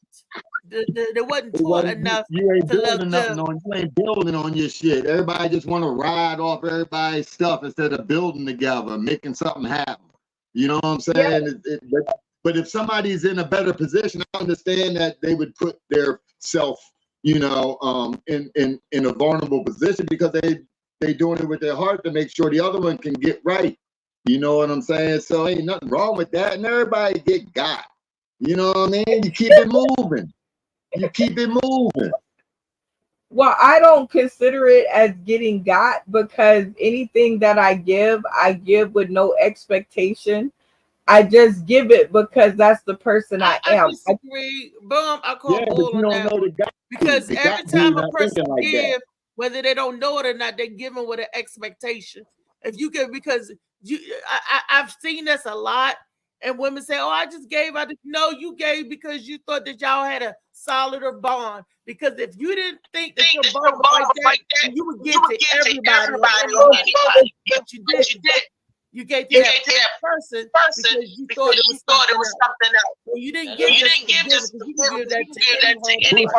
S17: They wasn't taught enough.
S15: You ain't
S17: to
S15: building nothing on. You ain't building on your shit. Everybody just want to ride off everybody's stuff instead of building together, making something happen. You know what I'm saying? Yeah. But if somebody's in a better position, I understand that they would put their self, in a vulnerable position because they doing it with their heart to make sure the other one can get right. You know what I'm saying? So ain't nothing wrong with that, and everybody get got. You know what I mean? You keep it moving. You keep it moving.
S13: Well, I don't consider it as getting got because anything that I give with no expectation. I just give it because that's the person I am.
S17: I disagree. Boom, I call bull on that one. Because every time a person gives, whether they don't know it or not, they're giving with an expectation. If you give, because I've seen this a lot, and women say, "Oh, I just gave." No, you gave because you thought that y'all had a solider bond. Because if you didn't think that your bond was like that, you would give to everybody. But you did. You gave to that person because you thought it was something else. Well, you didn't give just you can give that to anyone.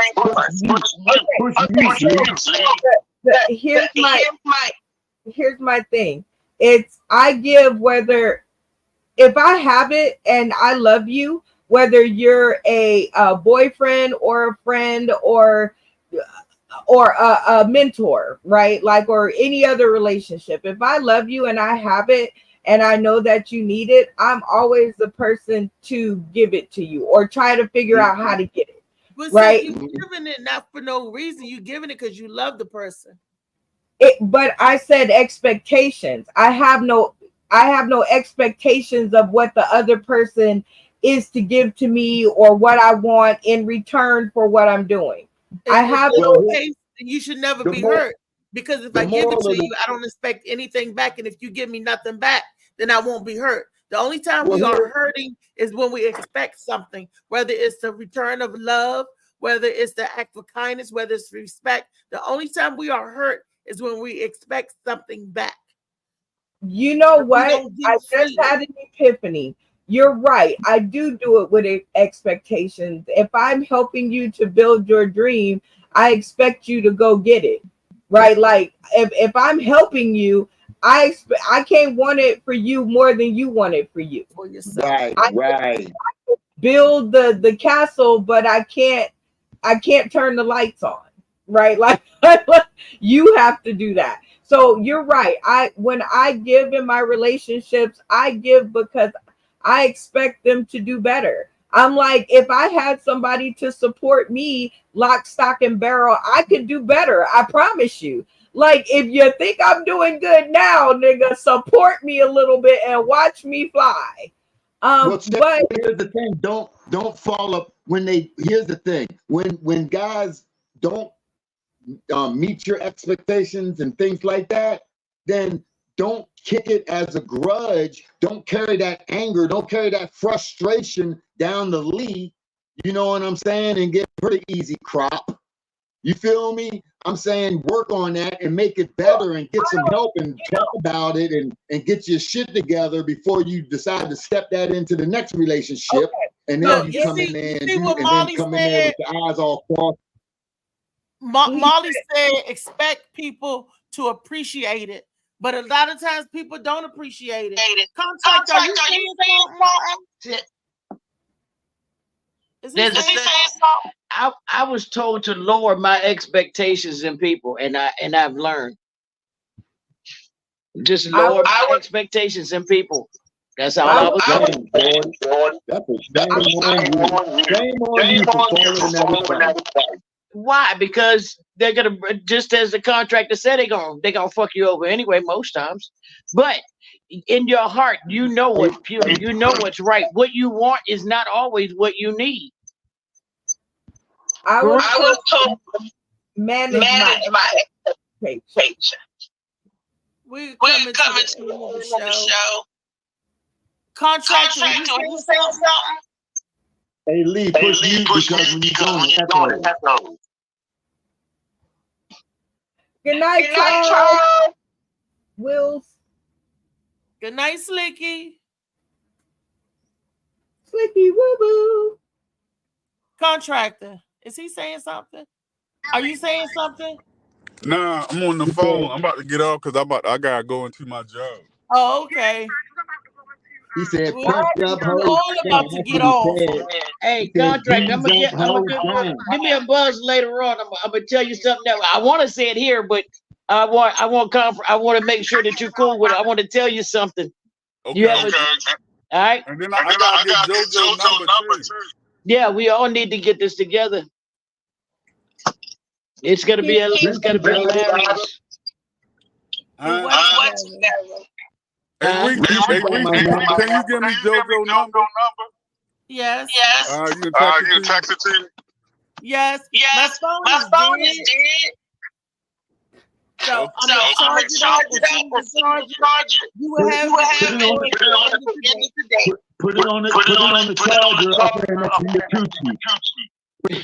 S13: Here's my thing. It's I give whether if I have it and I love you, whether you're a boyfriend or a friend or a mentor, right? Like, or any other relationship. If I love you and I have it and I know that you need it, I'm always the person to give it to you or try to figure out how to get it.
S17: But
S13: right?
S17: See, you're giving it not for no reason. You're giving it because you love the person.
S13: But I said expectations. I have no expectations of what the other person is to give to me or what I want in return for what I'm doing. I have
S3: you should never
S15: The
S3: be
S15: more-
S3: hurt. Because if
S15: the
S3: I give it
S15: moral
S3: to
S15: of the-
S3: you, I don't expect anything back. And if you give me nothing back, then I won't be hurt. The only time
S15: Well,
S3: we are
S15: here-
S3: hurting is when we expect something, whether it's the return of love, whether it's the act of kindness, whether it's respect. The only time we are hurt is when we expect something back.
S13: You know
S3: But we
S13: what?
S3: don't give
S13: I just
S3: freely.
S13: had an epiphany. You're right. I do it with expectations. If I'm helping you to build your dream, I expect you to go get it. Right? Like if I'm helping you, I can't want it for you more than you want it for you.
S3: For yourself.
S15: Right,
S13: I
S15: right.
S13: build the castle, but I can't turn the lights on. Right? Like you have to do that. So you're right. When I give in my relationships, I give because I expect them to do better. I'm like, if I had somebody to support me, lock, stock, and barrel, I could do better. I promise you. Like, if you think I'm doing good now, nigga, support me a little bit and watch me fly.
S15: Well,
S13: But
S15: here's the thing: don't fall up when they. Here's the thing: when guys don't meet your expectations and things like that, then don't kick it as a grudge. Don't carry that anger. Don't carry that frustration down the lead. You know what I'm saying? And get pretty easy crop. You feel me? I'm saying work on that and make it better and get some help and talk about it and get your shit together before you decide to step that into the next relationship.
S13: Okay.
S15: And
S3: No,
S15: then
S3: you
S15: you come
S3: see-
S15: in there
S3: you
S15: and,
S3: see what
S15: then
S3: Molly
S15: come in there
S3: said?
S15: with your eyes all crossed.
S3: Molly said expect people to appreciate it, but a lot of times people don't appreciate it. Contractor, are you saying something? Is he
S10: There's a
S3: saying
S10: thing-
S3: something?
S10: I was told to lower my expectations in people, and I've learned. Just lower my expectations in people. That's all I was told.
S15: That's a shame on you. Shame on you for following that advice.
S10: Why? Because they're gonna, just as the contractor said, they're gonna fuck you over anyway most times. But in your heart, you know what's pure. You know what's right. What you want is not always what you need.
S13: I was told to manage my expectations.
S3: We're coming to the end of the show. Contractor, you saying something?
S15: Hey Lee, push mute because when you go echo.
S13: Good night, Charles. Wills.
S3: Good night, Slicky.
S13: Slicky woo boo.
S3: Contractor, is he saying something? Are you saying something?
S14: Nah, I'm on the phone. I'm about to get off because I gotta go into my job.
S3: Oh, okay.
S15: He said,
S3: We're
S15: "Punch up,
S3: all
S15: ho."
S3: about to get off.
S10: Hey,
S15: He said,
S10: contractor, I'm gonna
S15: "Beans
S10: give
S15: up, ho."
S10: give me a buzz later on. I'm gonna tell you something that I want to say it here, but I want to make sure that you're cool with it. I want to tell you something.
S14: Okay.
S10: You have all right?
S14: And then I gotta get JoJo number too.
S10: Yeah, we all need to get this together. It's gonna be hilarious.
S14: Hey, Reese, can you give me JoJo number?
S3: Yes.
S14: You can text it to me.
S3: Yes. My phone is dead. So I'm gonna charge it up. You will have
S15: Put it on the charger up there next to your coochie.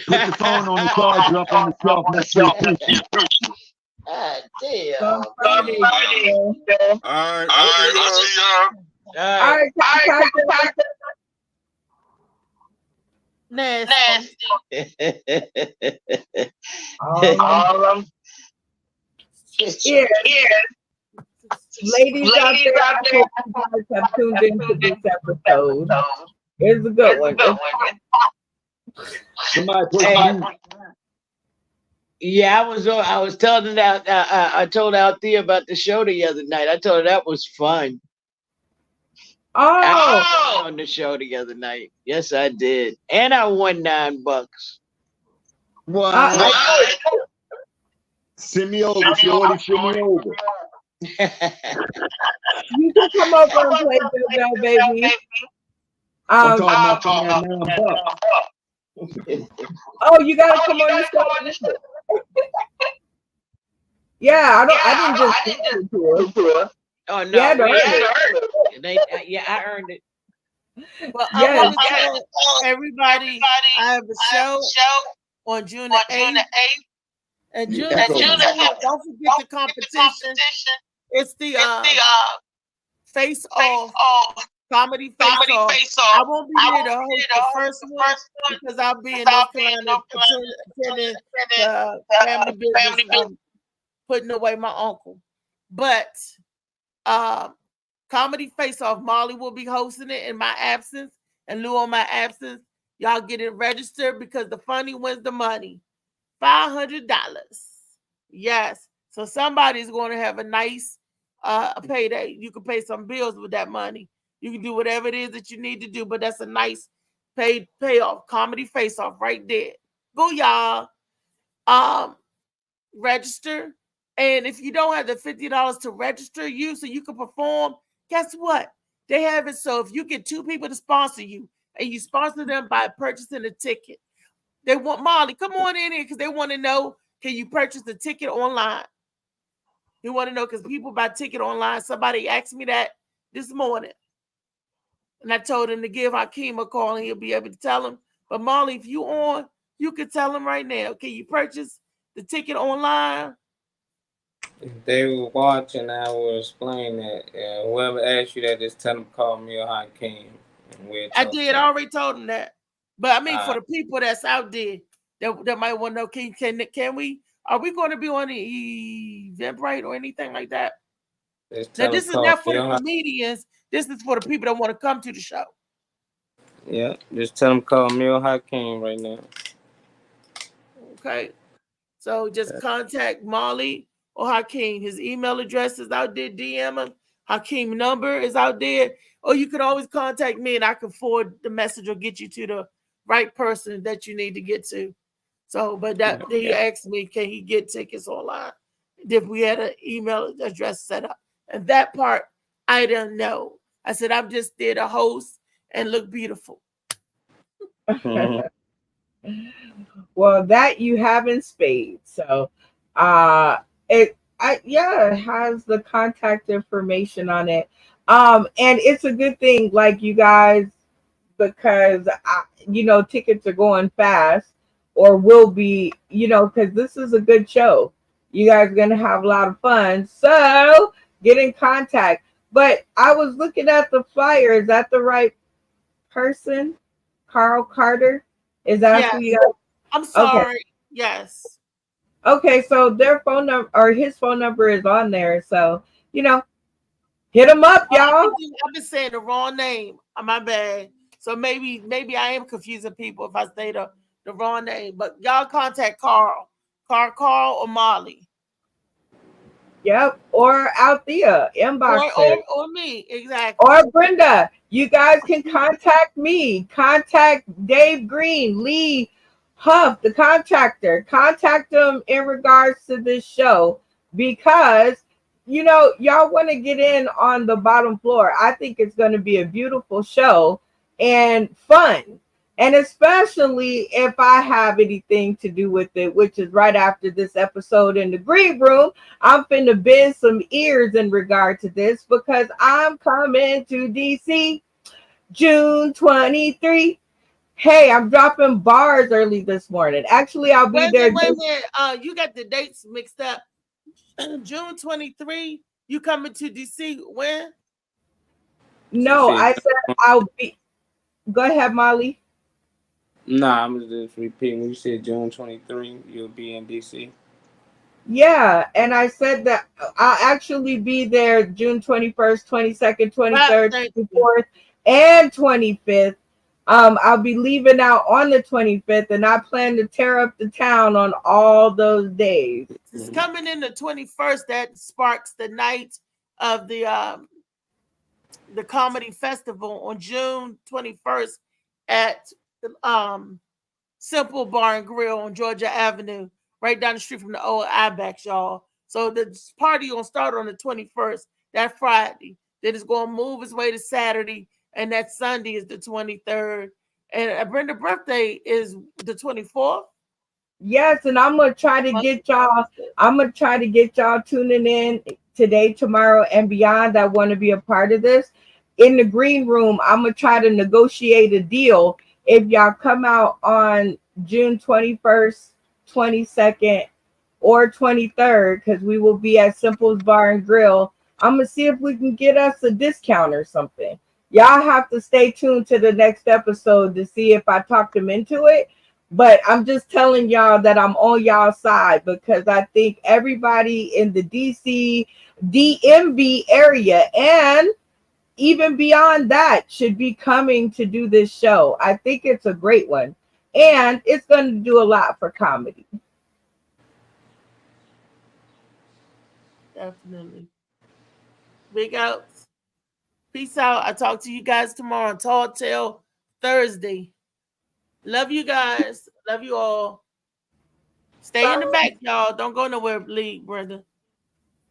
S15: Put the phone on the charger up on the shelf next to your coochie.
S10: Ah, damn.
S14: All right, I'll see y'all.
S13: All right.
S3: Nasty.
S13: Here. Ladies out there, I hope you guys have tuned into this episode. It's a good one.
S15: Somebody put
S10: Yeah, I was telling that I told Althea about the show the other night. I told her that was fun. I was on the show the other night. Yes, I did, and I won $9.
S15: What? Send me over, Shorty. Send me over.
S13: You can come over and play JoJo, baby.
S15: I'm talking about $9.
S13: Oh, you gotta come on the show. Yeah, I didn't just to her.
S10: Oh no,
S13: Yeah,
S10: I earned it.
S17: Well, I
S13: Yes.
S17: want to tell everybody I have a show on June the 8th. And June the 15th, don't forget the competition. It's the Face Off Comedy Face Off. I won't be here to host the first one because I'll be in North Carolina attending the family business, putting away my uncle. But Comedy Face Off, Molly will be hosting it in my absence. And Lou on my absence, y'all get it registered because the funny wins the money. $500. Yes. So somebody's going to have a nice payday. You can pay some bills with that money. You can do whatever it is that you need to do, but that's a nice payoff. Comedy Face Off right there. Go, y'all. Register. And if you don't have the $50 to register you so you can perform, guess what? They have it so if you get 2 people to sponsor you and you sponsor them by purchasing a ticket, they want Molly, come on in here because they want to know, can you purchase the ticket online? They want to know because people buy ticket online. Somebody asked me that this morning. And I told him to give Hakeem a call and he'll be able to tell him. But Molly, if you on, you can tell him right now. Can you purchase the ticket online?
S18: If they were watching, I will explain that. Whoever asked you that, just tell them call me or Hakeem.
S17: I did. I already told them that. But I mean, for the people that's out there that might want to know, can we? Are we going to be on the Eventbrite or anything like that? Now, this is not for the comedians. This is for the people that want to come to the show.
S18: Yeah, just tell them call me or Hakeem right now.
S17: Okay. So just contact Molly or Hakeem. His email address is out there. DM him. Hakeem number is out there. Or you can always contact me and I can forward the message or get you to the right person that you need to get to. So, but he asked me, can he get tickets online? If we had an email address set up. And that part, I don't know. I said, I'm just there to host and look beautiful.
S13: Well, that you have in spades. So it has the contact information on it. And it's a good thing, like you guys, because tickets are going fast or will be, because this is a good show. You guys are gonna have a lot of fun. So get in contact. But I was looking at the flyer. Is that the right person? Carl Carter? Is that who you guys?
S17: I'm sorry.
S13: Okay.
S17: Yes.
S13: Okay, so their phone number or his phone number is on there. So, hit them up, y'all.
S17: I've been saying the wrong name. My bad. So maybe I am confusing people if I say the wrong name. But y'all contact Carl or Molly.
S13: Yep, or Althea, inbox
S17: or me, exactly.
S13: Or Brenda. You guys can contact me. Contact Dave Green, Lee Huff, the contractor. Contact them in regards to this show because, y'all want to get in on the bottom floor. I think it's going to be a beautiful show and fun. And especially if I have anything to do with it, which is right after this episode in the green room, I'm finna bend some ears in regard to this because I'm coming to DC June 23. Hey, I'm dropping bars early this morning. Actually, I'll be there.
S17: Wait a minute. You got the dates mixed up. June 23, you coming to DC when?
S13: No, I said I'll be. Go ahead, Molly.
S18: Nah, I'm just repeating. You said June 23, you'll be in DC.
S13: Yeah, and I said that I'll actually be there June 21st, 22nd, 23rd, 24th, and 25th. I'll be leaving out on the 25th, and I plan to tear up the town on all those days.
S17: It's coming in the 21st. That sparks the night of the comedy festival on June 21st at Simple Bar and Grill on Georgia Avenue, right down the street from the old Ibex, y'all. So the party gonna start on the 21st, that Friday. Then it's gonna move its way to Saturday, and that Sunday is the 23rd. And Brenda's birthday is the 24th.
S13: Yes, and I'm gonna try to get y'all. I'm gonna try to get y'all tuning in today, tomorrow, and beyond. I want to be a part of this. In the green room, I'm gonna try to negotiate a deal. If y'all come out on June 21st, 22nd, or 23rd, because we will be at Simple's Bar and Grill, I'm gonna see if we can get us a discount or something. Y'all have to stay tuned to the next episode to see if I talk them into it. But I'm just telling y'all that I'm on y'all side because I think everybody in the DC, DMV area, and even beyond that should be coming to do this show. I think it's a great one. And it's going to do a lot for comedy.
S17: Definitely. Big outs. Peace out. I'll talk to you guys tomorrow on Tall Tale Thursday. Love you guys. Love you all. Stay in the back, y'all. Don't go nowhere, please, brother.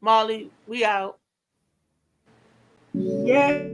S17: Molly, we out.
S13: Yeah.